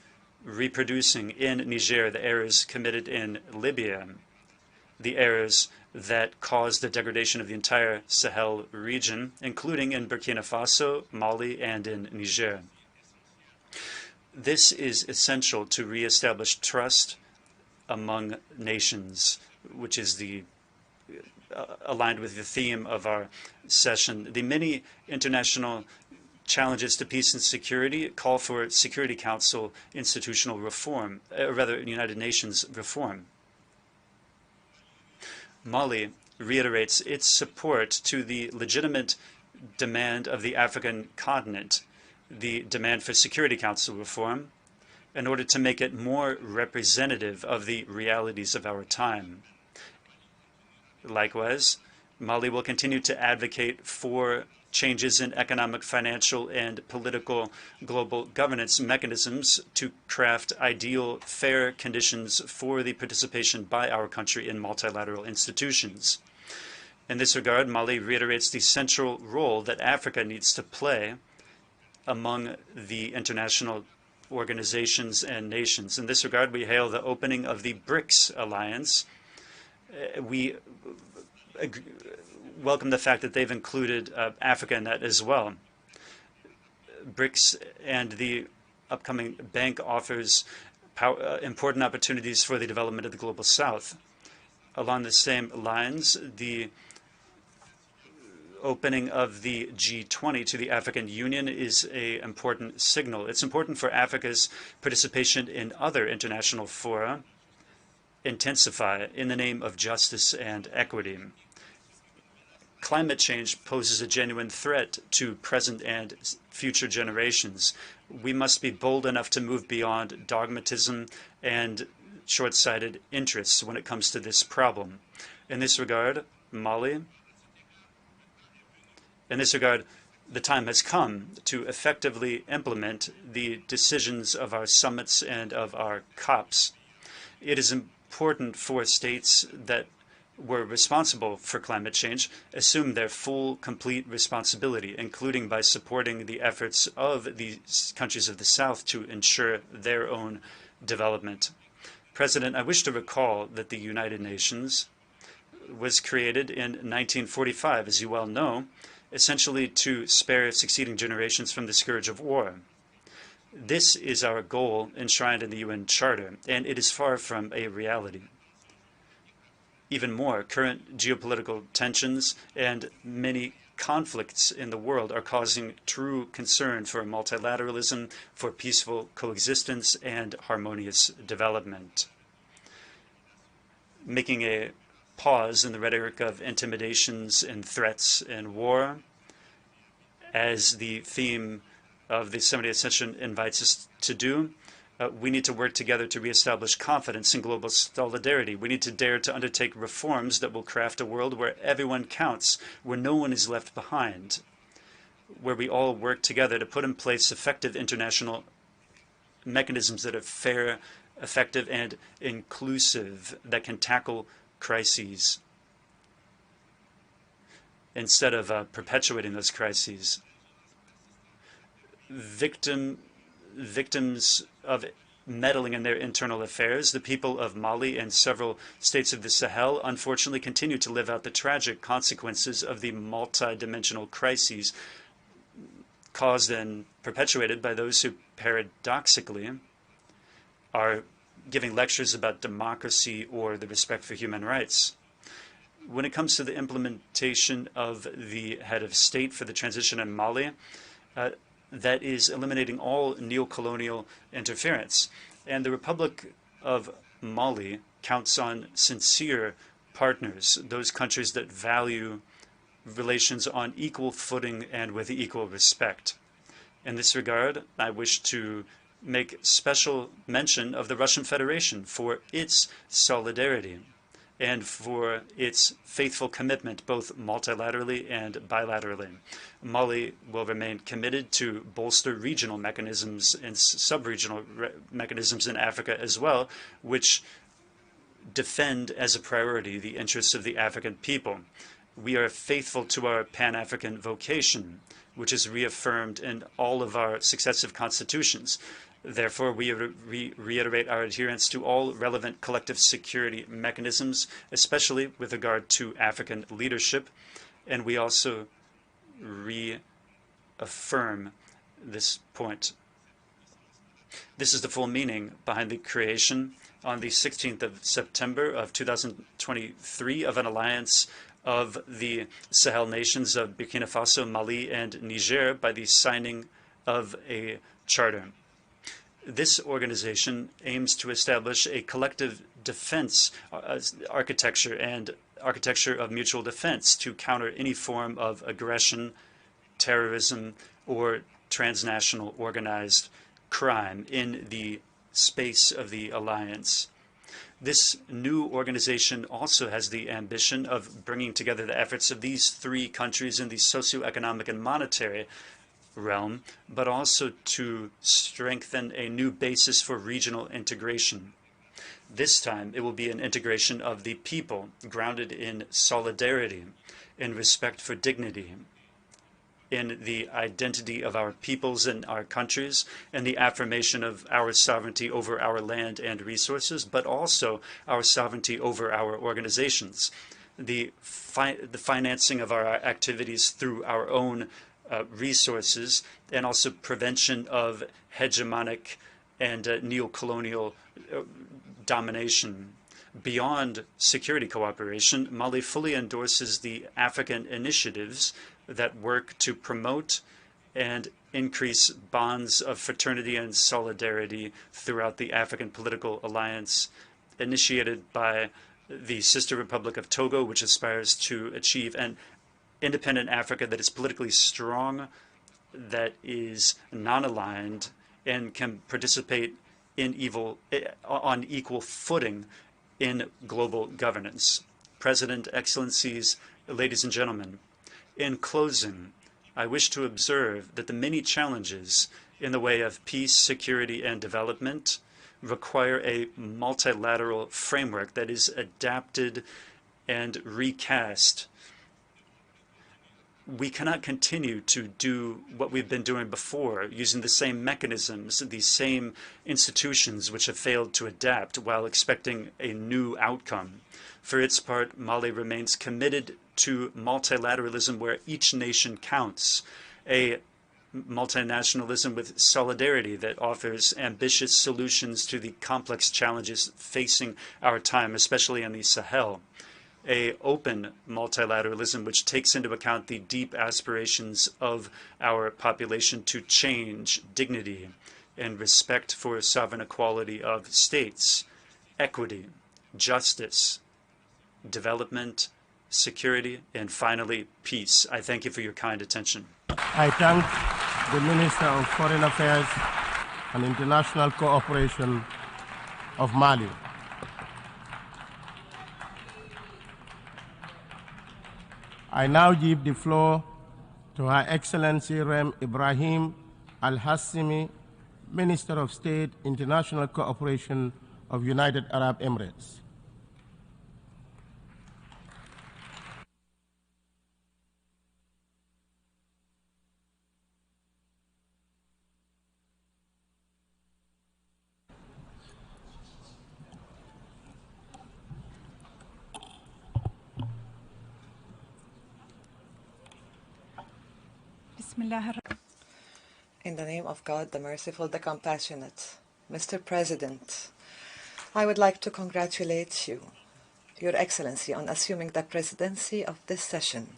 reproducing in Niger the errors committed in Libya, the errors that caused the degradation of the entire Sahel region, including in Burkina Faso, Mali, and in Niger. This is essential to reestablish trust among nations, which is aligned with the theme of our session. The many international challenges to peace and security call for Security Council institutional reform, or rather United Nations reform. Mali reiterates its support to the legitimate demand of the African continent, the demand for Security Council reform, in order to make it more representative of the realities of our time. Likewise, Mali will continue to advocate for changes in economic, financial, and political global governance mechanisms to craft ideal, fair conditions for the participation by our country in multilateral institutions. In this regard, Mali reiterates the central role that Africa needs to play among the international organizations and nations. In this regard, we hail the opening of the BRICS alliance. We welcome the fact that they've included Africa in that as well. BRICS and the upcoming bank offers important opportunities for the development of the Global South. Along the same lines, the opening of the G20 to the African Union is an important signal. It's important for Africa's participation in other international fora intensify in the name of justice and equity. Climate change poses a genuine threat to present and future generations. We must be bold enough to move beyond dogmatism and short-sighted interests when it comes to this problem. In this regard, the time has come to effectively implement the decisions of our summits and of our COPs. It is important for states that were responsible for climate change assume their full, complete responsibility, including by supporting the efforts of the countries of the South to ensure their own development. President, I wish to recall that the United Nations was created in 1945, as you well know, essentially to spare succeeding generations from the scourge of war. This is our goal enshrined in the UN Charter, and it is far from a reality. Even more, current geopolitical tensions and many conflicts in the world are causing true concern for multilateralism, for peaceful coexistence, and harmonious development. Making a pause in the rhetoric of intimidations and threats and war, as the theme of the 70th session invites us to do, we need to work together to reestablish confidence in global solidarity. We need to dare to undertake reforms that will craft a world where everyone counts, where no one is left behind, where we all work together to put in place effective international mechanisms that are fair, effective, and inclusive, that can tackle crises instead of perpetuating those crises. Victims of meddling in their internal affairs, the people of Mali and several states of the Sahel unfortunately continue to live out the tragic consequences of the multidimensional crises caused and perpetuated by those who paradoxically are giving lectures about democracy or the respect for human rights. When it comes to the implementation of the head of state for the transition in Mali, that is eliminating all neo-colonial interference. And the Republic of Mali counts on sincere partners, those countries that value relations on equal footing and with equal respect. In this regard, I wish to make special mention of the Russian Federation for its solidarity. and for its faithful commitment both multilaterally and bilaterally. Mali will remain committed to bolster regional mechanisms and sub-regional mechanisms in Africa as well, which defend as a priority the interests of the African people. We are faithful to our Pan-African vocation, which is reaffirmed in all of our successive constitutions. Therefore, we reiterate our adherence to all relevant collective security mechanisms, especially with regard to African leadership, and we also reaffirm this point. This is the full meaning behind the creation on the 16th of September of 2023 of an alliance of the Sahel nations of Burkina Faso, Mali, and Niger by the signing of a charter. This organization aims to establish a collective defense architecture and architecture of mutual defense to counter any form of aggression, terrorism, or transnational organized crime in the space of the alliance. This new organization also has the ambition of bringing together the efforts of these three countries in the socioeconomic and monetary realm, but also to strengthen a new basis for regional integration. This time, it will be an integration of the people, grounded in solidarity, in respect for dignity, in the identity of our peoples and our countries, and the affirmation of our sovereignty over our land and resources, but also our sovereignty over our organizations, the financing of our activities through our own resources, and also prevention of hegemonic and neo-colonial domination. Beyond security cooperation, Mali fully endorses the African initiatives that work to promote and increase bonds of fraternity and solidarity throughout the African Political Alliance, initiated by the sister republic of Togo, which aspires to achieve an independent Africa that is politically strong, that is non-aligned, and can participate on equal footing in global governance. President, Excellencies, ladies and gentlemen, in closing, I wish to observe that the many challenges in the way of peace, security, and development require a multilateral framework that is adapted and recast. We cannot continue to do what we've been doing before, using the same mechanisms, the same institutions which have failed to adapt while expecting a new outcome. For its part, Mali remains committed to multilateralism where each nation counts, a multinationalism with solidarity that offers ambitious solutions to the complex challenges facing our time, especially in the Sahel. A open multilateralism which takes into account the deep aspirations of our population to change, dignity, and respect for sovereign equality of states, equity, justice, development, security, and finally, peace. I thank you for your kind attention. I thank the Minister of Foreign Affairs and International Cooperation of Mali. I now give the floor to Her Excellency Rem Ibrahim Al-Hassimi, Minister of State, International Cooperation of United Arab Emirates. In the name of God, the merciful, the compassionate, Mr. President, I would like to congratulate you, Your Excellency, on assuming the presidency of this session.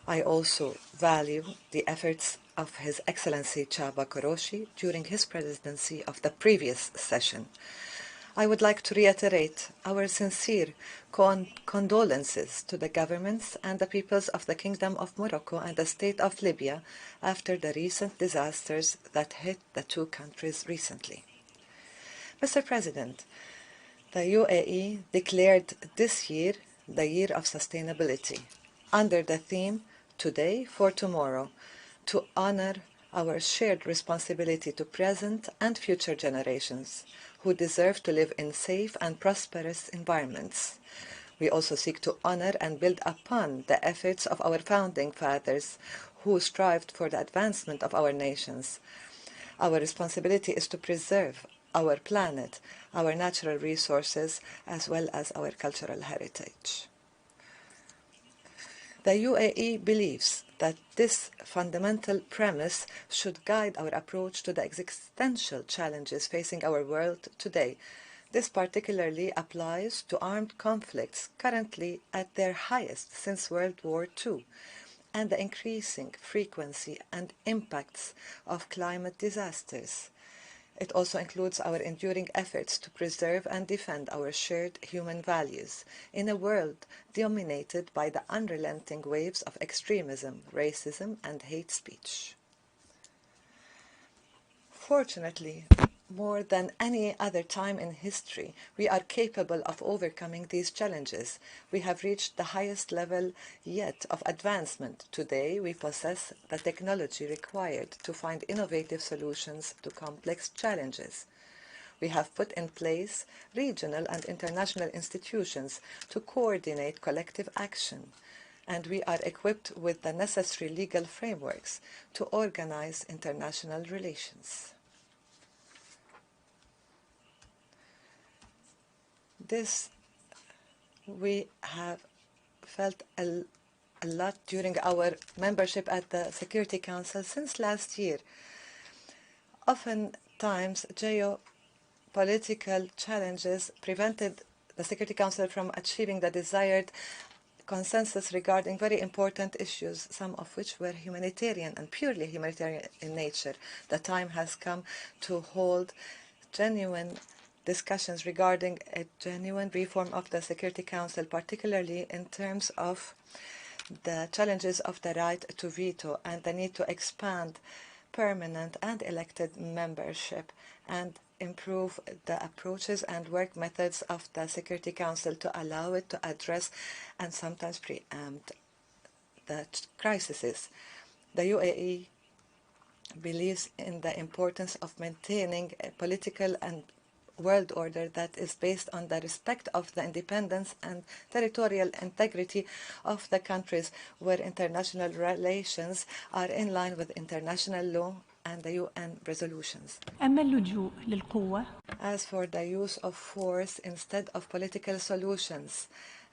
I also value the efforts of His Excellency Chaba Koroshi during his presidency of the previous session. I would like to reiterate our sincere condolences to the governments and the peoples of the Kingdom of Morocco and the State of Libya after the recent disasters that hit the two countries recently. Mr. President, The UAE declared this year the Year of Sustainability under the theme Today for Tomorrow, to honor our shared responsibility to present and future generations who deserve to live in safe and prosperous environments. We also seek to honor and build upon the efforts of our founding fathers who strived for the advancement of our nations. Our responsibility is to preserve our planet, our natural resources, as well as our cultural heritage. The UAE believes that this fundamental premise should guide our approach to the existential challenges facing our world today. This particularly applies to armed conflicts currently at their highest since World War II, and the increasing frequency and impacts of climate disasters. It also includes our enduring efforts to preserve and defend our shared human values in a world dominated by the unrelenting waves of extremism, racism, and hate speech. Fortunately, more than any other time in history, we are capable of overcoming these challenges. We have reached the highest level yet of advancement. Today, we possess the technology required to find innovative solutions to complex challenges. We have put in place regional and international institutions to coordinate collective action, and we are equipped with the necessary legal frameworks to organize international relations. This we have felt a lot during our membership at the Security Council since last year. Oftentimes, geopolitical challenges prevented the Security Council from achieving the desired consensus regarding very important issues, some of which were humanitarian and purely humanitarian in nature. The time has come to hold genuine discussions regarding a genuine reform of the Security Council, particularly in terms of the challenges of the right to veto and the need to expand permanent and elected membership and improve the approaches and work methods of the Security Council to allow it to address and sometimes preempt the crises. The UAE believes in the importance of maintaining a political and world order that is based on the respect of the independence and territorial integrity of the countries, where international relations are in line with international law and the UN resolutions. As for the use of force instead of political solutions,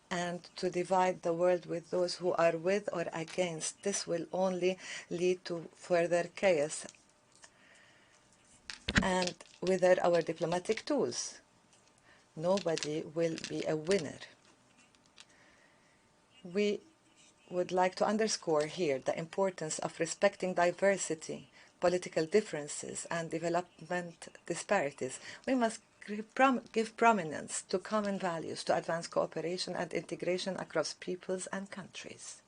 and to divide the world with those who are with or against, this will only lead to further chaos and wither our diplomatic tools. Nobody will be a winner. We would like to underscore here the importance of respecting diversity, political differences, and development disparities. We must give prominence to common values to advance cooperation and integration across peoples and countries.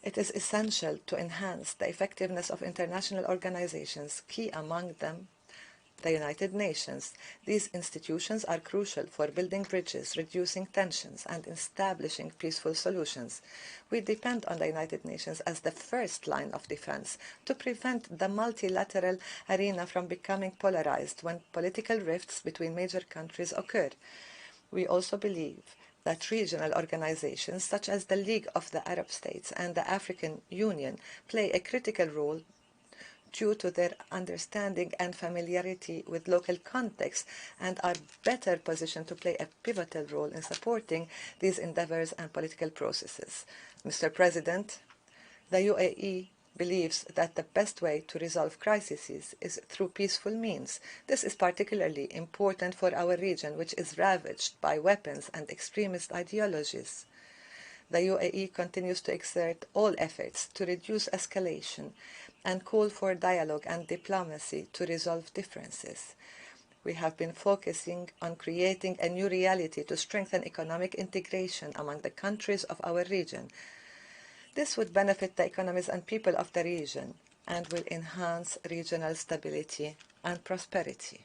It is essential to enhance the effectiveness of international organizations, key among them the United Nations. These institutions are crucial for building bridges, reducing tensions, and establishing peaceful solutions. We depend on the United Nations as the first line of defense to prevent the multilateral arena from becoming polarized when political rifts between major countries occur. We also believe that regional organizations such as the League of the Arab States and the African Union play a critical role due to their understanding and familiarity with local contexts and are better positioned to play a pivotal role in supporting these endeavors and political processes. Mr. President, the UAE believes that the best way to resolve crises is through peaceful means. This is particularly important for our region, which is ravaged by weapons and extremist ideologies. The UAE continues to exert all efforts to reduce escalation and call for dialogue and diplomacy to resolve differences. We have been focusing on creating a new reality to strengthen economic integration among the countries of our region. This would benefit the economies and people of the region and will enhance regional stability and prosperity.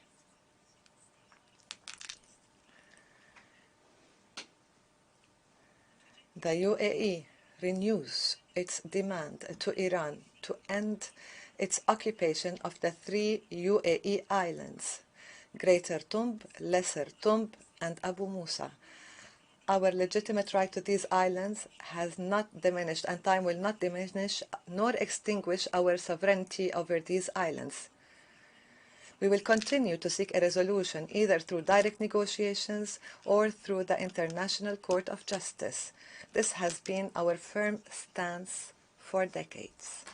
The UAE renews its demand to Iran to end its occupation of the 3 UAE islands, Greater Tomb, Lesser Tomb, and Abu Musa. Our legitimate right to these islands has not diminished, and time will not diminish nor extinguish our sovereignty over these islands. We will continue to seek a resolution either through direct negotiations or through the International Court of Justice. This has been our firm stance for decades.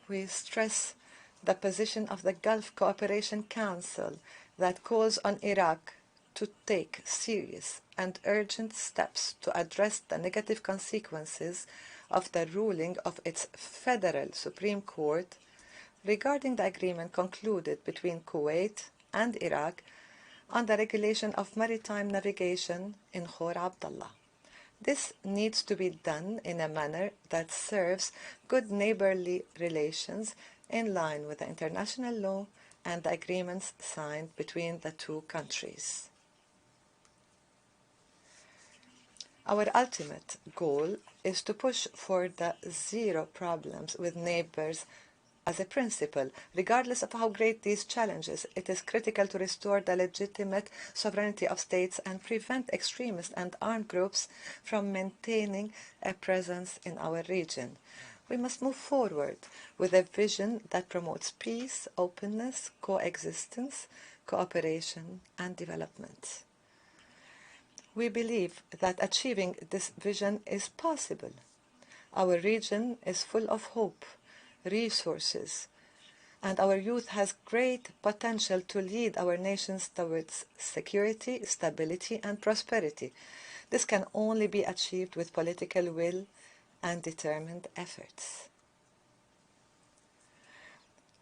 We stress the position of the Gulf Cooperation Council that calls on Iraq to take serious and urgent steps to address the negative consequences of the ruling of its federal Supreme Court regarding the agreement concluded between Kuwait and Iraq on the regulation of maritime navigation in Khor Abdullah. This needs to be done in a manner that serves good neighborly relations in line with the international law and the agreements signed between the two countries. Our ultimate goal is to push for the zero problems with neighbors as a principle. Regardless of how great these challenges, it is critical to restore the legitimate sovereignty of states and prevent extremist and armed groups from maintaining a presence in our region. We must move forward with a vision that promotes peace, openness, coexistence, cooperation, and development. We believe that achieving this vision is possible. Our region is full of hope, resources, and our youth has great potential to lead our nations towards security, stability, and prosperity. This can only be achieved with political will and determined efforts.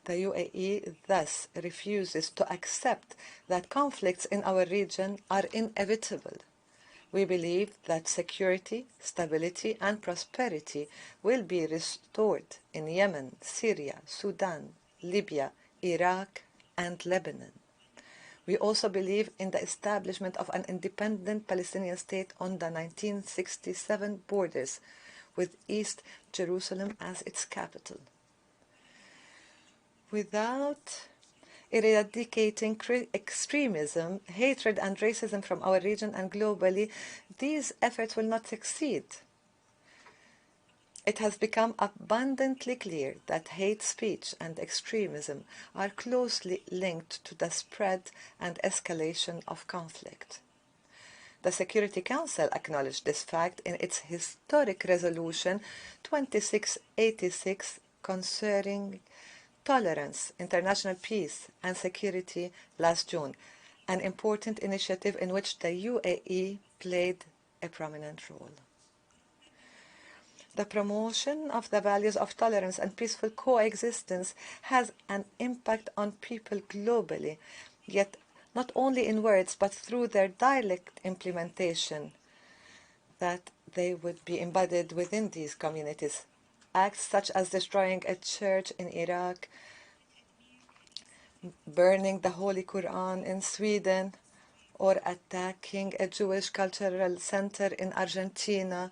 The UAE thus refuses to accept that conflicts in our region are inevitable. We believe that security, stability, and prosperity will be restored in Yemen, Syria, Sudan, Libya, Iraq, and Lebanon. We also believe in the establishment of an independent Palestinian state on the 1967 borders, with East Jerusalem as its capital. Without eradicating extremism, hatred, and racism from our region and globally, these efforts will not succeed. It has become abundantly clear that hate speech and extremism are closely linked to the spread and escalation of conflict. The Security Council acknowledged this fact in its historic resolution 2686 concerning tolerance, international peace, and security last June, an important initiative in which the UAE played a prominent role. The promotion of the values of tolerance and peaceful coexistence has an impact on people globally, yet not only in words but through their direct implementation, that they would be embedded within these communities. Acts such as destroying a church in Iraq, burning the Holy Quran in Sweden, or attacking a Jewish cultural center in Argentina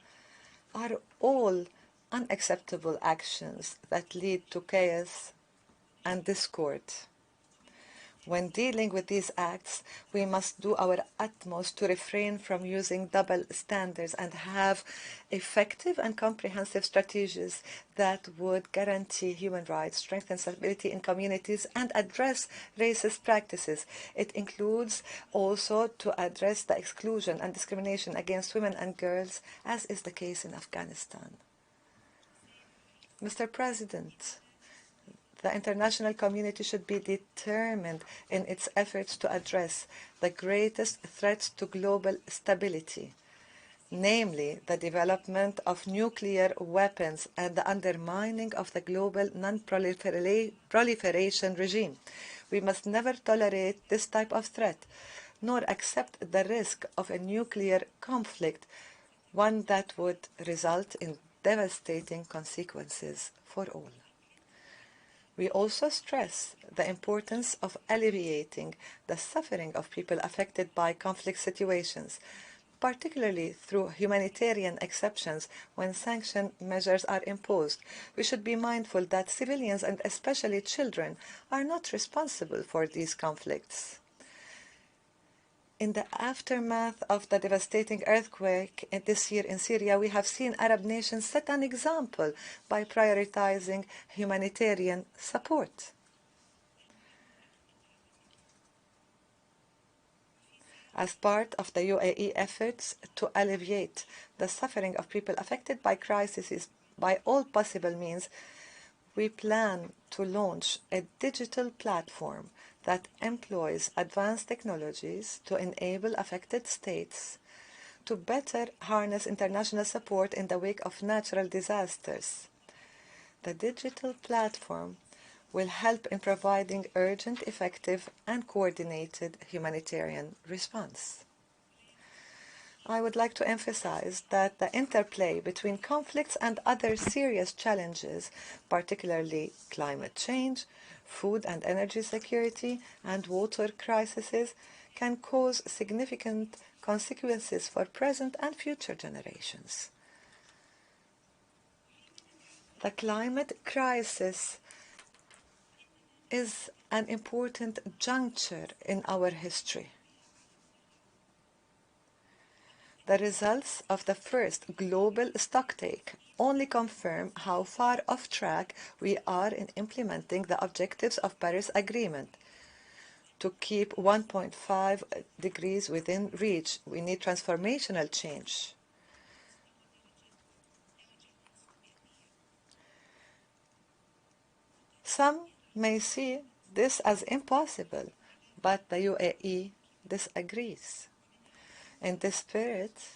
are all unacceptable actions that lead to chaos and discord. When dealing with these acts, we must do our utmost to refrain from using double standards and have effective and comprehensive strategies that would guarantee human rights, strengthen stability in communities, and address racist practices. It includes also to address the exclusion and discrimination against women and girls, as is the case in Afghanistan. Mr. President, the international community should be determined in its efforts to address the greatest threats to global stability, namely the development of nuclear weapons and the undermining of the global non-proliferation regime. We must never tolerate this type of threat, nor accept the risk of a nuclear conflict, one that would result in devastating consequences for all. We also stress the importance of alleviating the suffering of people affected by conflict situations, particularly through humanitarian exceptions when sanction measures are imposed. We should be mindful that civilians, and especially children, are not responsible for these conflicts. In the aftermath of the devastating earthquake this year in Syria, we have seen Arab nations set an example by prioritizing humanitarian support. As part of the UAE efforts to alleviate the suffering of people affected by crises by all possible means, we plan to launch a digital platform that employs advanced technologies to enable affected states to better harness international support in the wake of natural disasters. The digital platform will help in providing urgent, effective, and coordinated humanitarian response. I would like to emphasize that the interplay between conflicts and other serious challenges, particularly climate change, food and energy security, and water crises, can cause significant consequences for present and future generations. The climate crisis is an important juncture in our history. The results of the first global stocktake only confirm how far off track we are in implementing the objectives of Paris Agreement. To keep 1.5 degrees within reach, we need transformational change. Some may see this as impossible, but the UAE disagrees. In this spirit,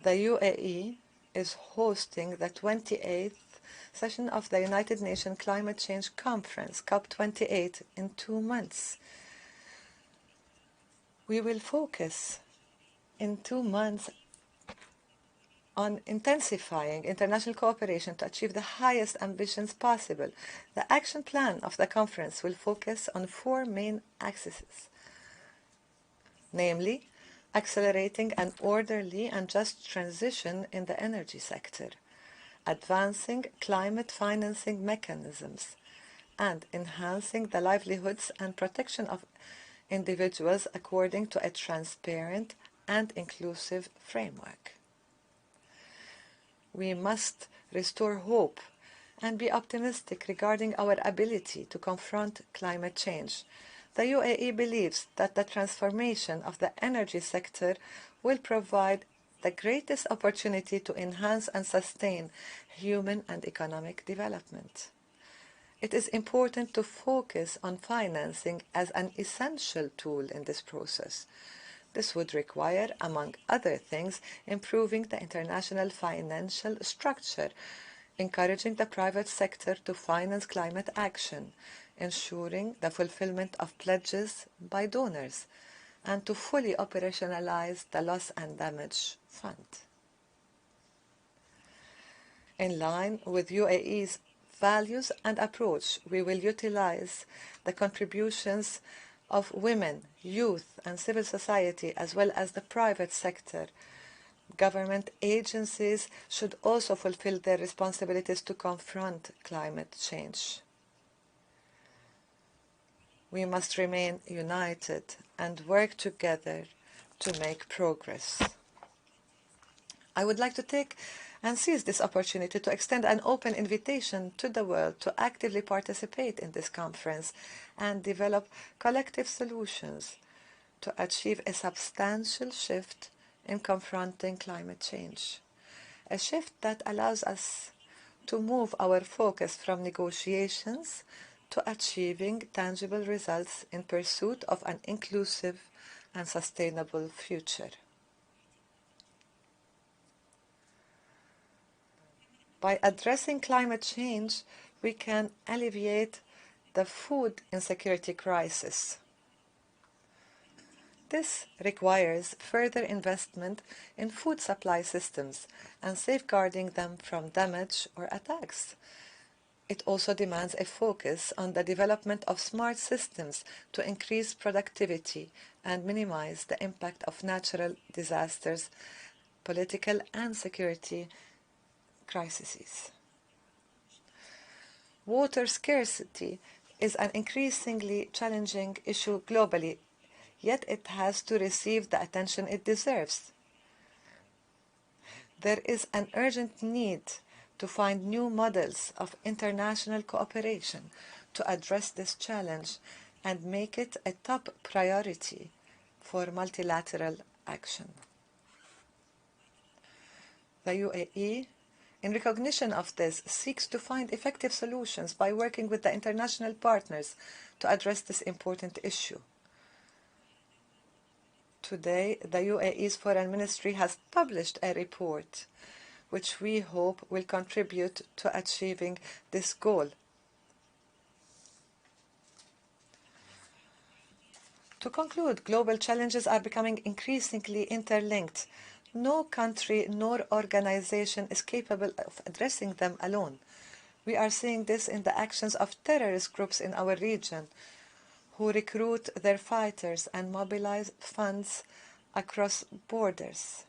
the UAE is hosting the 28th session of the United Nations Climate Change Conference, COP28, in 2 months. We will focus in 2 months on intensifying international cooperation to achieve the highest ambitions possible. The action plan of the conference will focus on 4 main axes, namely, accelerating an orderly and just transition in the energy sector, advancing climate financing mechanisms, and enhancing the livelihoods and protection of individuals according to a transparent and inclusive framework. We must restore hope and be optimistic regarding our ability to confront climate change. The UAE believes that the transformation of the energy sector will provide the greatest opportunity to enhance and sustain human and economic development. It is important to focus on financing as an essential tool in this process. This would require, among other things, improving the international financial structure, encouraging the private sector to finance climate action, ensuring the fulfillment of pledges by donors, and to fully operationalize the Loss and Damage Fund. In line with UAE's values and approach, we will utilize the contributions of women, youth, and civil society, as well as the private sector. Government agencies should also fulfill their responsibilities to confront climate change. We must remain united and work together to make progress. I would like to take and seize this opportunity to extend an open invitation to the world to actively participate in this conference and develop collective solutions to achieve a substantial shift in confronting climate change, a shift that allows us to move our focus from negotiations to achieving tangible results in pursuit of an inclusive and sustainable future. By addressing climate change, we can alleviate the food insecurity crisis. This requires further investment in food supply systems and safeguarding them from damage or attacks. It also demands a focus on the development of smart systems to increase productivity and minimize the impact of natural disasters, political and security crises. Water scarcity is an increasingly challenging issue globally, yet it has to receive the attention it deserves. There is an urgent need to find new models of international cooperation to address this challenge and make it a top priority for multilateral action. The UAE, in recognition of this, seeks to find effective solutions by working with the international partners to address this important issue. Today, the UAE's Foreign Ministry has published a report which we hope will contribute to achieving this goal. To conclude, global challenges are becoming increasingly interlinked. No country nor organization is capable of addressing them alone. We are seeing this in the actions of terrorist groups in our region, who recruit their fighters and mobilize funds across borders.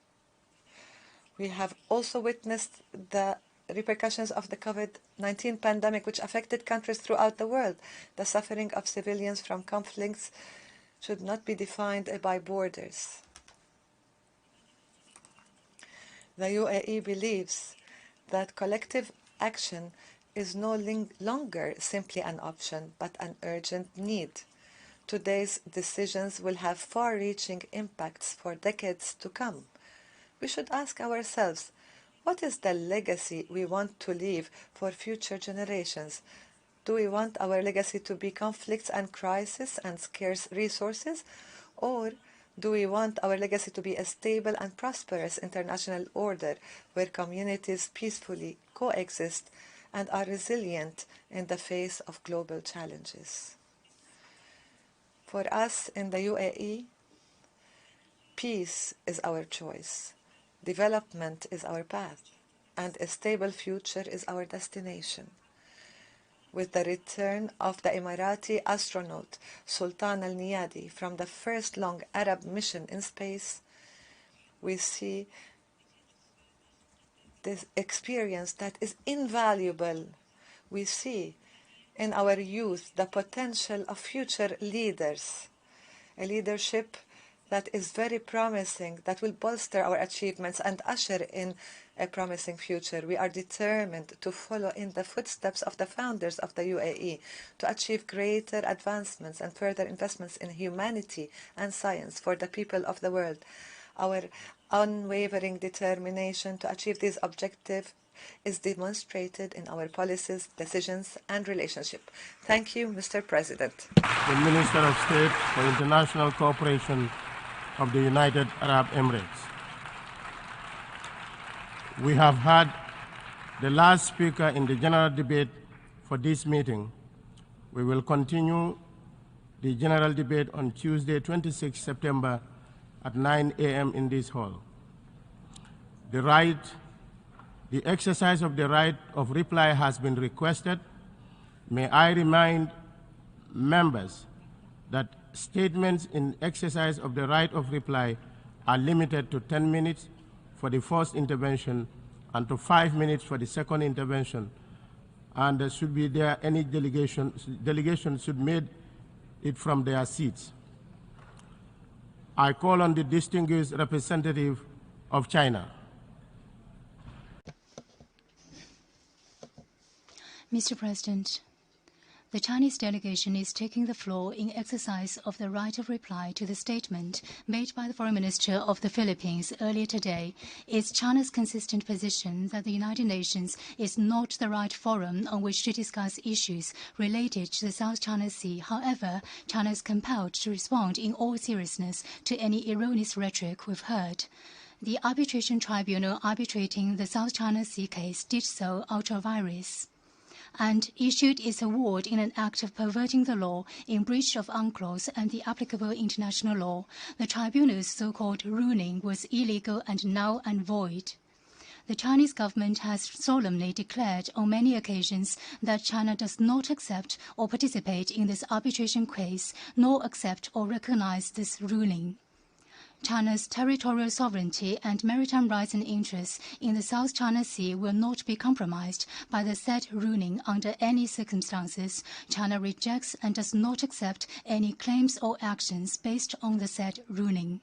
We have also witnessed the repercussions of the COVID-19 pandemic, which affected countries throughout the world. The suffering of civilians from conflicts should not be defined by borders. The UAE believes that collective action is no longer simply an option, but an urgent need. Today's decisions will have far-reaching impacts for decades to come. We should ask ourselves, what is the legacy we want to leave for future generations? Do we want our legacy to be conflicts and crises and scarce resources? Or do we want our legacy to be a stable and prosperous international order where communities peacefully coexist and are resilient in the face of global challenges? For us in the UAE, peace is our choice, development is our path, and a stable future is our destination. With the return of the Emirati astronaut Sultan al-Niyadi from the first long Arab mission in space, we see this experience that is invaluable. We see in our youth the potential of future leaders, a leadership that is very promising, that will bolster our achievements and usher in a promising future. We are determined to follow in the footsteps of the founders of the UAE to achieve greater advancements and further investments in humanity and science for the people of the world. Our unwavering determination to achieve this objective is demonstrated in our policies, decisions, and relationship. Thank you, Mr. President. The Minister of State for International Cooperation of the United Arab Emirates. We have had the last speaker in the general debate for this meeting. We will continue the general debate on Tuesday, 26 September at 9 a.m. in this hall. The exercise of the right of reply has been requested. May I remind members that statements in exercise of the right of reply are limited to 10 minutes for the first intervention and to 5 minutes for the second intervention. And there should be any delegation should make it from their seats. I call on the distinguished representative of China. Mr. President, the Chinese delegation is taking the floor in exercise of the right of reply to the statement made by the Foreign Minister of the Philippines earlier today. It's China's consistent position that the United Nations is not the right forum on which to discuss issues related to the South China Sea. However, China is compelled to respond in all seriousness to any erroneous rhetoric we've heard. The arbitration tribunal arbitrating the South China Sea case did so ultra vires and issued its award in an act of perverting the law in breach of UNCLOS and the applicable international law. The tribunal's so-called ruling was illegal and null and void. The Chinese government has solemnly declared on many occasions that China does not accept or participate in this arbitration case, nor accept or recognize this ruling. China's territorial sovereignty and maritime rights and interests in the South China Sea will not be compromised by the said ruling under any circumstances. China rejects and does not accept any claims or actions based on the said ruling.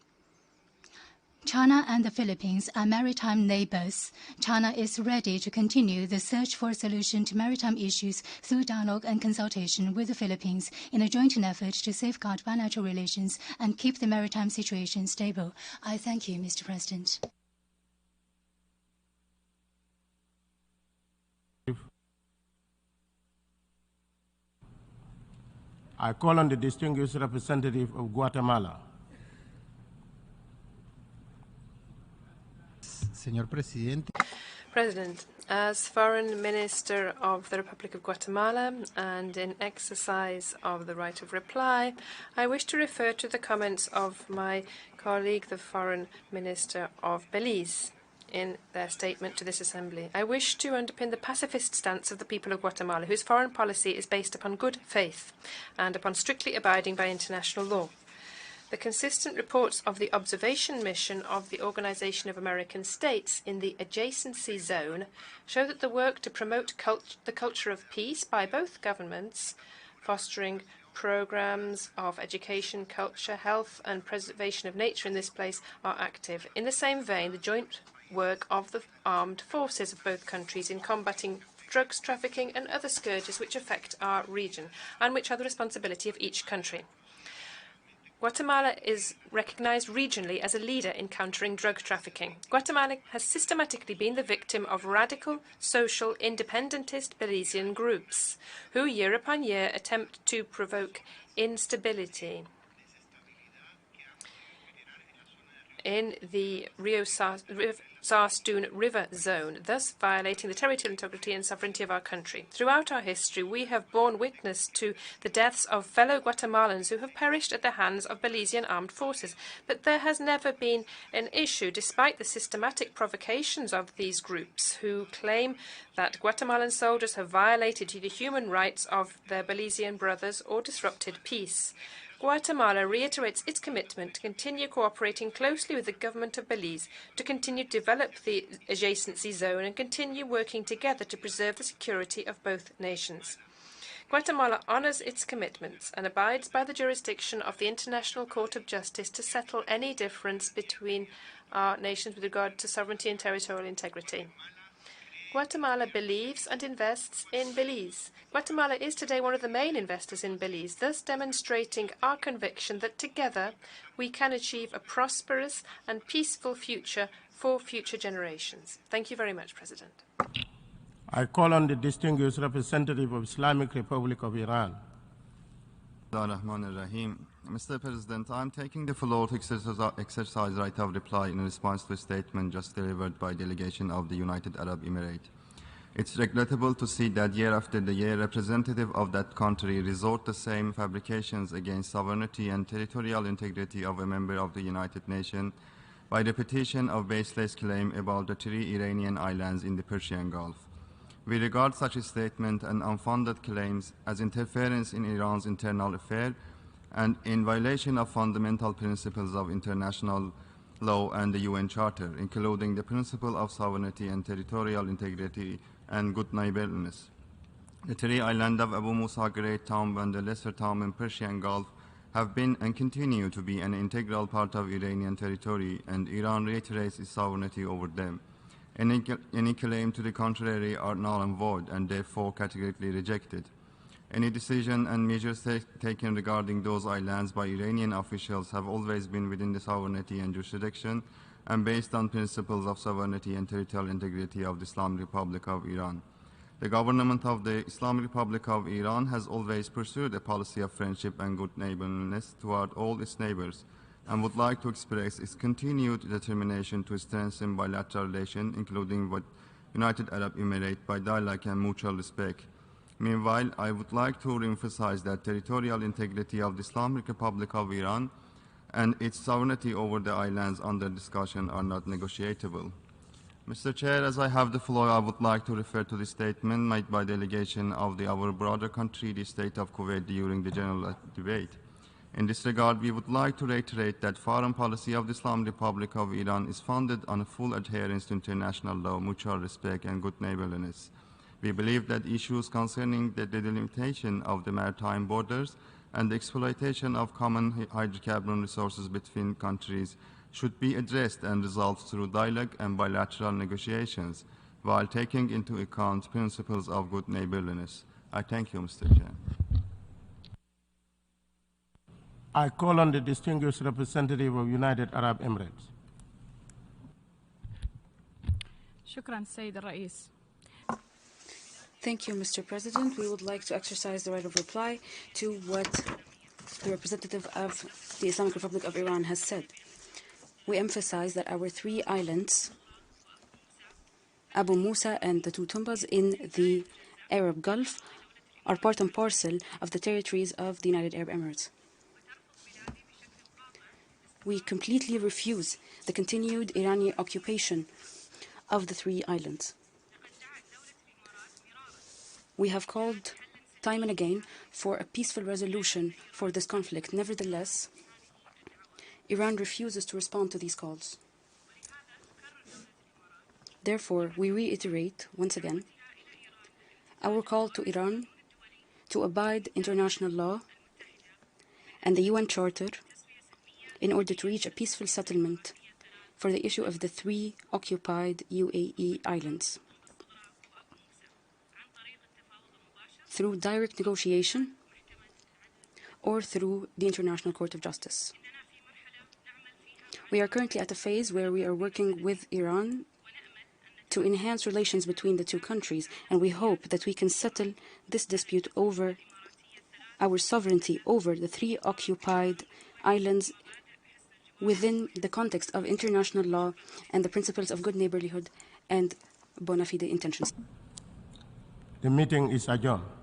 China and the Philippines are maritime neighbors. China is ready to continue the search for a solution to maritime issues through dialogue and consultation with the Philippines in a joint effort to safeguard bilateral relations and keep the maritime situation stable. I thank you, Mr. President. I call on the distinguished representative of Guatemala. Señor Presidente. President, as Foreign Minister of the Republic of Guatemala and in exercise of the right of reply, I wish to refer to the comments of my colleague, the Foreign Minister of Belize, in their statement to this Assembly. I wish to underpin the pacifist stance of the people of Guatemala, whose foreign policy is based upon good faith and upon strictly abiding by international law. The consistent reports of the observation mission of the Organization of American States in the adjacency zone show that the work to promote the culture of peace by both governments, fostering programs of education, culture, health, and preservation of nature in this place, are active. In the same vein, the joint work of the armed forces of both countries in combating drugs trafficking and other scourges which affect our region and which are the responsibility of each country. Guatemala is recognized regionally as a leader in countering drug trafficking. Guatemala has systematically been the victim of radical, social, independentist Belizean groups, who year upon year attempt to provoke instability in the Rio Sarstoon River zone, thus violating the territorial integrity and sovereignty of our country. Throughout our history, we have borne witness to the deaths of fellow Guatemalans who have perished at the hands of Belizean armed forces, but there has never been an issue despite the systematic provocations of these groups who claim that Guatemalan soldiers have violated the human rights of their Belizean brothers or disrupted peace. Guatemala reiterates its commitment to continue cooperating closely with the government of Belize to continue to develop the adjacency zone and continue working together to preserve the security of both nations. Guatemala honors its commitments and abides by the jurisdiction of the International Court of Justice to settle any difference between our nations with regard to sovereignty and territorial integrity. Guatemala believes and invests in Belize. Guatemala is today one of the main investors in Belize, thus demonstrating our conviction that together we can achieve a prosperous and peaceful future for future generations. Thank you very much, President. I call on the distinguished representative of Islamic Republic of Iran. Mr. President, I am taking the floor to exercise right of reply in response to a statement just delivered by a delegation of the United Arab Emirates. It's regrettable to see that year after year, representatives of that country resort to the same fabrications against sovereignty and territorial integrity of a member of the United Nations by repetition of baseless claims about the 3 Iranian islands in the Persian Gulf. We regard such a statement and unfounded claims as interference in Iran's internal affairs and in violation of fundamental principles of international law and the UN Charter, including the principle of sovereignty and territorial integrity and good neighborliness. The 3 islands of Abu Musa, Great Tomb, and the Lesser Tomb in Persian Gulf have been and continue to be an integral part of Iranian territory, and Iran reiterates its sovereignty over them. Any claim to the contrary are null and void and therefore categorically rejected. Any decision and measures taken regarding those islands by Iranian officials have always been within the sovereignty and jurisdiction and based on principles of sovereignty and territorial integrity of the Islamic Republic of Iran. The government of the Islamic Republic of Iran has always pursued a policy of friendship and good neighborliness toward all its neighbors and would like to express its continued determination to strengthen bilateral relations, including with United Arab Emirates, by dialogue and mutual respect. Meanwhile, I would like to emphasize that territorial integrity of the Islamic Republic of Iran and its sovereignty over the islands under discussion are not negotiable. Mr. Chair, as I have the floor, I would like to refer to the statement made by delegation of our brother country, the state of Kuwait, during the general debate. In this regard, we would like to reiterate that foreign policy of the Islamic Republic of Iran is founded on a full adherence to international law, mutual respect, and good neighborliness. We believe that issues concerning the delimitation of the maritime borders and the exploitation of common hydrocarbon resources between countries should be addressed and resolved through dialogue and bilateral negotiations, while taking into account principles of good neighborliness. I thank you, Mr. Chair. I call on the distinguished representative of United Arab Emirates. شكرا سيد الرئيس. Thank you, Mr. President. We would like to exercise the right of reply to what the representative of the Islamic Republic of Iran has said. We emphasize that our three islands, Abu Musa and the two Tumbas in the Arab Gulf, are part and parcel of the territories of the United Arab Emirates. We completely refuse the continued Iranian occupation of the three islands. We have called time and again for a peaceful resolution for this conflict. Nevertheless, Iran refuses to respond to these calls. Therefore, we reiterate once again our call to Iran to abide international law and the UN Charter in order to reach a peaceful settlement for the issue of the three occupied UAE islands through direct negotiation or through the International Court of Justice. We are currently at a phase where we are working with Iran to enhance relations between the two countries, and we hope that we can settle this dispute over our sovereignty over the three occupied islands within the context of international law and the principles of good neighborhood and bona fide intentions. The meeting is adjourned.